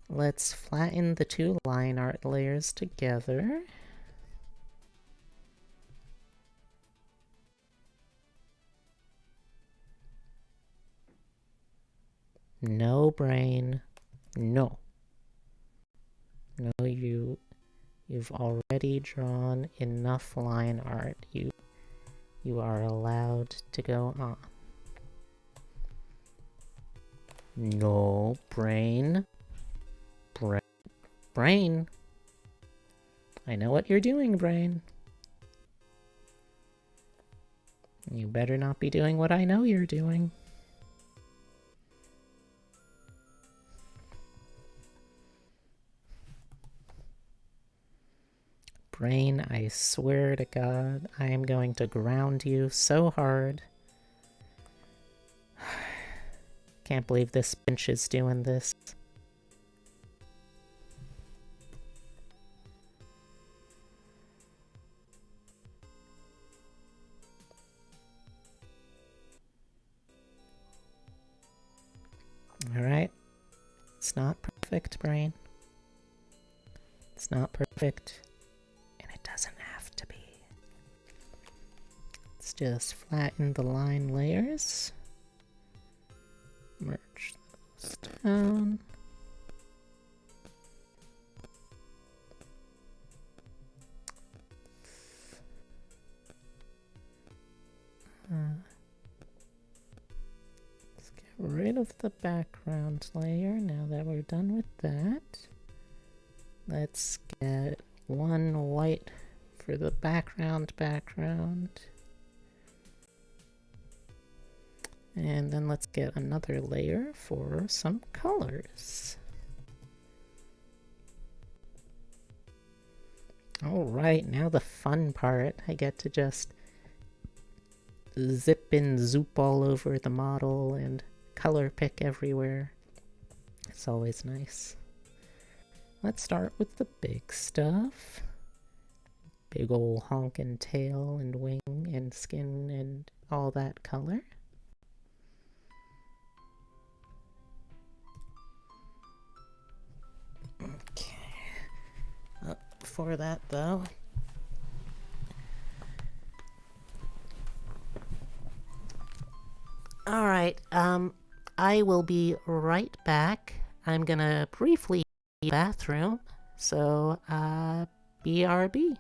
let's flatten the two line art layers together. No, brain. No. No, you've already drawn enough line art. You are allowed to go on. No, brain. Brain. I know what you're doing, brain. You better not be doing what I know you're doing. Brain, I swear to God, I am going to ground you so hard. Can't believe this bench is doing this. Alright. It's not perfect, brain. It's not perfect. And it doesn't have to be. Let's just flatten the line layers. Merge those down. Let's get rid of the background layer now that we're done with that. Let's get one white for the background. And then let's get another layer for some colors. Alright, now the fun part. I get to just zip and zoop all over the model and color pick everywhere. It's always nice. Let's start with the big stuff. Big ol' honkin' tail and wing and skin and all that color. Okay. Before that though, alright, I will be right back. I'm gonna briefly use the bathroom, so, BRB.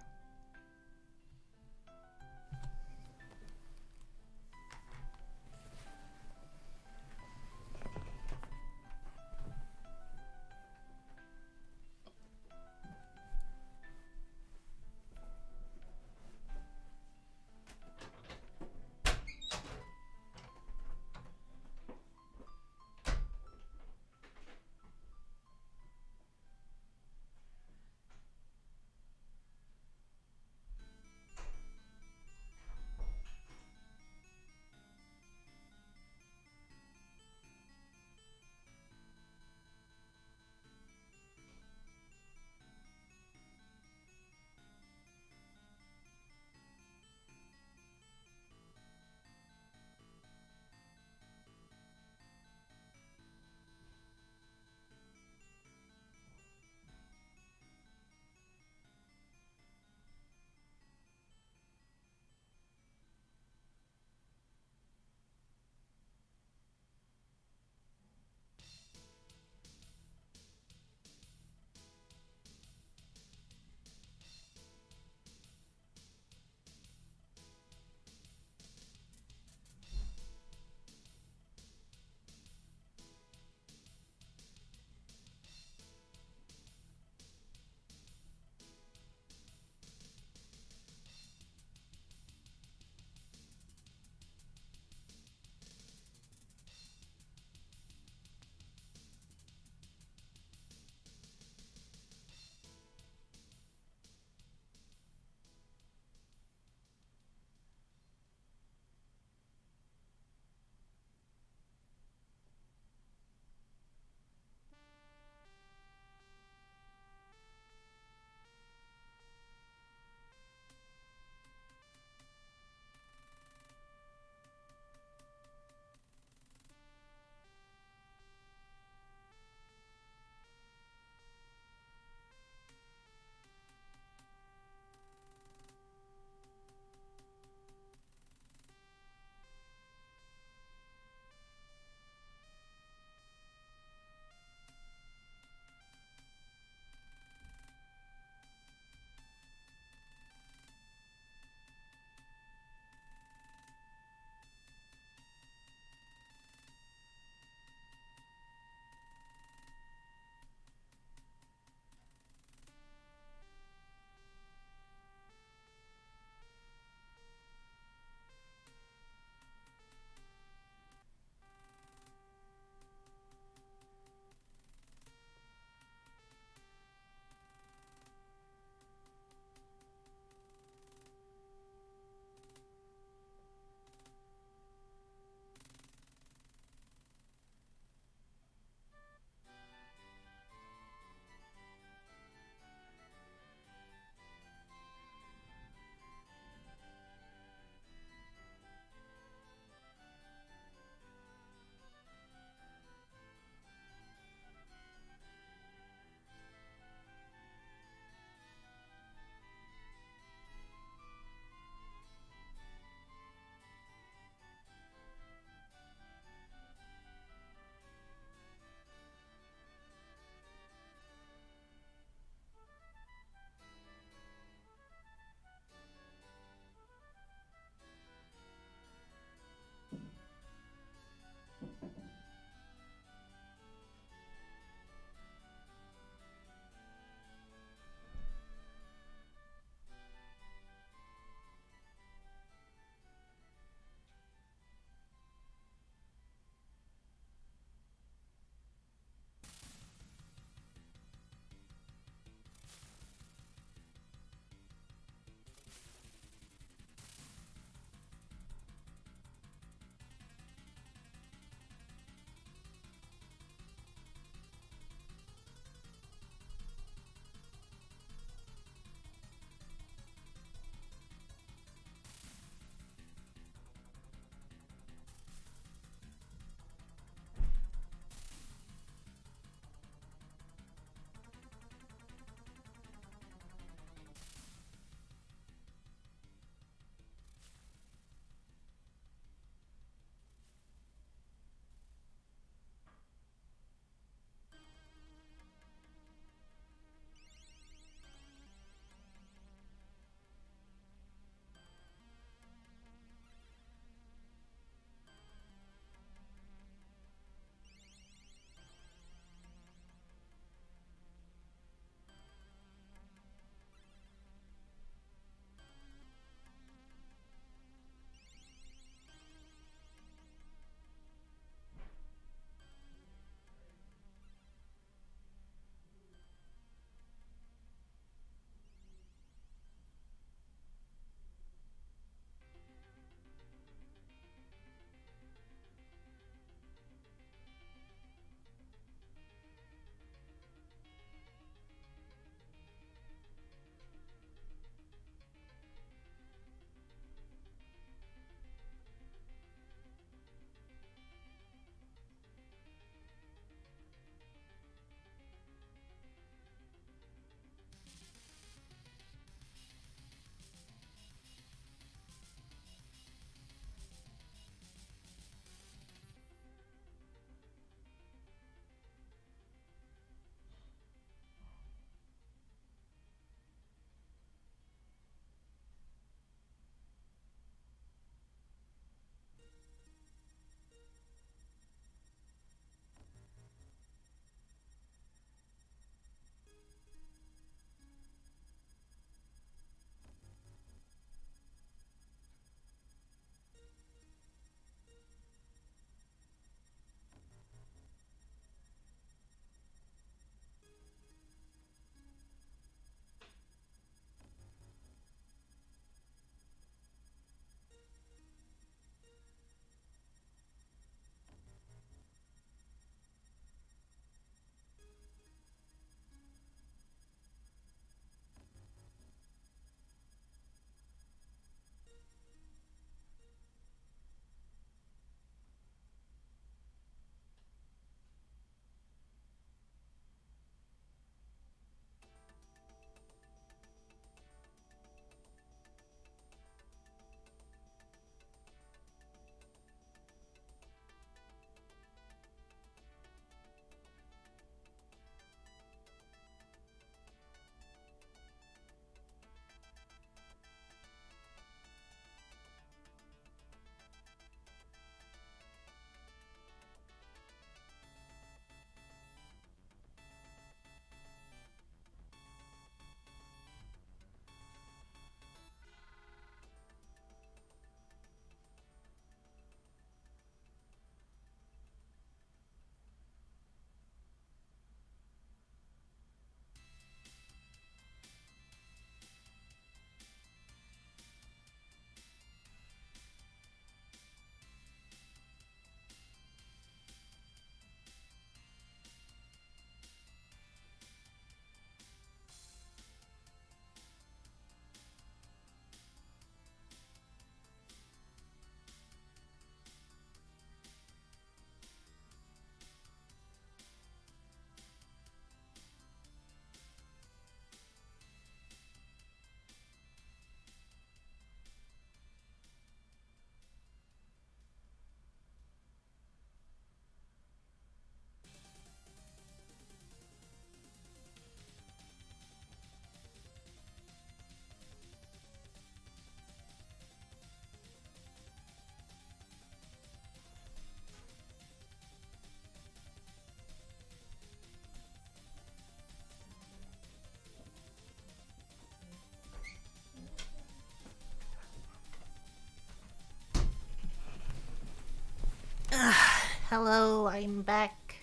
hello, I'm back.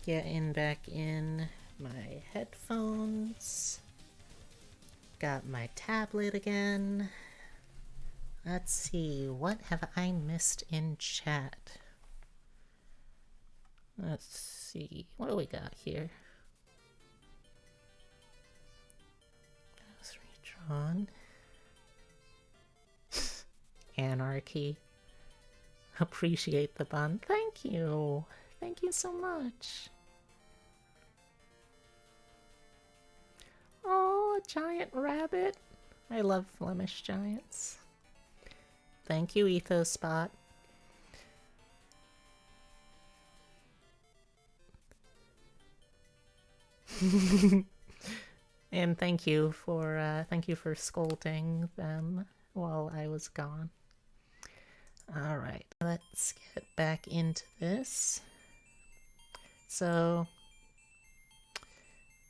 Getting back in my headphones. Got my tablet again. Let's see, what have I missed in chat? Let's see, what do we got here? That's redrawn. Anarchy. Appreciate the bun. Thank you. Thank you so much. Oh, a giant rabbit. I love Flemish giants. Thank you, EthosSpot. And thank you for scolding them while I was gone. All right, let's get back into this. So,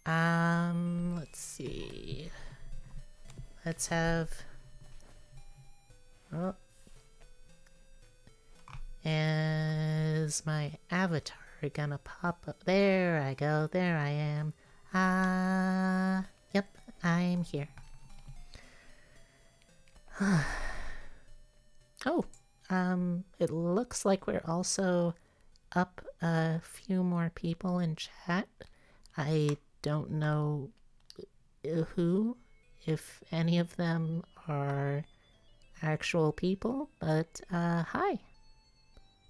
let's see. Let's have. Oh, is my avatar gonna pop up? There I go. There I am. Yep, I'm here. Oh, it looks like we're also up a few more people in chat. I don't know who, if any of them are actual people, but hi.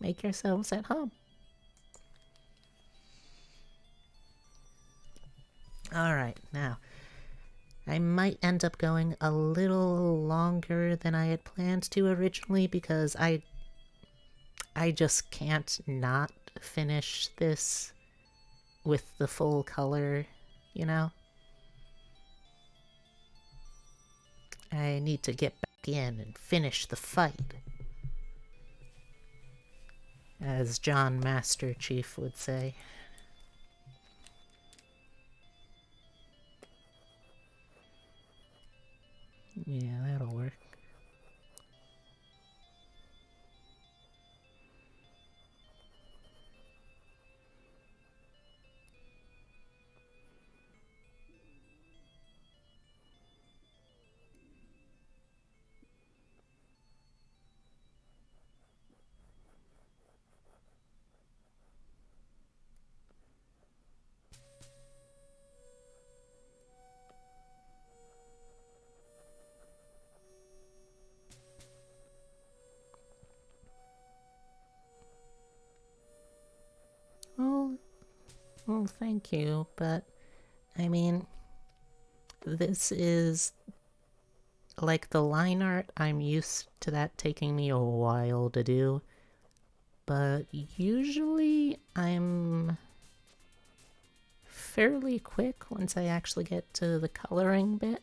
Make yourselves at home. Alright, now, I might end up going a little longer than I had planned to originally because I just can't not finish this with the full color, you know? I need to get back in and finish the fight. As John Master Chief would say. Yeah, that'll work. Well, thank you, but I mean, this is like the line art. I'm used to that taking me a while to do, but usually I'm fairly quick once I actually get to the coloring bit.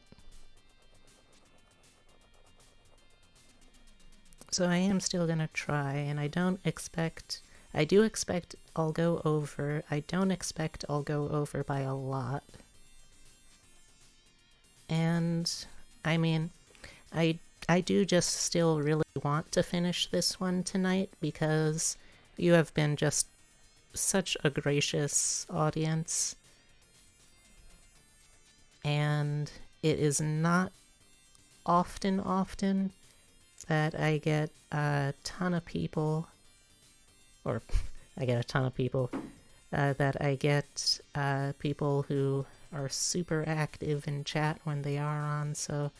So I am still gonna try, and I do expect I'll go over. I don't expect I'll go over by a lot. And I mean, I do just still really want to finish this one tonight because you have been just such a gracious audience. And it is not often that I get a ton of people, or I get a ton of people, that I get people who are super active in chat when they are on, so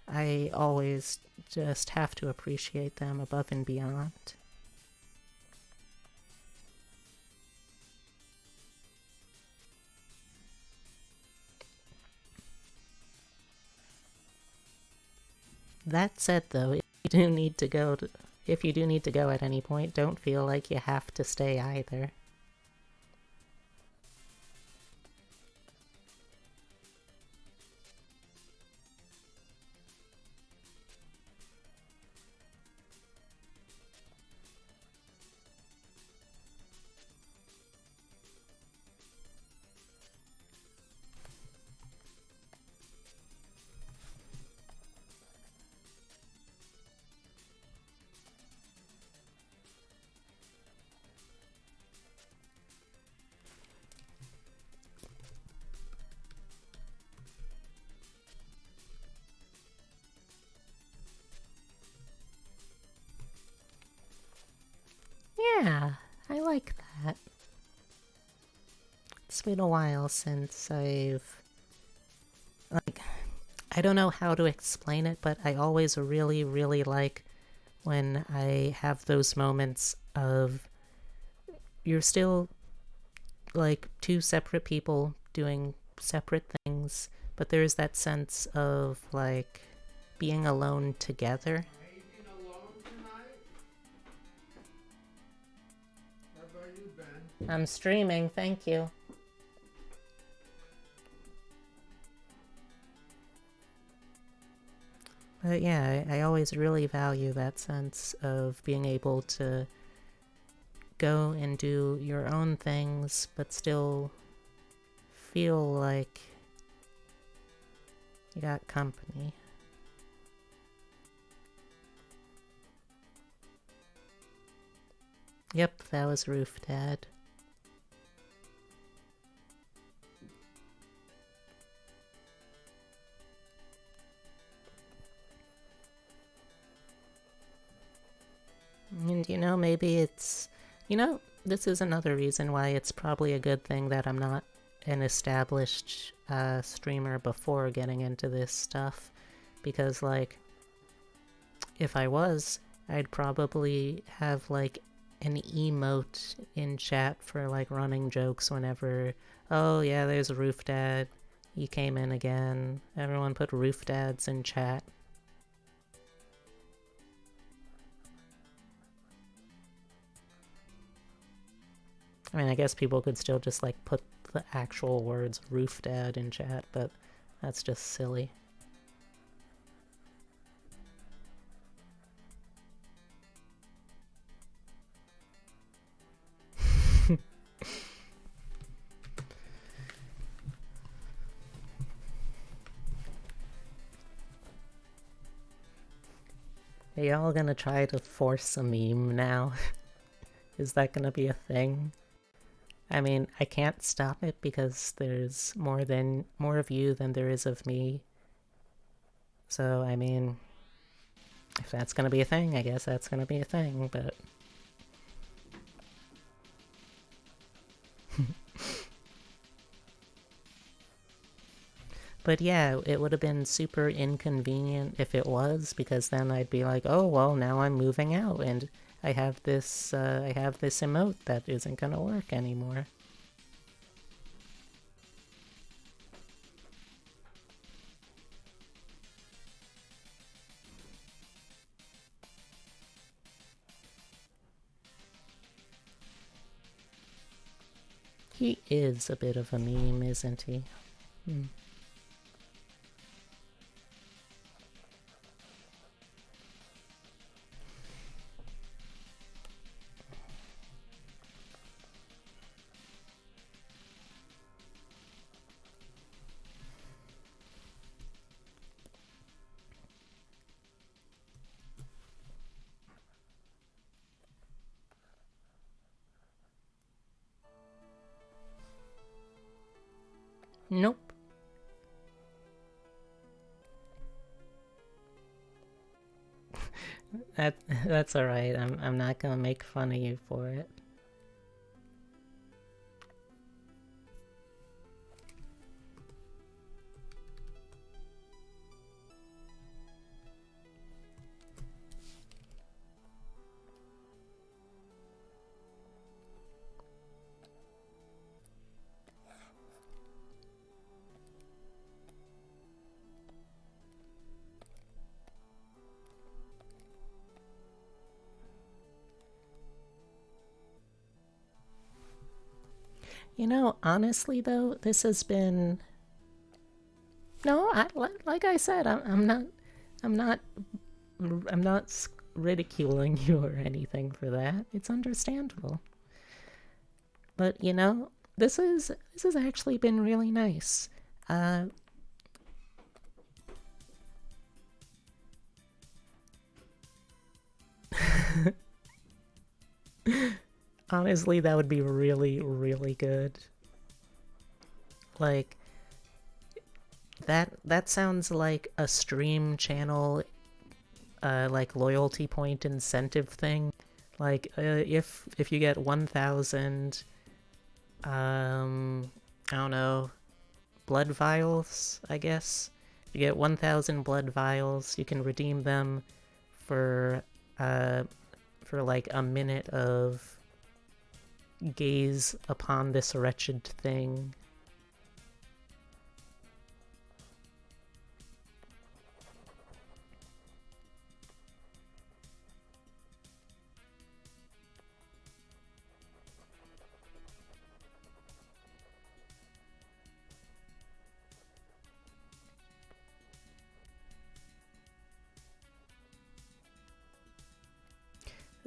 I always just have to appreciate them above and beyond. That said, though, if you do need to go at any point, don't feel like you have to stay either. been a while since like, I don't know how to explain it, but I always really, really like when I have those moments of you're still like two separate people doing separate things, but there's that sense of like being alone together. Eating alone tonight? How about you, Ben? I'm streaming, thank you. But yeah, I always really value that sense of being able to go and do your own things, but still feel like you got company. Yep, that was Roof Dad. And maybe it's, this is another reason why it's probably a good thing that I'm not an established streamer before getting into this stuff. Because, like, if I was, I'd probably have, like, an emote in chat for, like, running jokes whenever, oh, yeah, there's Roof Dad. He came in again. Everyone put Roof Dads in chat. I mean, I guess people could still just, like, put the actual words Roof Dad in chat, but that's just silly. Are y'all gonna try to force a meme now? Is that gonna be a thing? I mean, I can't stop it because there's more of you than there is of me. So, I mean, if that's gonna be a thing, I guess that's gonna be a thing, but... But yeah, it would have been super inconvenient if it was, because then I'd be like, oh, well, now I'm moving out, and I have this emote that isn't gonna work anymore. He is a bit of a meme, isn't he? Nope. That's alright. I'm not gonna make fun of you for it. Honestly though, this has been... No, like I said, I'm not ridiculing you or anything for that. It's understandable. But this has actually been really nice. Honestly, that would be really, really good. Like, that sounds like a stream channel, like, loyalty point incentive thing. Like, if you get 1,000, I don't know, blood vials, I guess. You get 1,000 blood vials. You can redeem them for uh for like a minute of gaze upon this wretched thing.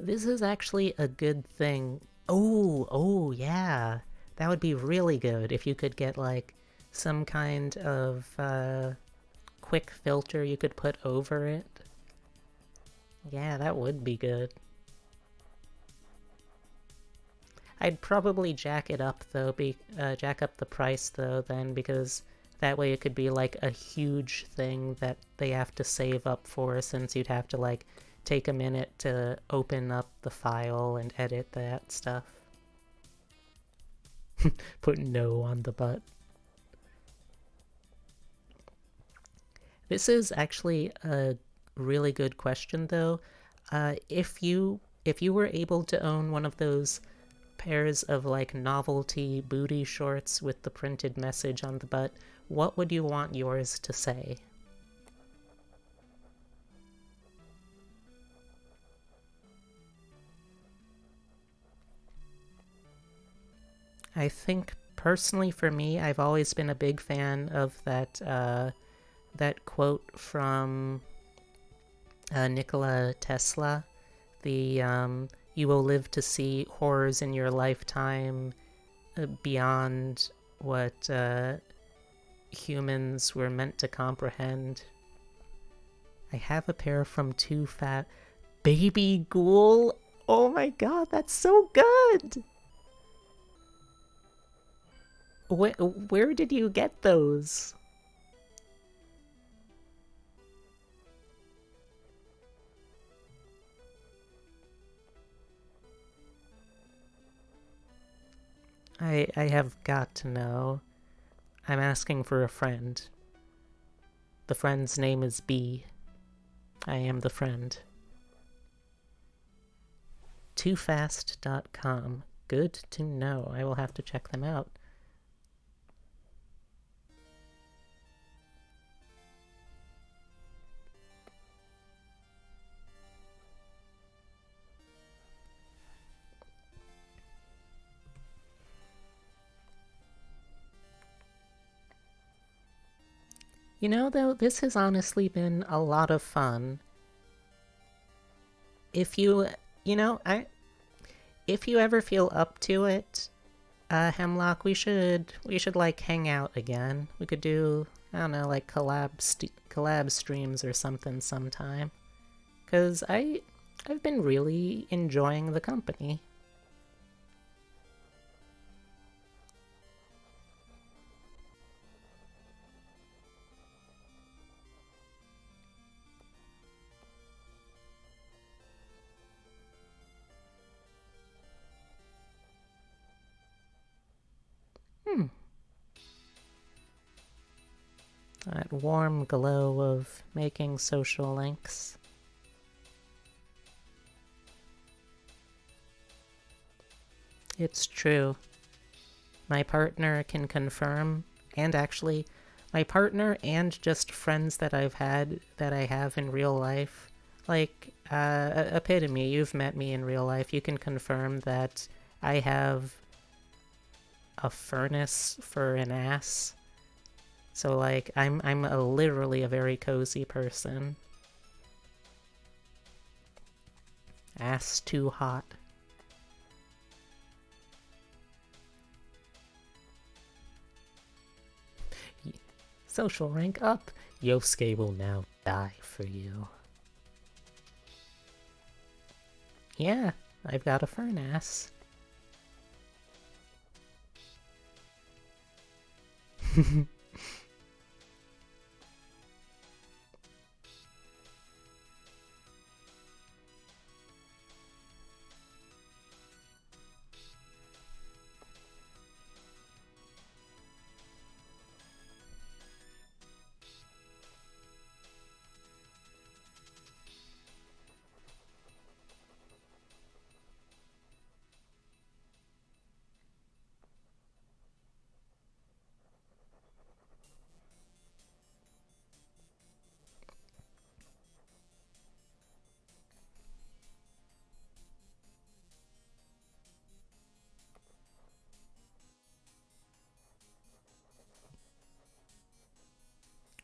This is actually a good thing. Oh, yeah. That would be really good if you could get, like, some kind of, quick filter you could put over it. Yeah, that would be good. I'd probably jack it up, though, jack up the price, though, then, because that way it could be, like, a huge thing that they have to save up for, since you'd have to, like, take a minute to open up the file and edit that stuff. Put no on the butt. This is actually a really good question, though. If you were able to own one of those pairs of like novelty booty shorts with the printed message on the butt, what would you want yours to say? I think personally for me, I've always been a big fan of that quote from Nikola Tesla. The you will live to see horrors in your lifetime beyond what humans were meant to comprehend. I have a pair from Too Fat. Baby Ghoul? Oh my god, that's so good! Where did you get those? I have got to know. I'm asking for a friend. The friend's name is B. I am the friend. toofast.com. Good to know. I will have to check them out. You know, though, this has honestly been a lot of fun. If you, you know, if you ever feel up to it, Hemlock, we should like hang out again. We could do, I don't know, like collab streams or something sometime. Cause I've been really enjoying the company. That warm glow of making social links. It's true. My partner can confirm, and actually, my partner and just friends that I have in real life, like, Epitome, you've met me in real life, you can confirm that I have a furnace for an ass. So, like, I'm literally a very cozy person. Ass too hot. Social rank up. Yosuke will now die for you. Yeah, I've got a furnace.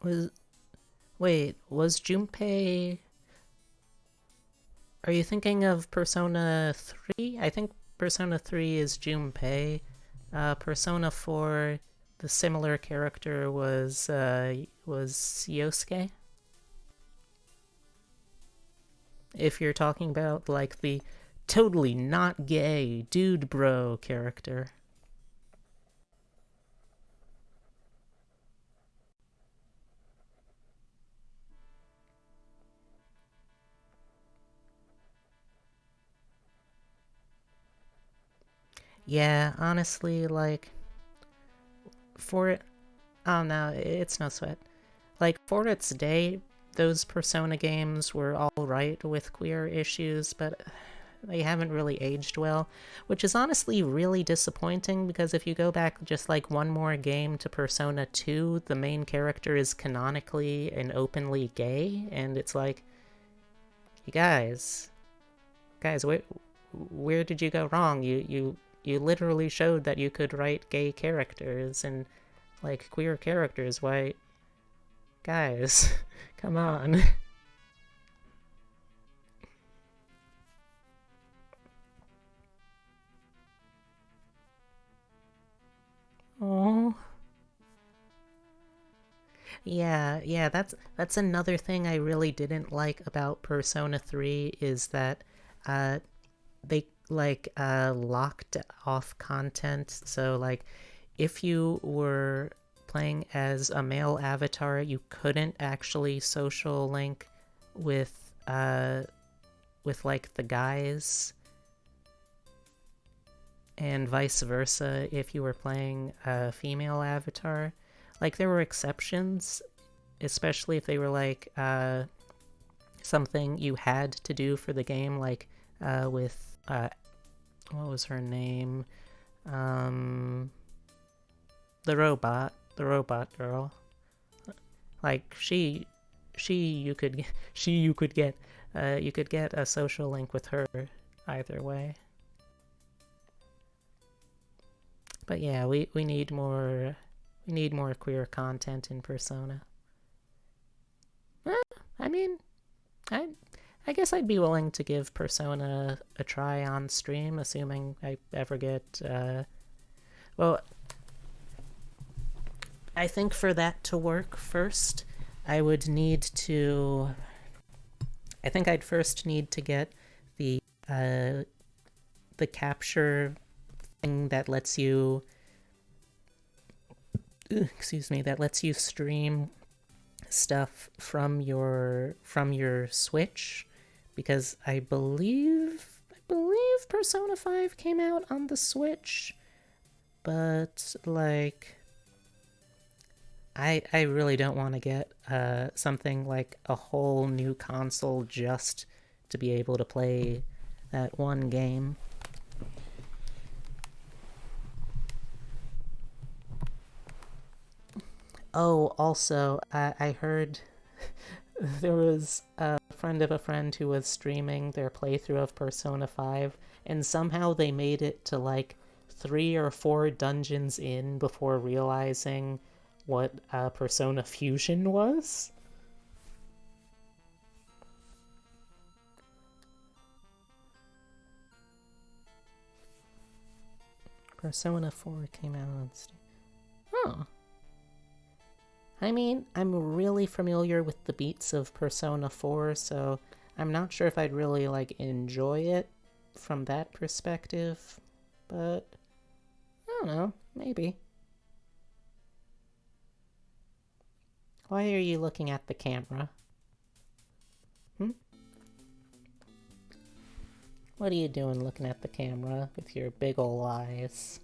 Was wait, was Junpei? Are you thinking of Persona 3? I think Persona 3 is Junpei. Persona 4, the similar character was Yosuke. If you're talking about like the totally not gay dude bro character. Yeah, honestly, like for it, oh no, it's no sweat. Like for its day, those Persona games were all right with queer issues, but they haven't really aged well, which is honestly really disappointing because if you go back just like one more game to Persona 2, the main character is canonically and openly gay, and it's like, you guys, where did you go wrong? You literally showed that you could write gay characters and like queer characters. Why, guys, come on. Oh. Yeah, that's another thing I really didn't like about Persona 3 is that uh they like locked off content. So like if you were playing as a male avatar, you couldn't actually social link with like the guys, and vice versa if you were playing a female avatar. Like there were exceptions, especially if they were like something you had to do for the game, like with what was her name? Um, the robot girl. Like you could you could get a social link with her either way. But yeah, we need more queer content in Persona. I mean, I I guess I'd be willing to give Persona a try on stream, assuming I ever get. Well, I think for that to work first, I would need to. I think I'd first need to get the uh, the capture thing that lets you. Excuse me, that lets you stream stuff from your Switch, because I believe Persona 5 came out on the Switch, but like I really don't want to get something like a whole new console just to be able to play that one game. Oh, also, I heard there was a friend of a friend who was streaming their playthrough of Persona 5, and somehow they made it to like 3 or 4 dungeons in before realizing what Persona Fusion was. Persona 4 came out on Steam. Oh. I mean, I'm really familiar with the beats of Persona 4, so I'm not sure if I'd really like enjoy it from that perspective, but I don't know, maybe. Why are you looking at the camera? Hmm? What are you doing looking at the camera with your big ol' eyes?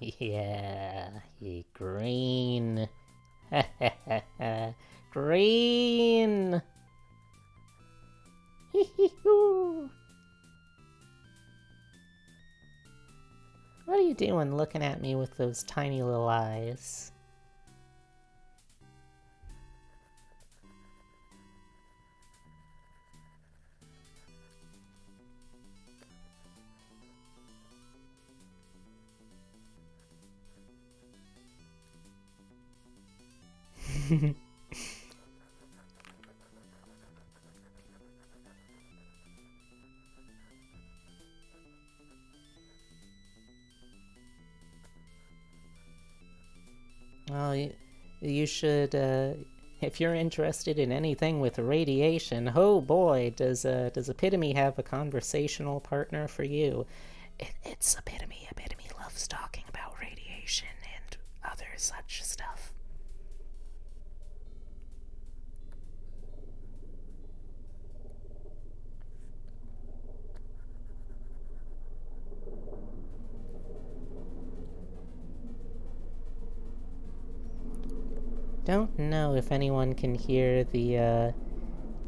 Yeah, green. Green! What are you doing looking at me with those tiny little eyes? Well, you should, if you're interested in anything with radiation, oh boy, does Epitome have a conversational partner for you. It's Epitome. Epitome loves talking about radiation and other such stuff. Don't know if anyone can hear the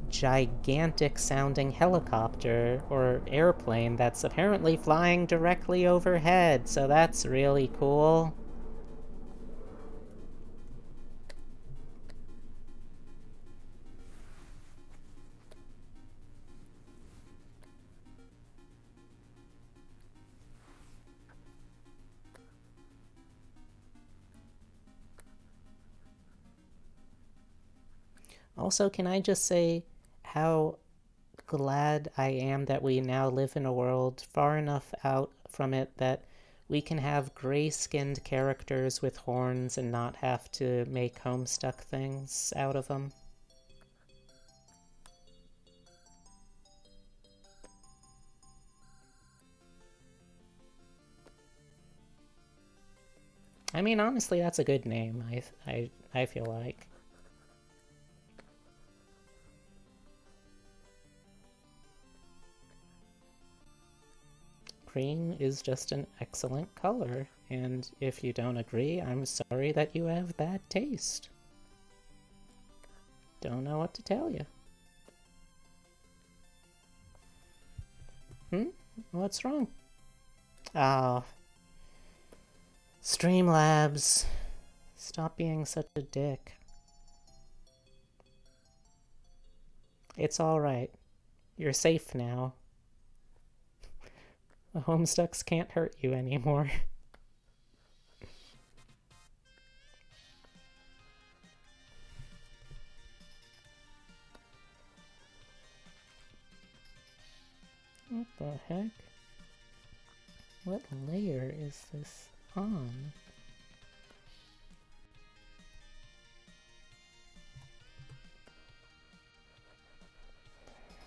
gigantic sounding helicopter or airplane that's apparently flying directly overhead, so that's really cool. Also, can I just say how glad I am that we now live in a world far enough out from it that we can have gray-skinned characters with horns and not have to make Homestuck things out of them. I mean, honestly, that's a good name, I feel like. Green is just an excellent color, and if you don't agree, I'm sorry that you have bad taste. Don't know what to tell you. What's wrong? Oh. Streamlabs. Stop being such a dick. It's alright. You're safe now. The Homestucks can't hurt you anymore. What the heck? What layer is this on?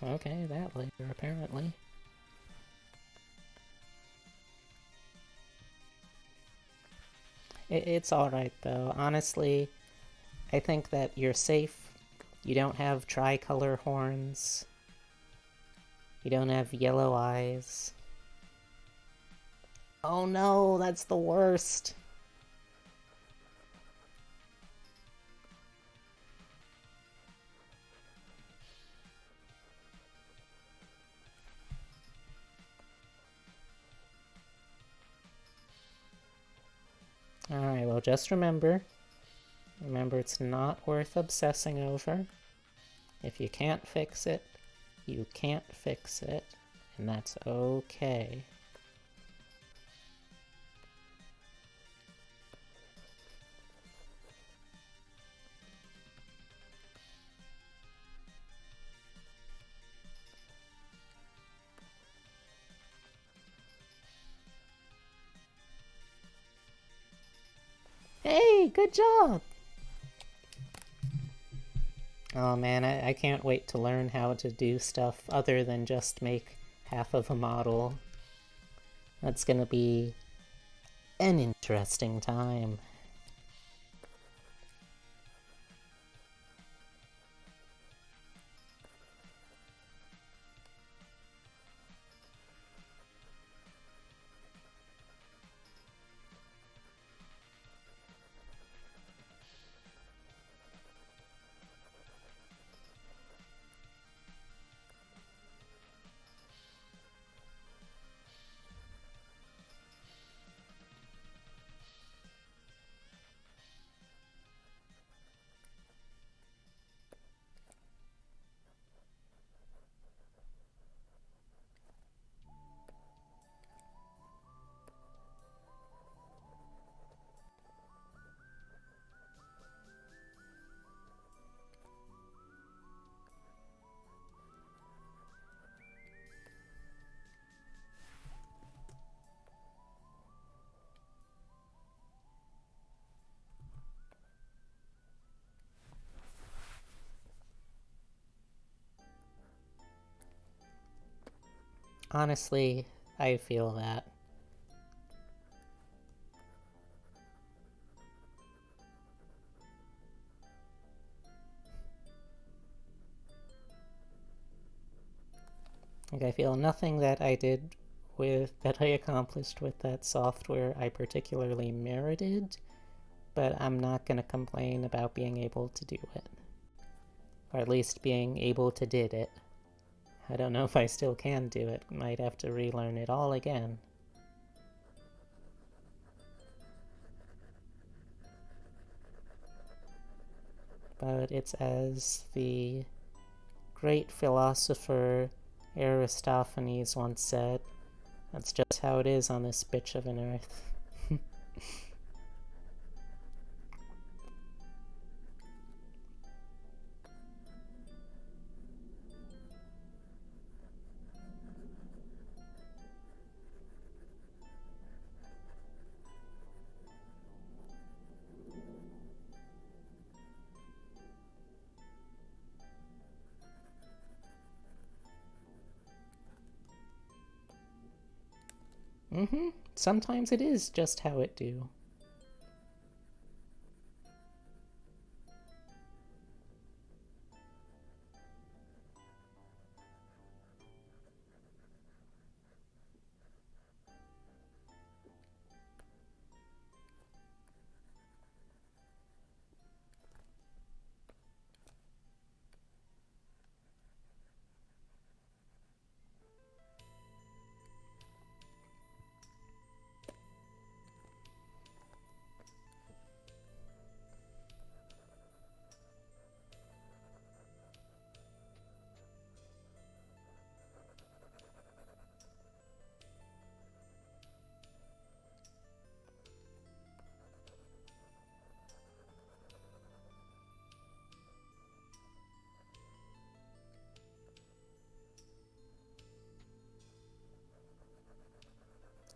Okay, that layer apparently. It's alright though. Honestly, I think that you're safe. You don't have tricolor horns. You don't have yellow eyes. Oh no, that's the worst. Alright, well just remember it's not worth obsessing over. If you can't fix it, you can't fix it, and that's okay. Hey, good job! Oh man, I can't wait to learn how to do stuff other than just make half of a model. That's gonna be an interesting time. honestly, I feel that. Like, I feel nothing that I accomplished with that software I particularly merited, but I'm not gonna complain about being able to do it. Or at least being able to did it. I don't know if I still can do it. Might have to relearn it all again. But it's as the great philosopher Aristophanes once said, that's just how it is on this bitch of an earth. Sometimes it is just how it do.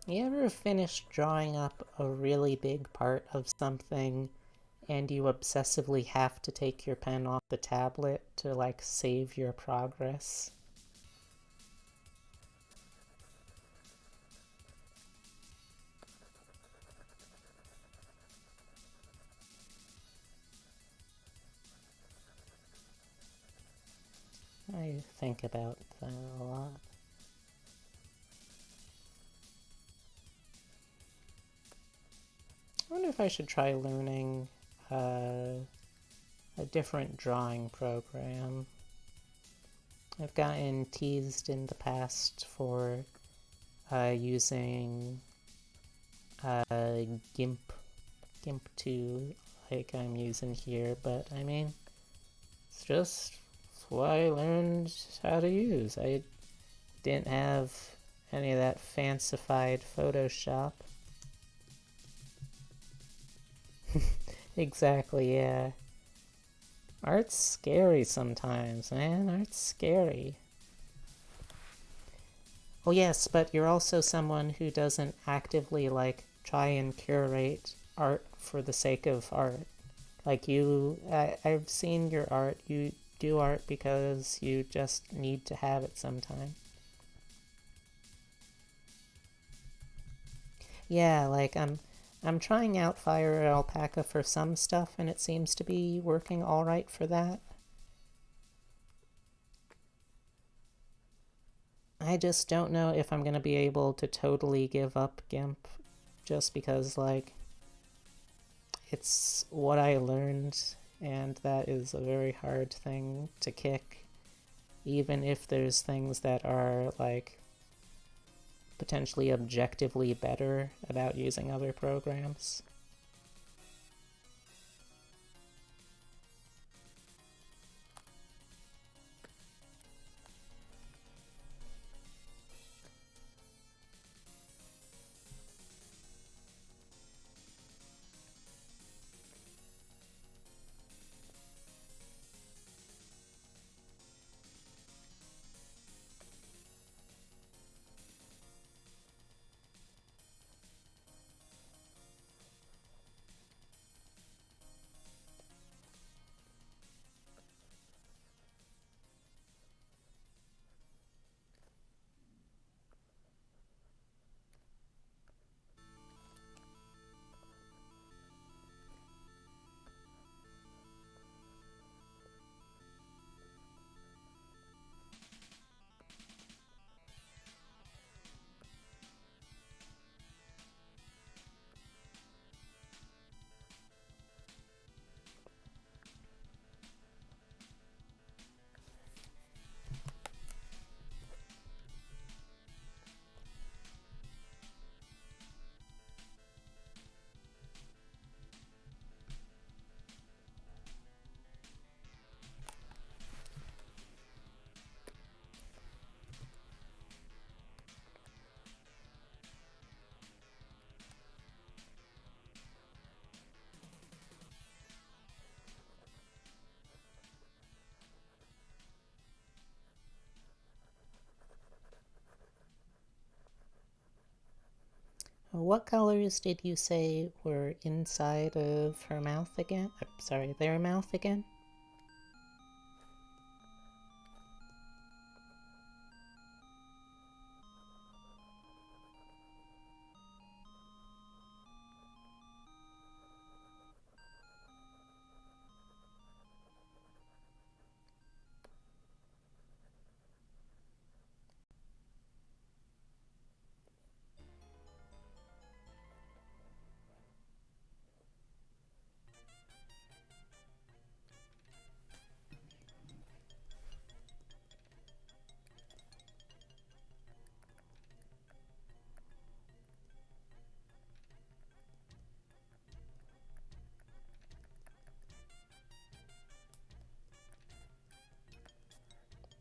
You ever finish drawing up a really big part of something and you obsessively have to take your pen off the tablet to, like, save your progress? I think about that a lot. I wonder if I should try learning a different drawing program. I've gotten teased in the past for using GIMP 2 like I'm using here, but I mean, it's just what I learned how to use. I didn't have any of that fancified Photoshop. Exactly, yeah. Art's scary sometimes, man. Art's scary. Oh yes, but you're also someone who doesn't actively, like, try and curate art for the sake of art. Like, I've seen your art. You do art because you just need to have it sometime. Yeah, like, I'm trying out Fire Alpaca for some stuff, and it seems to be working alright for that. I just don't know if I'm gonna be able to totally give up GIMP, just because, like, it's what I learned, and that is a very hard thing to kick, even if there's things that are, like, potentially objectively better about using other programs. What colors did you say were inside of her mouth again? Sorry, their mouth again?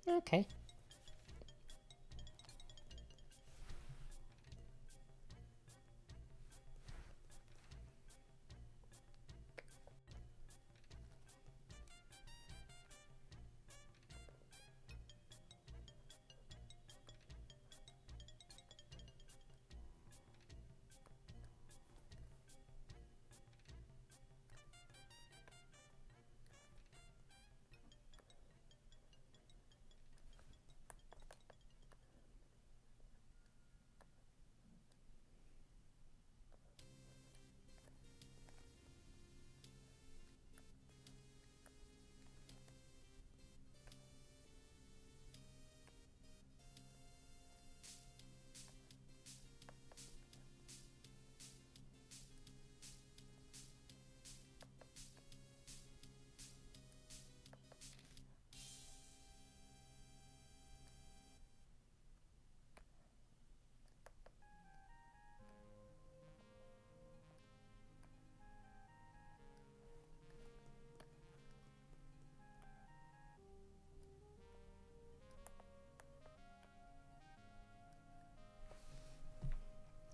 Okay.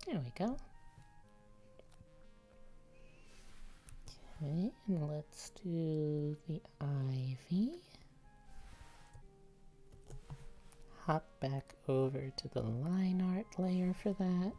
There we go. Okay, and let's do the ivy. Hop back over to the line art layer for that.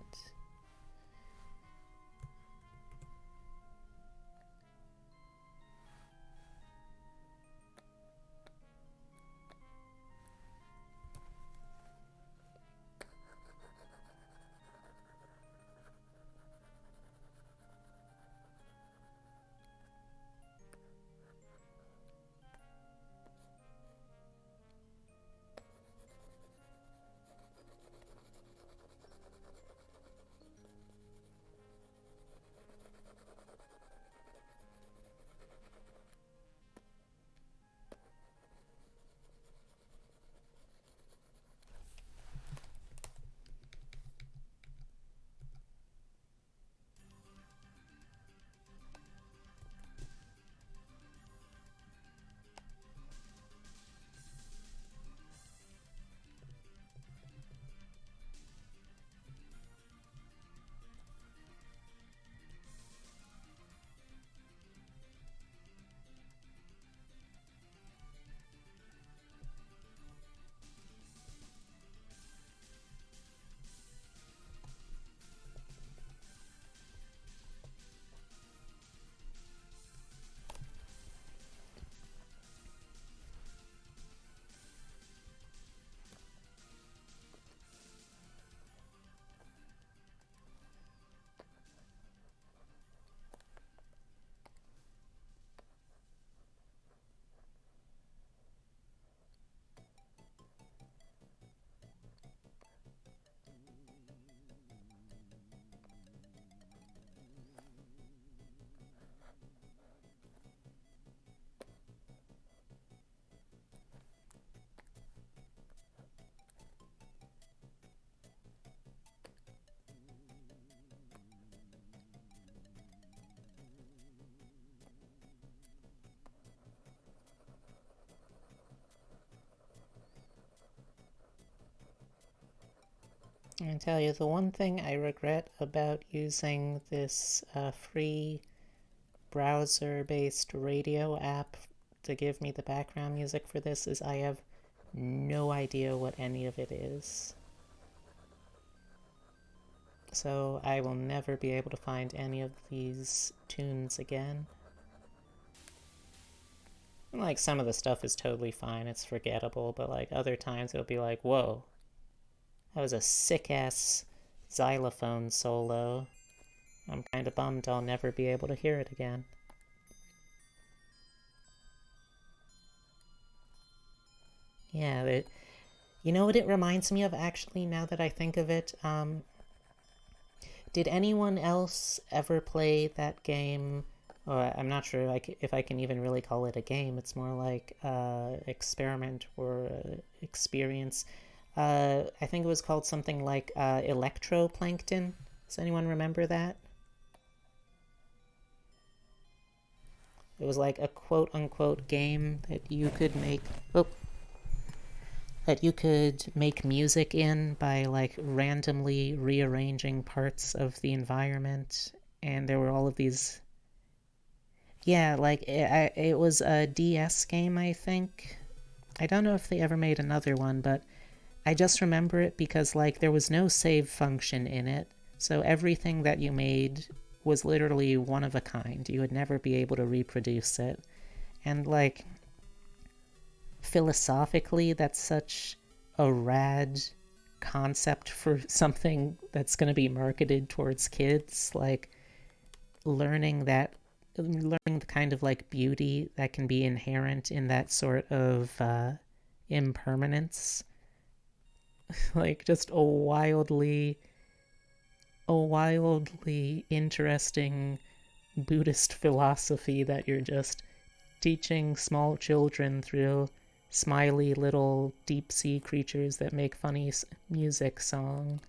I tell you, the one thing I regret about using this free browser-based radio app to give me the background music for this is I have no idea what any of it is. so I will never be able to find any of these tunes again. And, like, some of the stuff is totally fine, it's forgettable, but like other times it'll be like, whoa, that was a sick-ass xylophone solo. I'm kinda bummed I'll never be able to hear it again. Yeah, you know what it reminds me of, actually, now that I think of it? Did anyone else ever play that game? Or I'm not sure if I can even really call it a game. It's more like experiment or experience. I think it was called something like Electroplankton. Does anyone remember that? It was like a quote-unquote game that you could make... Oh, that you could make music in by like randomly rearranging parts of the environment, and there were all of these. Yeah, like it was a DS game, I think. I don't know if they ever made another one, but I just remember it because like there was no save function in it, so everything that you made was literally one of a kind. You would never be able to reproduce it. And like philosophically, that's such a rad concept for something that's going to be marketed towards kids. Like learning the kind of like beauty that can be inherent in that sort of impermanence. Like just a wildly interesting Buddhist philosophy that you're just teaching small children through smiley little deep sea creatures that make funny music song.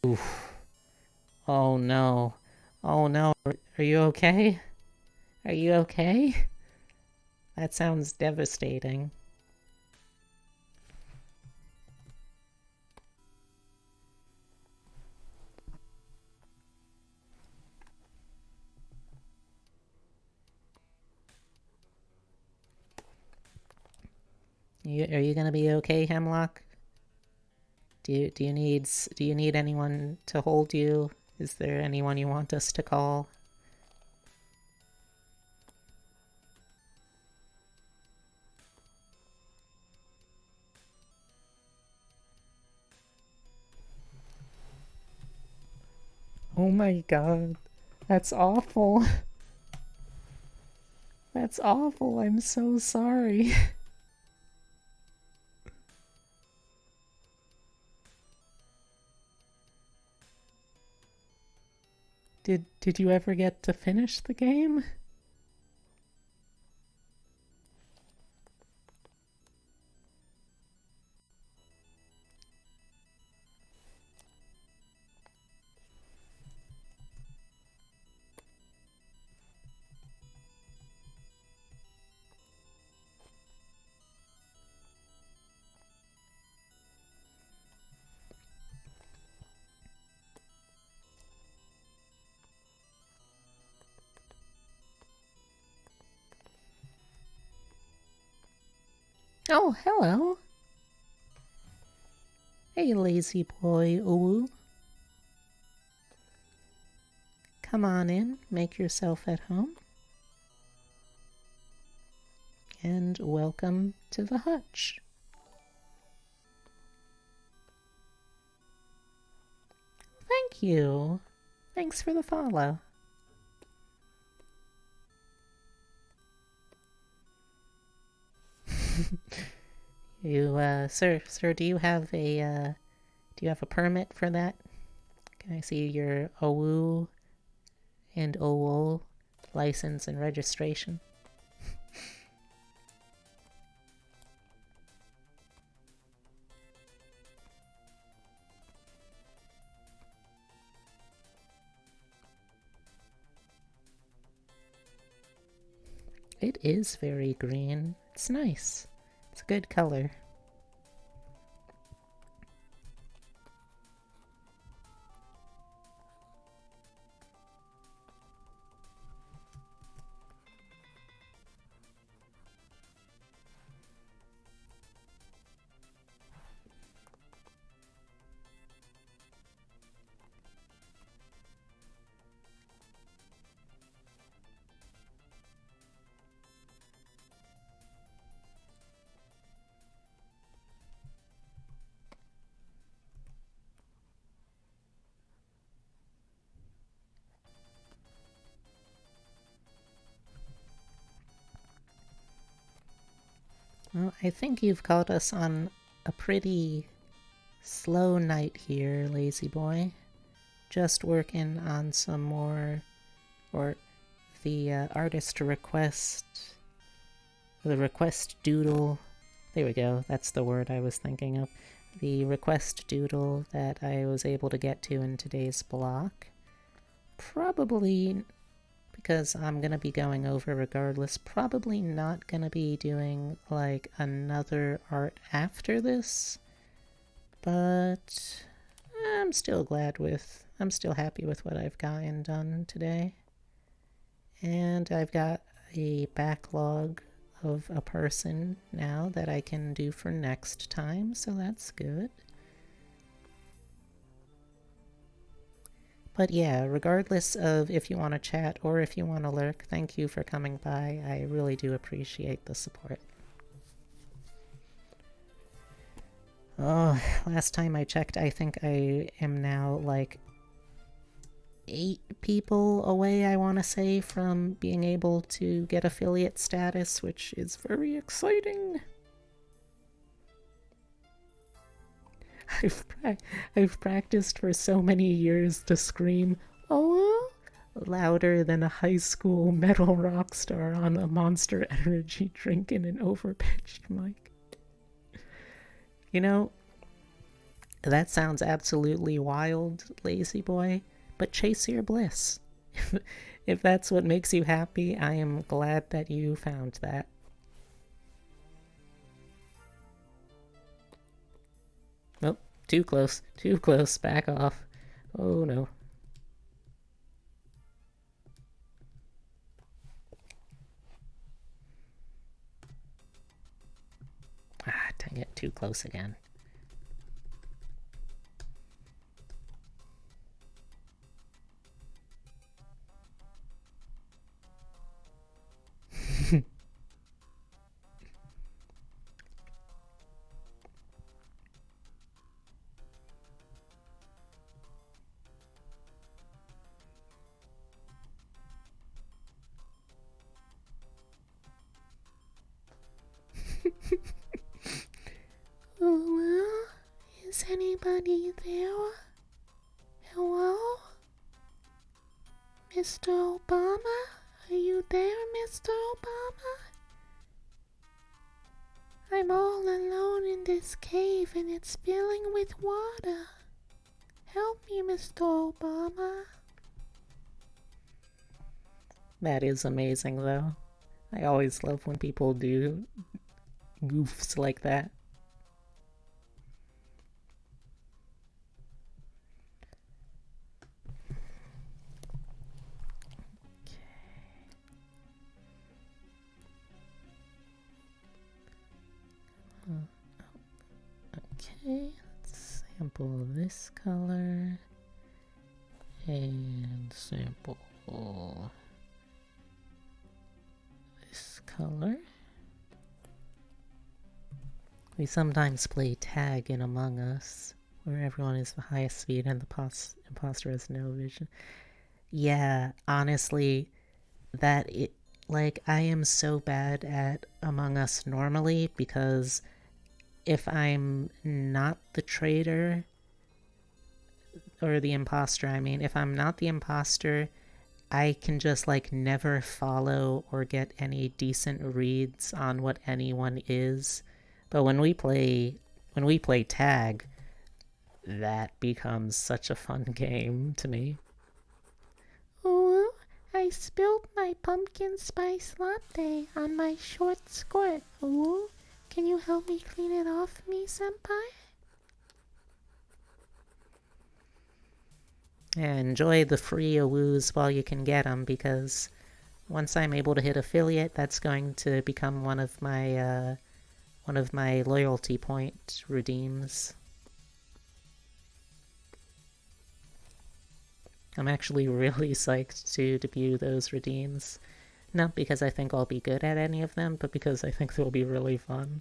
Oof. Oh no. Oh no. Are you okay? Are you okay? That sounds devastating. Are you gonna be okay, Hemlock? Do you need anyone to hold you? Is there anyone you want us to call? Oh my god. That's awful. That's awful. I'm so sorry. Did you ever get to finish the game? Oh, hello. Hey, lazy boy, ooh. Come on in, make yourself at home. And welcome to the hutch. Thank you. Thanks for the follow. Sir, do you have a permit for that? Can I see your OWU and OWO license and registration? it is very green. It's nice. It's a good color. Well, I think you've caught us on a pretty slow night here, lazy boy. Just working on some more, or the artist request, the request doodle. There we go, that's the word I was thinking of. The request doodle that I was able to get to in today's block. Probably, because I'm gonna be going over regardless, probably not gonna be doing like another art after this, but I'm still happy with what I've gotten done today. And I've got a backlog of a person now that I can do for next time, so that's good. But yeah, regardless of if you want to chat or if you want to lurk, thank you for coming by. I really do appreciate the support. Oh, last time I checked, I think I am now like 8 people away, I want to say, from being able to get affiliate status, which is very exciting. I've practiced for so many years to scream, "Oh!" louder than a high school metal rock star on a Monster Energy drink in an overpitched mic. You know, that sounds absolutely wild, lazy boy, but chase your bliss. If that's what makes you happy, I am glad that you found that. Nope, too close, back off. Oh no. Ah, dang it, too close again. Oh, well, is anybody there? Hello? Mr. Obama? Are you there, Mr. Obama? I'm all alone in this cave and it's filling with water. Help me, Mr. Obama. That is amazing, though. I always love when people do goofs like that. Okay, let's sample this color and sample this color. We sometimes play tag in Among Us, where everyone is the highest speed and the imposter has no vision. Yeah, honestly, I am so bad at Among Us normally because if I'm not the traitor, or the imposter, I mean, if I'm not the imposter, I can just never follow or get any decent reads on what anyone is. But when we play tag, that becomes such a fun game to me. Oh, are I spilled my pumpkin spice latte on my short skirt. Ooh, can you help me clean it off me, senpai? Yeah, enjoy the free awoos while you can get them, because once I'm able to hit affiliate, that's going to become one of my loyalty point redeems. I'm actually really psyched to debut those redeems. Not because I think I'll be good at any of them, but because I think they'll be really fun.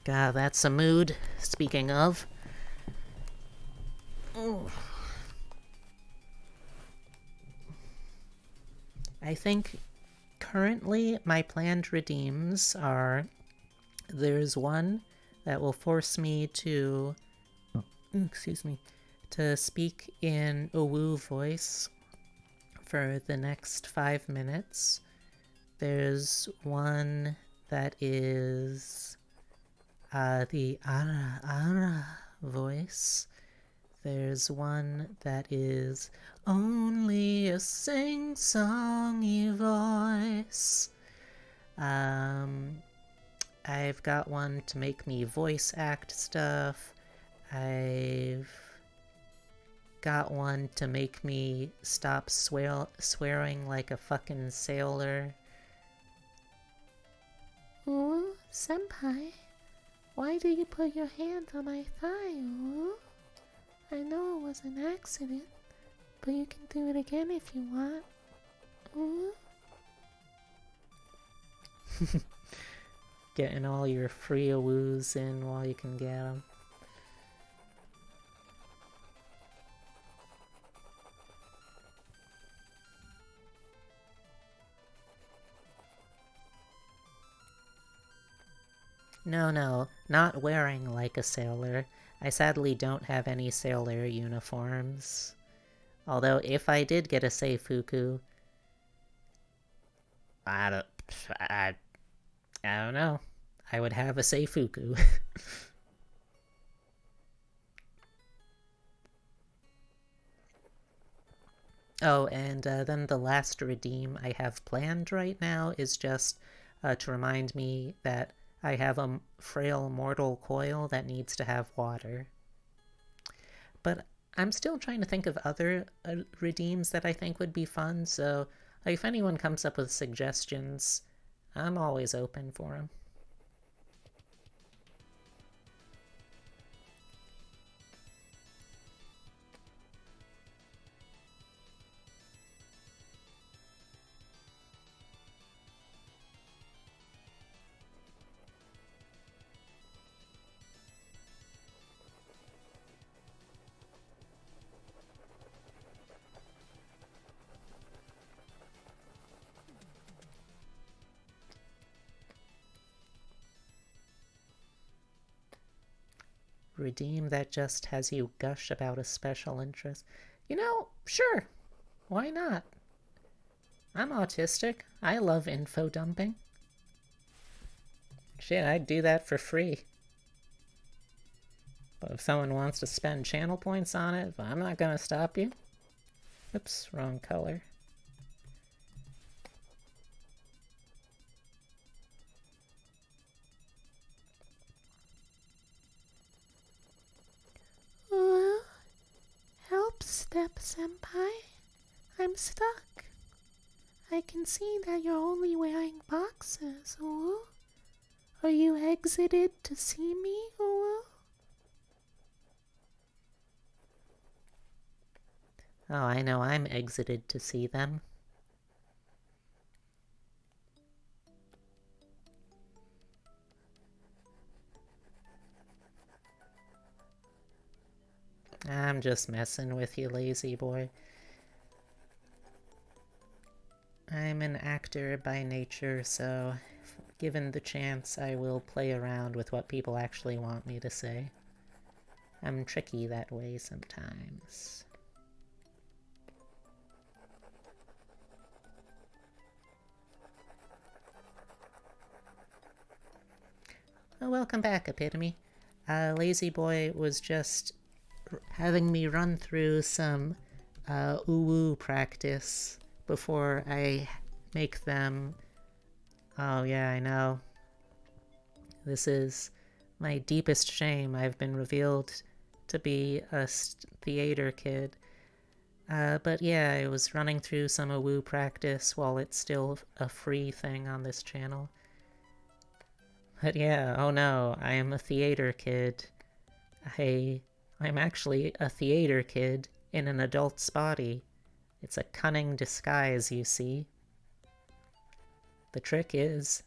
God, that's a mood. Speaking of. Ooh. I think currently my planned redeems are... There's one that will force me to... to speak in a woo voice for the next 5 minutes. There's one that is the ara voice. There's one that is only a sing-songy voice. I've got one to make me voice act stuff. I've got one to make me stop swearing like a fucking sailor. Ooh, senpai, why do you put your hand on my thigh, ooh? I know it was an accident, but you can do it again if you want. Ooh. Getting all your free awoos in while you can get them. No, not wearing like a sailor. I sadly don't have any sailor uniforms. Although if I did get a seifuku, I don't know. I would have a seifuku. Oh, and then the last redeem I have planned right now is just to remind me that I have a frail mortal coil that needs to have water. But I'm still trying to think of other redeems that I think would be fun, so if anyone comes up with suggestions, I'm always open for them. Redeem that just has you gush about a special interest. You know, sure. Why not? I'm autistic. I love info dumping. Shit, I'd do that for free. But if someone wants to spend channel points on it, I'm not gonna stop you. Oops, wrong color. Help, Step Senpai. I'm stuck. I can see that you're only wearing boxers, ooh. Are you exited to see me, ooh? Oh, I know I'm exited to see them. I'm just messing with you, lazy boy. I'm an actor by nature, so given the chance, I will play around with what people actually want me to say. I'm tricky that way sometimes. Oh, welcome back, Epitome. Lazy Boy was just having me run through some uwu practice before I make them. Oh, yeah, I know. This is my deepest shame. I've been revealed to be a theater kid. But yeah, I was running through some uwu practice while it's still a free thing on this channel. But yeah, oh no, I am a theater kid. I'm actually a theater kid in an adult's body. It's a cunning disguise, you see. The trick is,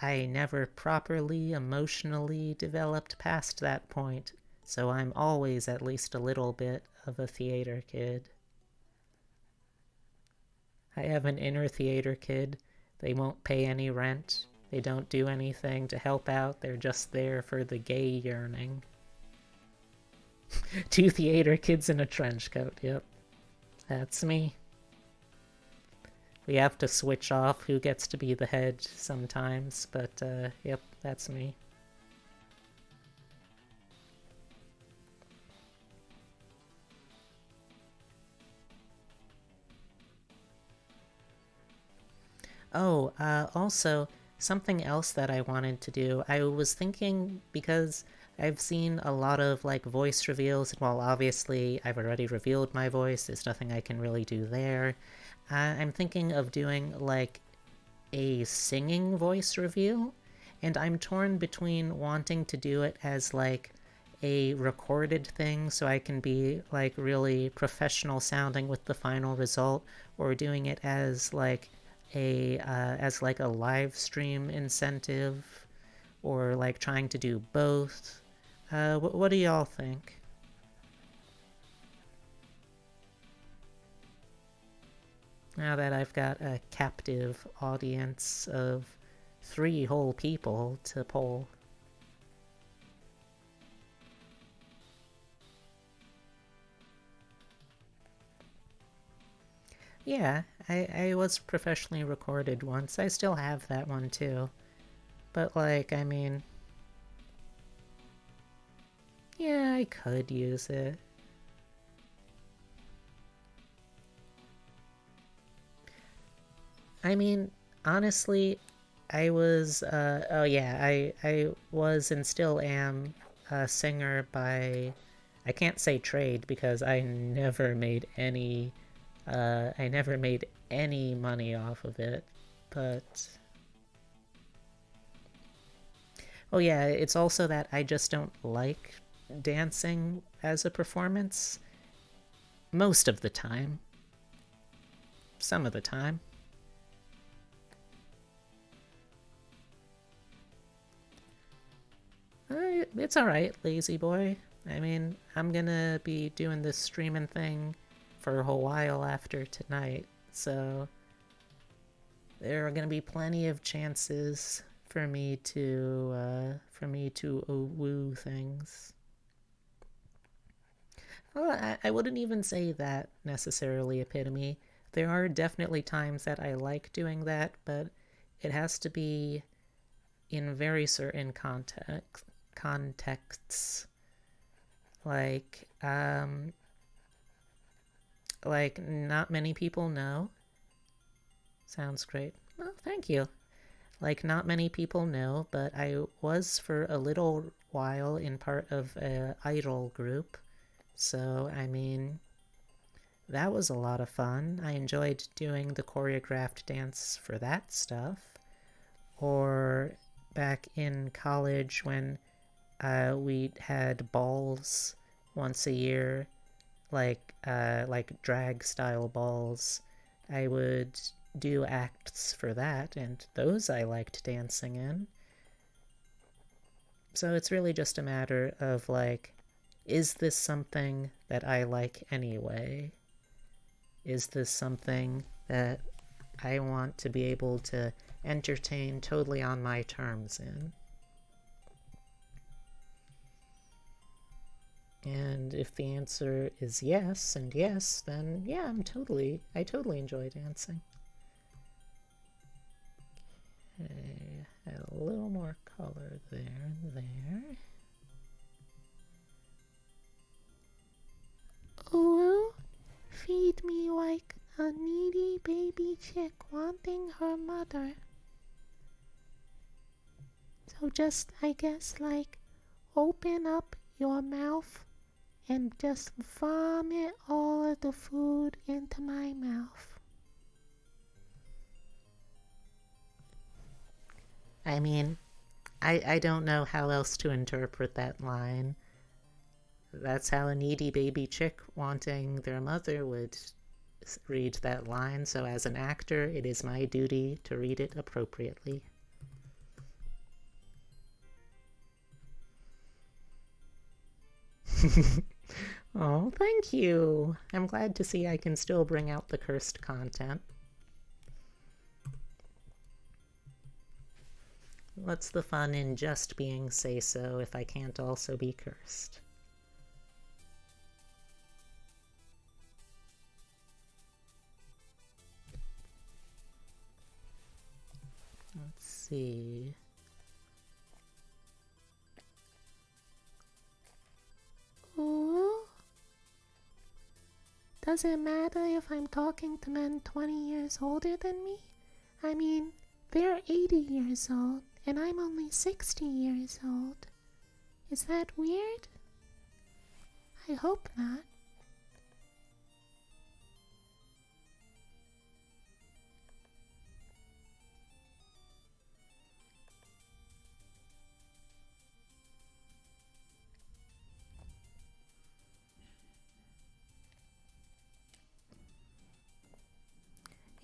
I never properly emotionally developed past that point, so I'm always at least a little bit of a theater kid. I have an inner theater kid. They won't pay any rent. They don't do anything to help out. They're just there for the gay yearning. Two theater kids in a trench coat, yep. That's me. We have to switch off who gets to be the head sometimes, but yep, that's me. Oh, also, something else that I wanted to do. I was thinking, because I've seen a lot of like voice reveals, and while obviously I've already revealed my voice, there's nothing I can really do there. I'm thinking of doing like a singing voice reveal, and I'm torn between wanting to do it as like a recorded thing so I can be like really professional sounding with the final result, or doing it as like a live stream incentive, or like trying to do both. What do y'all think? Now that I've got a captive audience of 3 whole people to poll. Yeah, I was professionally recorded once. I still have that one too. But like, I mean, yeah, I could use it. I mean, honestly, I was, oh yeah, I was and still am a singer by, I can't say trade because I never made any money off of it, but, oh yeah, it's also that I just don't like dancing as a performance most of the time. Some of the time. It's alright, lazy boy. I mean, I'm gonna be doing this streaming thing for a whole while after tonight, so there are gonna be plenty of chances for me to woo things. Well, I wouldn't even say that necessarily, Epitome. There are definitely times that I like doing that, but it has to be in very certain contexts. Like, not many people know. Sounds great. Well, thank you. Like, not many people know, but I was for a little while in part of a idol group. So, I mean, that was a lot of fun. I enjoyed doing the choreographed dance for that stuff. Or back in college when we had balls once a year, like drag style balls. I would do acts for that, and those I liked dancing in. So it's really just a matter of like is this something that I like anyway? Is this something that I want to be able to entertain totally on my terms in? And if the answer is yes and yes, then yeah, I totally enjoy dancing. Okay, add a little more color there and there. Ooh, feed me like a needy baby chick wanting her mother. So just, I guess, like, open up your mouth and just vomit all of the food into my mouth. I mean, I don't know how else to interpret that line. That's how a needy baby chick wanting their mother would read that line, so as an actor, it is my duty to read it appropriately. Oh, thank you. I'm glad to see I can still bring out the cursed content. What's the fun in just being say-so if I can't also be cursed? Let's see. Ooh. Does it matter if I'm talking to men 20 years older than me? I mean, they're 80 years old, and I'm only 60 years old. Is that weird? I hope not.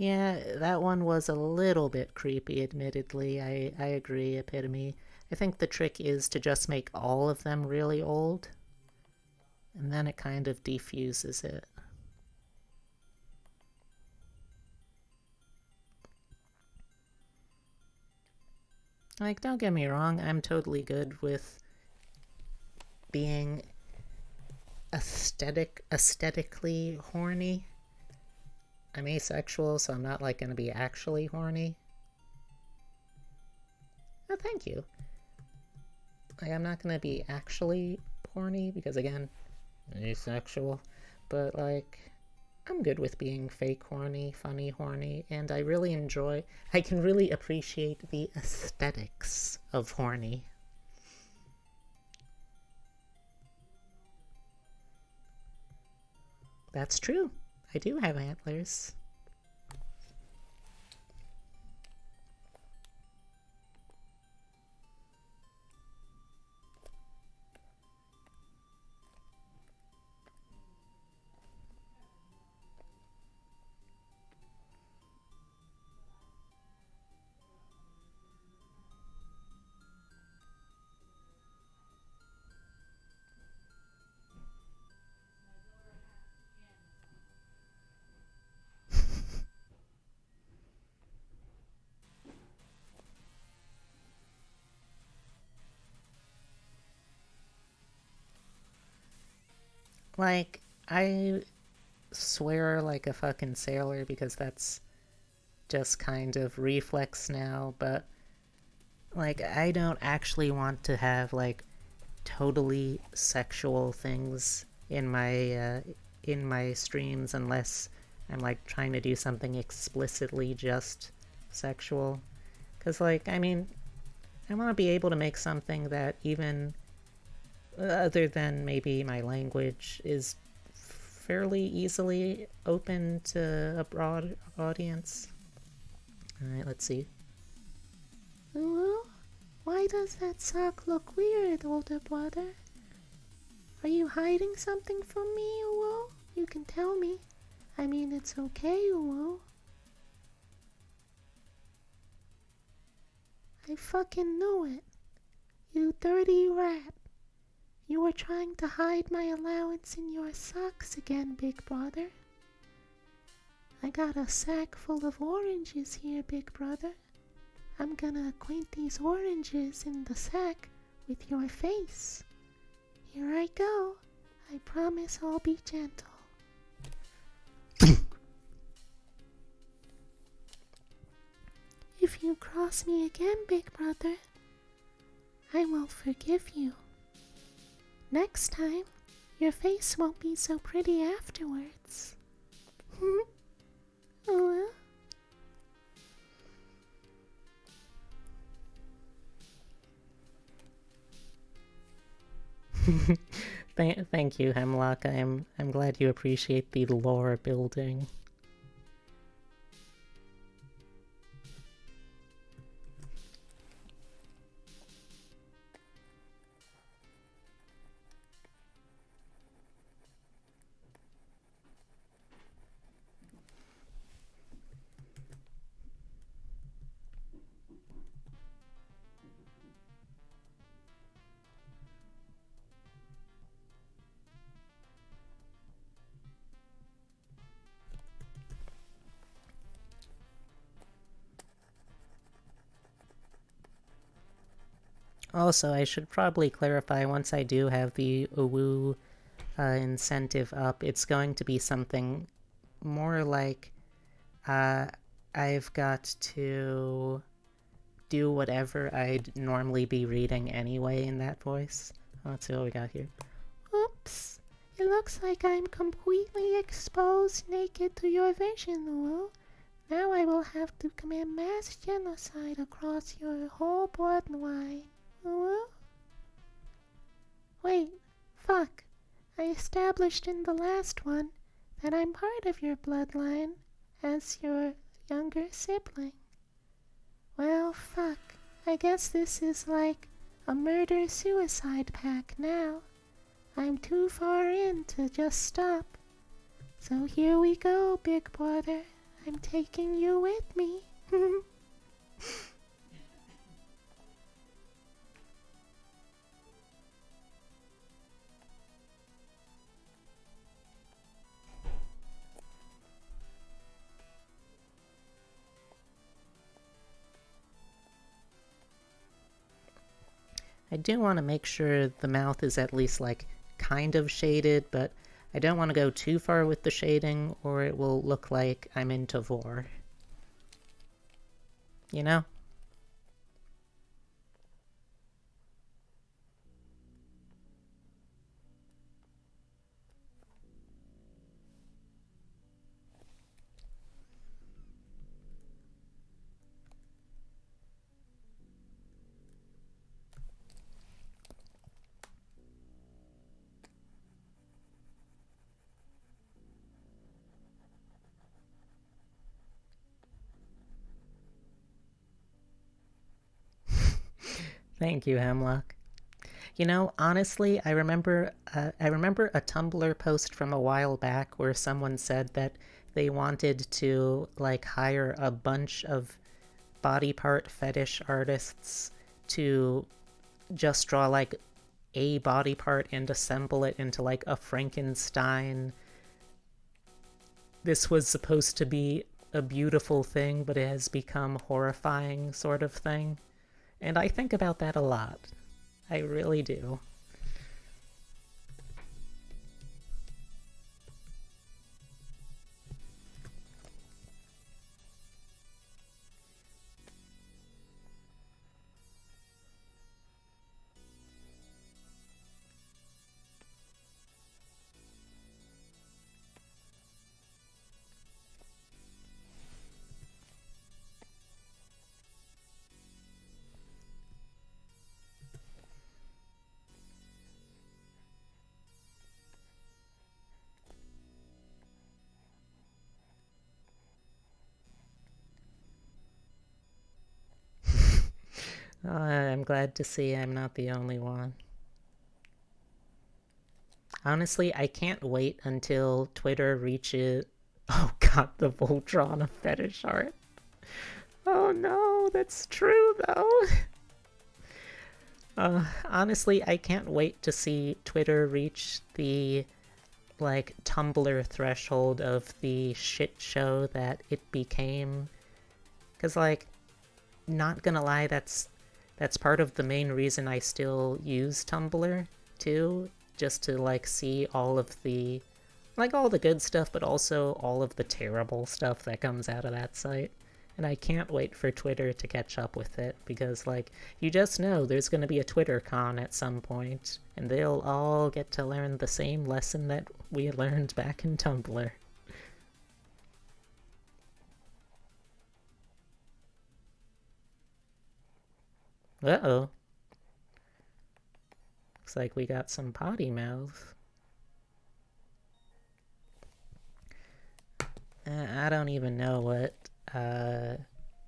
Yeah, that one was a little bit creepy, admittedly. I agree, Epitome. I think the trick is to just make all of them really old, and then it kind of defuses it. Like, don't get me wrong, I'm totally good with being aesthetically horny. I'm asexual, so I'm not like gonna be actually horny. Oh, thank you. Like, I'm not gonna be actually horny because, again, asexual. But like, I'm good with being fake horny, funny horny, and I can really appreciate the aesthetics of horny. That's true. I do have antlers. Like, I swear like a fucking sailor because that's just kind of reflex now, but like, I don't actually want to have like totally sexual things in my streams unless I'm like trying to do something explicitly just sexual. Cause like, I mean, I want to be able to make something that even other than maybe my language is fairly easily open to a broad audience. Alright, let's see. Ooh, why does that sock look weird, older brother? Are you hiding something from me, Uwo? You can tell me. I mean, it's okay, Uwo. I fucking knew it. You dirty rat. You were trying to hide my allowance in your socks again, big brother? I got a sack full of oranges here, big brother. I'm gonna acquaint these oranges in the sack with your face. Here I go. I promise I'll be gentle. If you cross me again, big brother, I will forgive you. Next time, your face won't be so pretty afterwards. Oh, Thank you, Hemlock. I'm glad you appreciate the lore building. Also, I should probably clarify, once I do have the Uwu incentive up, it's going to be something more like I've got to do whatever I'd normally be reading anyway in that voice. Let's see what we got here. Oops! It looks like I'm completely exposed naked to your vision, Uwu. Now I will have to commit mass genocide across your whole bloodline. Wait, fuck. I established in the last one that I'm part of your bloodline as your younger sibling. Well, fuck. I guess this is like a murder-suicide pact now. I'm too far in to just stop. So here we go, big brother. I'm taking you with me. I do want to make sure the mouth is at least, like, kind of shaded, but I don't want to go too far with the shading, or it will look like I'm into vor. You know? Thank you, Hemlock. You know, honestly, I remember a Tumblr post from a while back where someone said that they wanted to, like, hire a bunch of body part fetish artists to just draw, like, a body part and assemble it into, like, a Frankenstein. This was supposed to be a beautiful thing, but it has become horrifying sort of thing. And I think about that a lot. I really do. I'm glad to see I'm not the only one. Honestly, I can't wait until Twitter reaches... Oh god, the Voltron of fetish art. Oh no, that's true though. Honestly, I can't wait to see Twitter reach the like Tumblr threshold of the shit show that it became. Cause like, not gonna lie, that's part of the main reason I still use Tumblr too, just to like see all of the like all the good stuff, but also all of the terrible stuff that comes out of that site. And I can't wait for Twitter to catch up with it, because like you just know there's going to be a Twitter con at some point, and they'll all get to learn the same lesson that we learned back in Tumblr. Uh-oh. Looks like we got some potty mouth. I don't even know what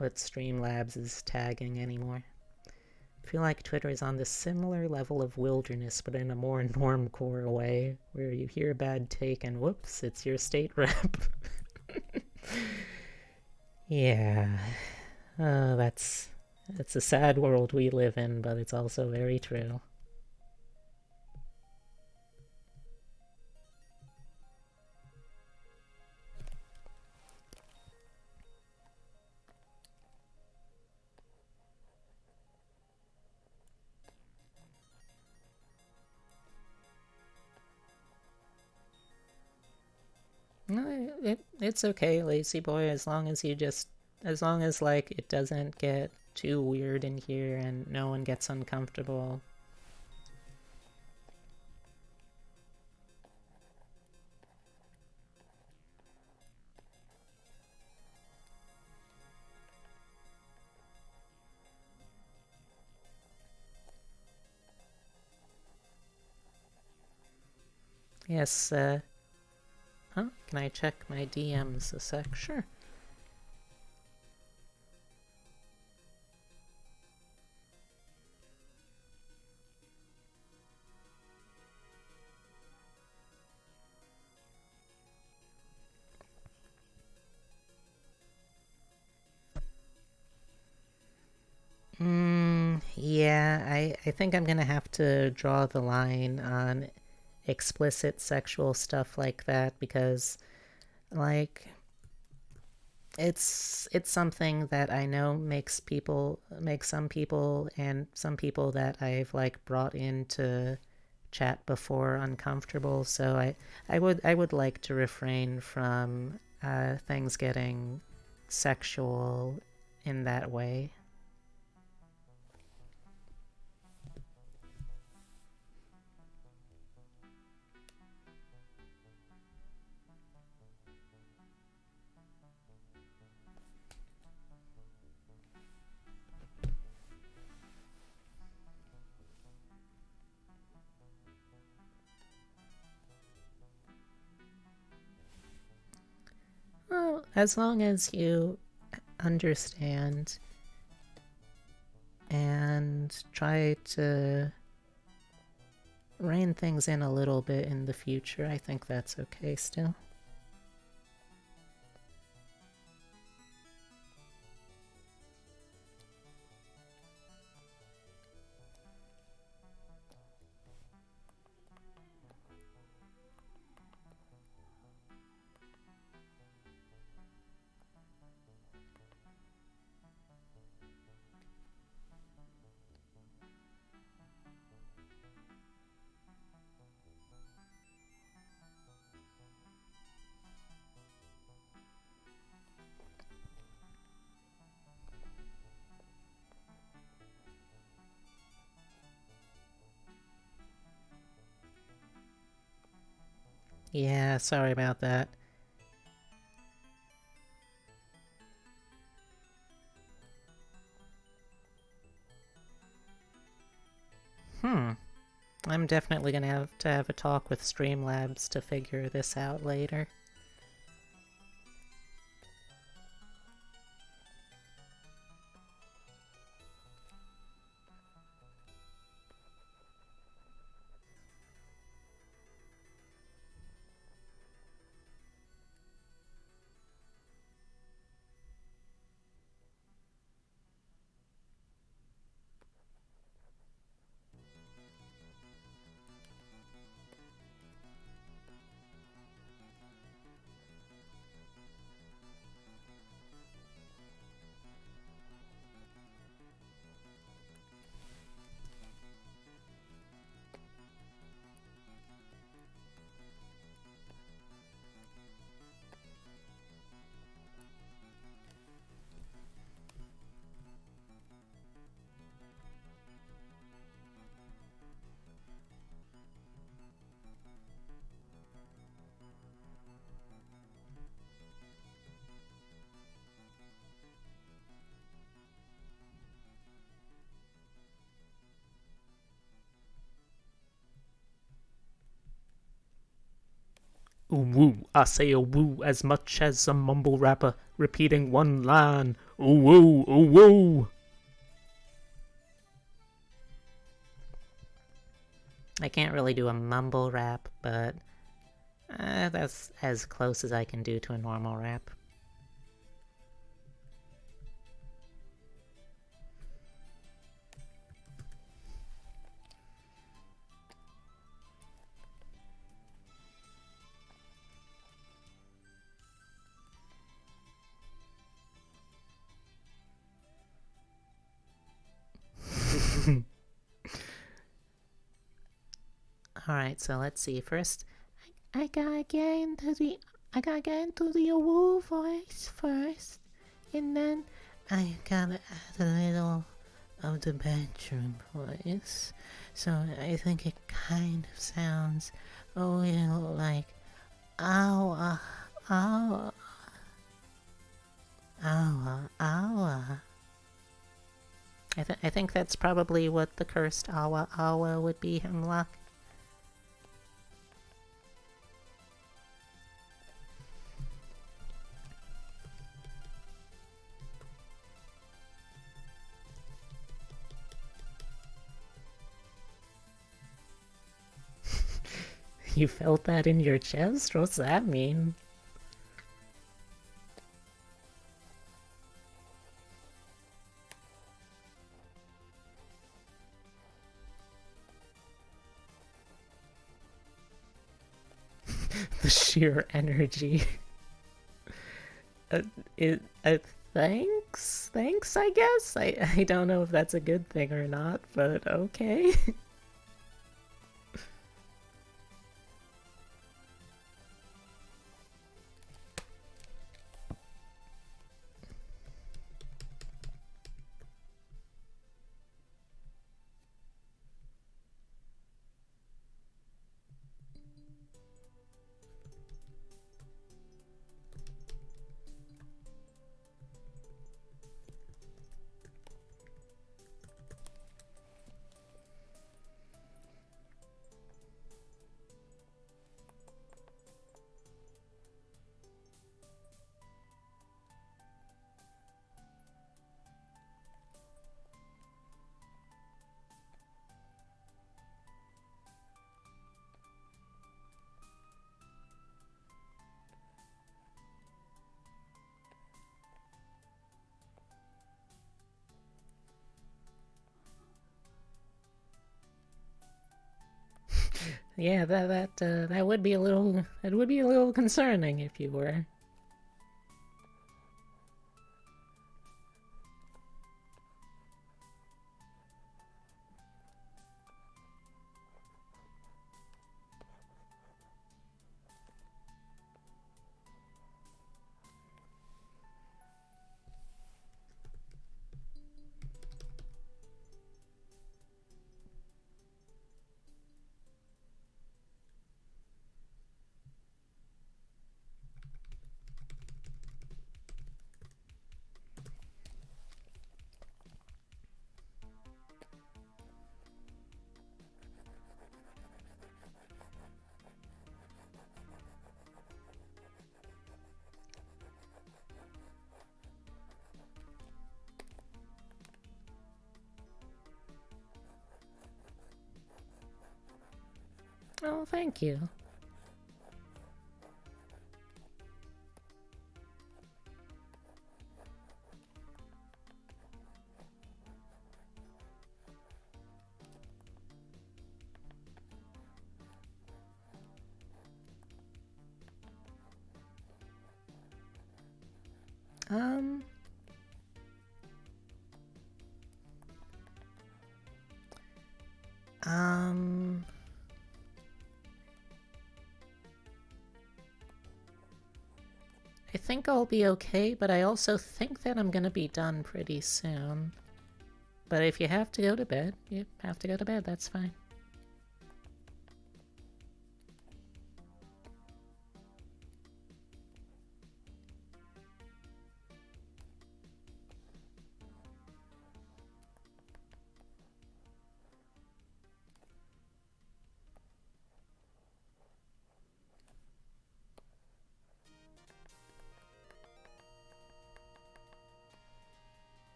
Streamlabs is tagging anymore. I feel like Twitter is on this similar level of wilderness, but in a more normcore way, where you hear a bad take and whoops, it's your state rep. Yeah, that's a sad world we live in, but it's also very true. It's okay, lazy boy, as long as like it doesn't get too weird in here and no one gets uncomfortable. Yes, huh? Can I check my DMs a sec? Sure. Yeah, I think I'm gonna have to draw the line on explicit sexual stuff like that, because like it's something that I know makes some people that I've like brought into chat before uncomfortable. So I would like to refrain from things getting sexual in that way. Well, as long as you understand and try to rein things in a little bit in the future, I think that's okay still. Yeah, sorry about that. I'm definitely gonna have to have a talk with Streamlabs to figure this out later. Ooh woo, I say a woo as much as a mumble rapper repeating one line. Ooh woo, ooh woo. I can't really do a mumble rap, but that's as close as I can do to a normal rap. Alright, so let's see. First, I gotta get into the woo voice first, and then I gotta add a little of the bedroom voice. So I think it kind of sounds a little like ow, ow, ow, ow. I think that's probably what the cursed awa awa would be, Hemlock. You felt that in your chest? What's that mean? The sheer energy. It thanks, I guess. I don't know if that's a good thing or not, but okay. Yeah, that would be a little concerning if you were. Oh, thank you. Um, um, I think I'll be okay, but I also think that I'm gonna be done pretty soon. But if you have to go to bed, you have to go to bed, that's fine.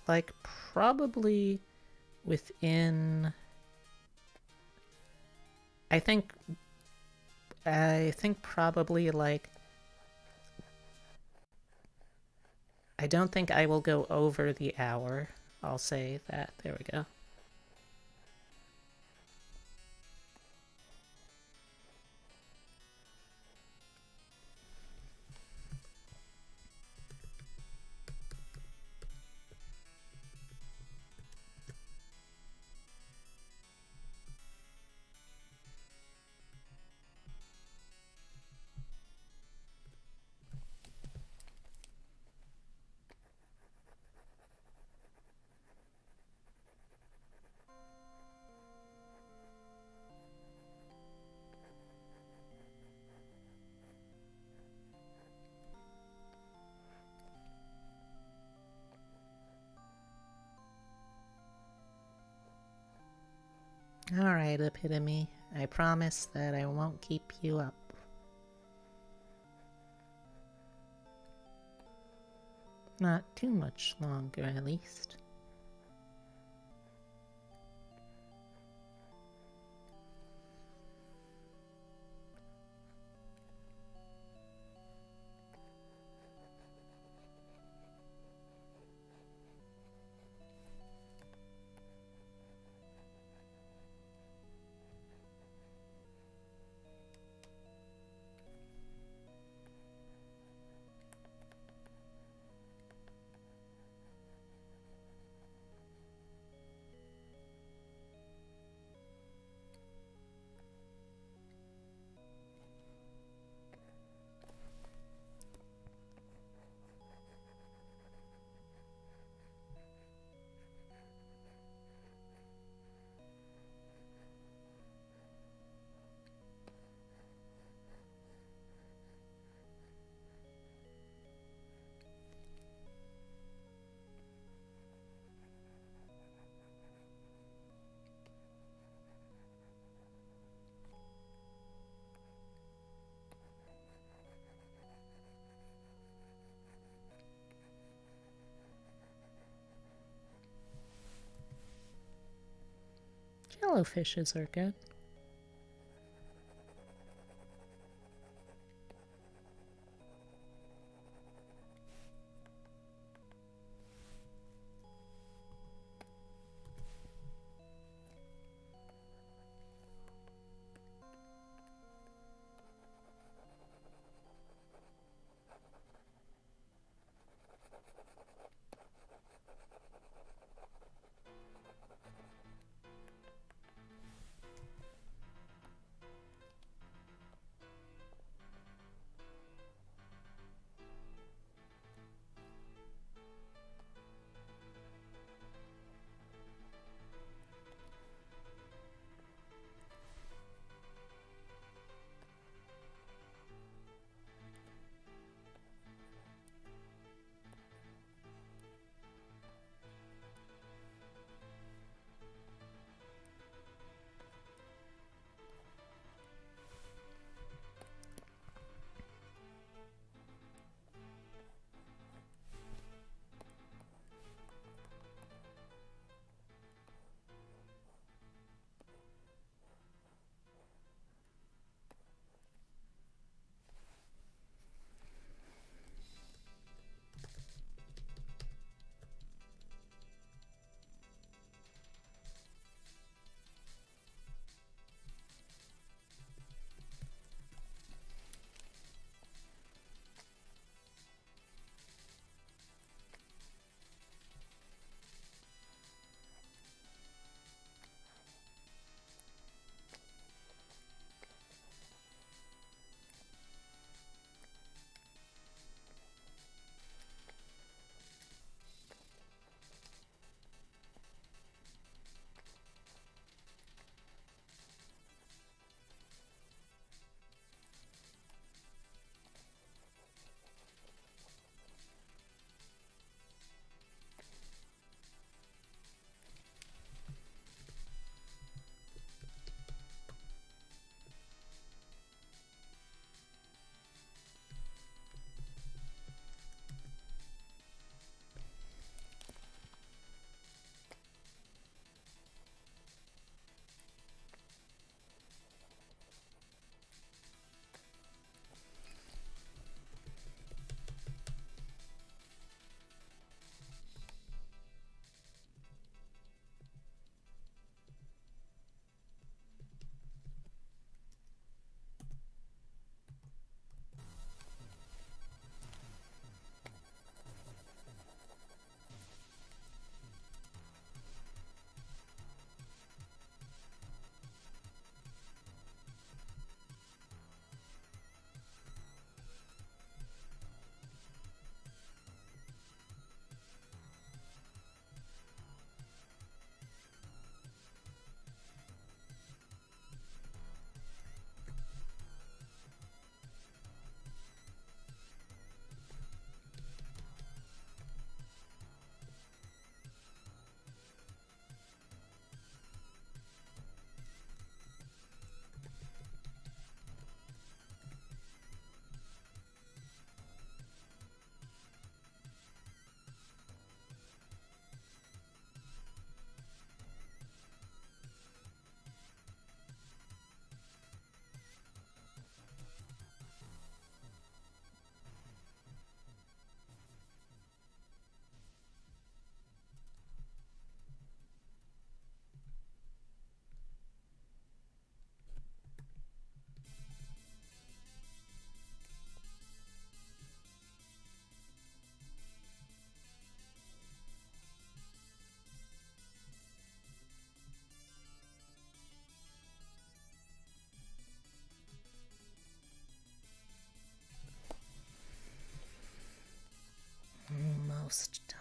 Like probably within. I think. I think probably like. I don't think I will go over the hour. I'll say that. There we go. Alright, Epitome. I promise that I won't keep you up. Not too much longer, at least. Jellowfishes are good. almost done.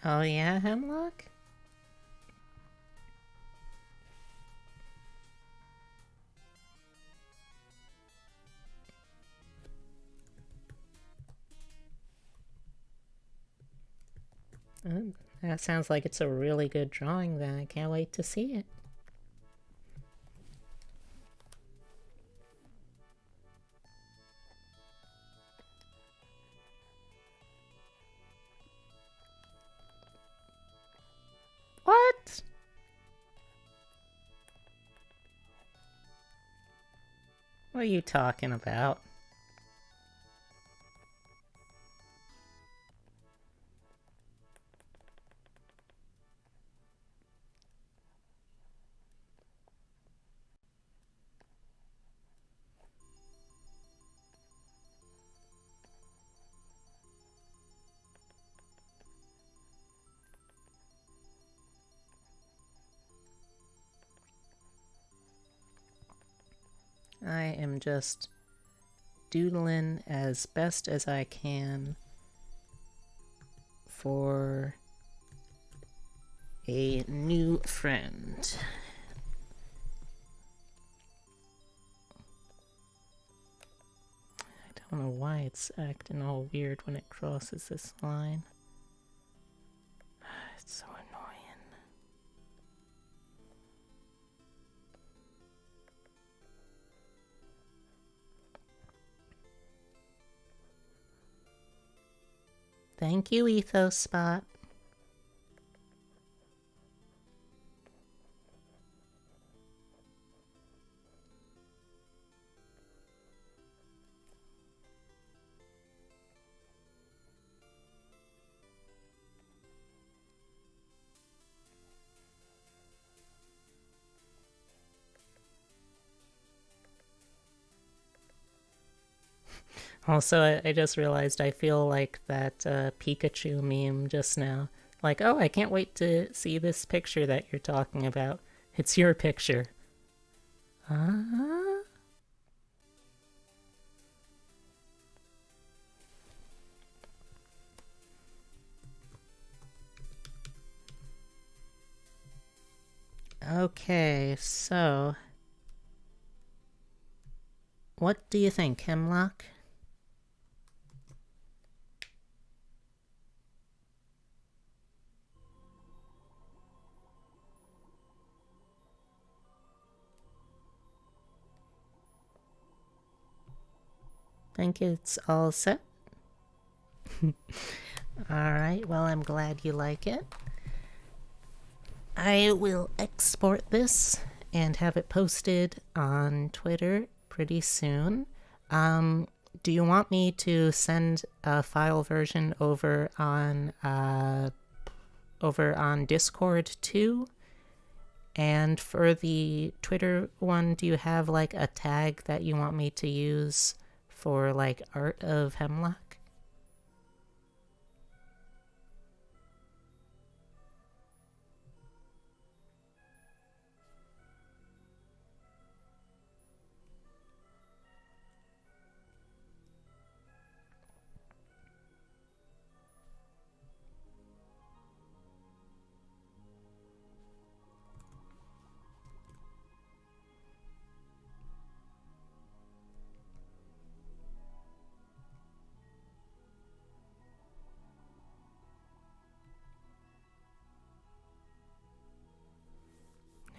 Oh yeah, Hemlock? That sounds like it's a really good drawing then. I can't wait to see it. What? What are you talking about? I am just doodling as best as I can for a new friend. I don't know why it's acting all weird when it crosses this line. It's so annoying. Thank you, Ethos Spot. Also, I just realized I feel like that Pikachu meme just now. Like, oh, I can't wait to see this picture that you're talking about. It's your picture. Huh? Okay, so... what do you think, Hemlock? Think it's all set? Alright, well, I'm glad you like it. I will export this and have it posted on Twitter pretty soon. do you want me to send a file version over on Discord too? And for the Twitter one, do you have like a tag that you want me to use for like art of Hemlock?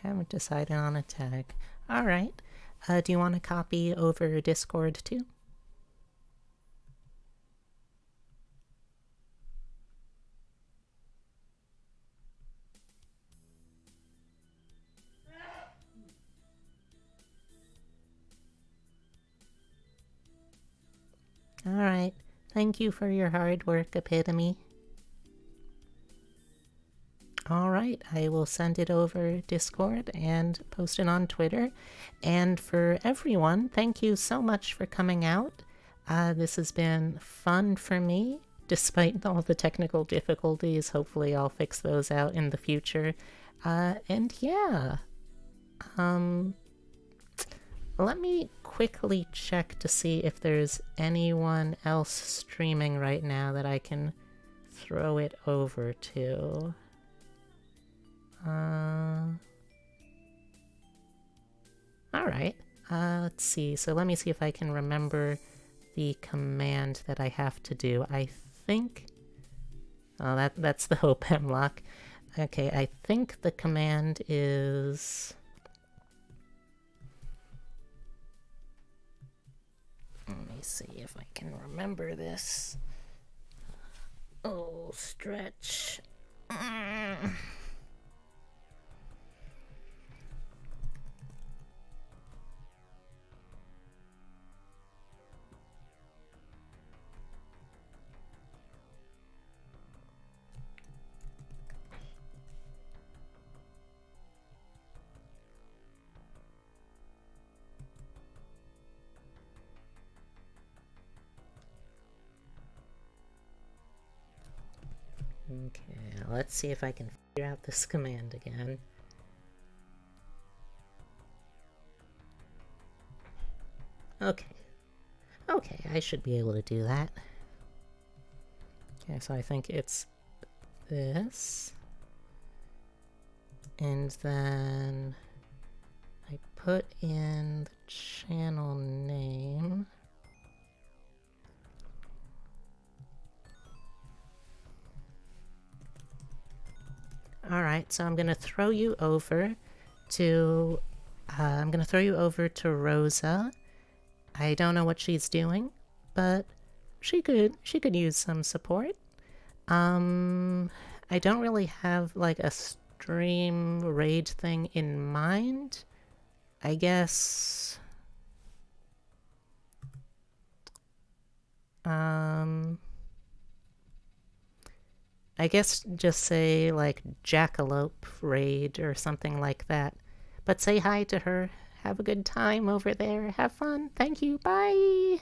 Haven't decided on a tag. Alright. Do you want to copy over Discord too? Alright. Thank you for your hard work, Epitome. Alright, I will send it over Discord and post it on Twitter. And for everyone, thank you so much for coming out. This has been fun for me, despite all the technical difficulties. Hopefully I'll fix those out in the future. And yeah, let me quickly check to see if there's anyone else streaming right now that I can throw it over to. Alright, let's see. So let me see if I can remember the command that I have to do. I think... Oh, that's the Hope Hemlock. Okay, I think the command is... Let me see if I can remember this. Oh, stretch. Okay, let's see if I can figure out this command again. Okay, I should be able to do that. Okay, so I think it's this. And then I put in the channel name. Alright, so I'm gonna throw you over to Rosa. I don't know what she's doing, but she could use some support. I don't really have like a stream raid thing in mind. I guess just say like Jackalope raid or something like that. But say hi to her. Have a good time over there. Have fun. Thank you. Bye.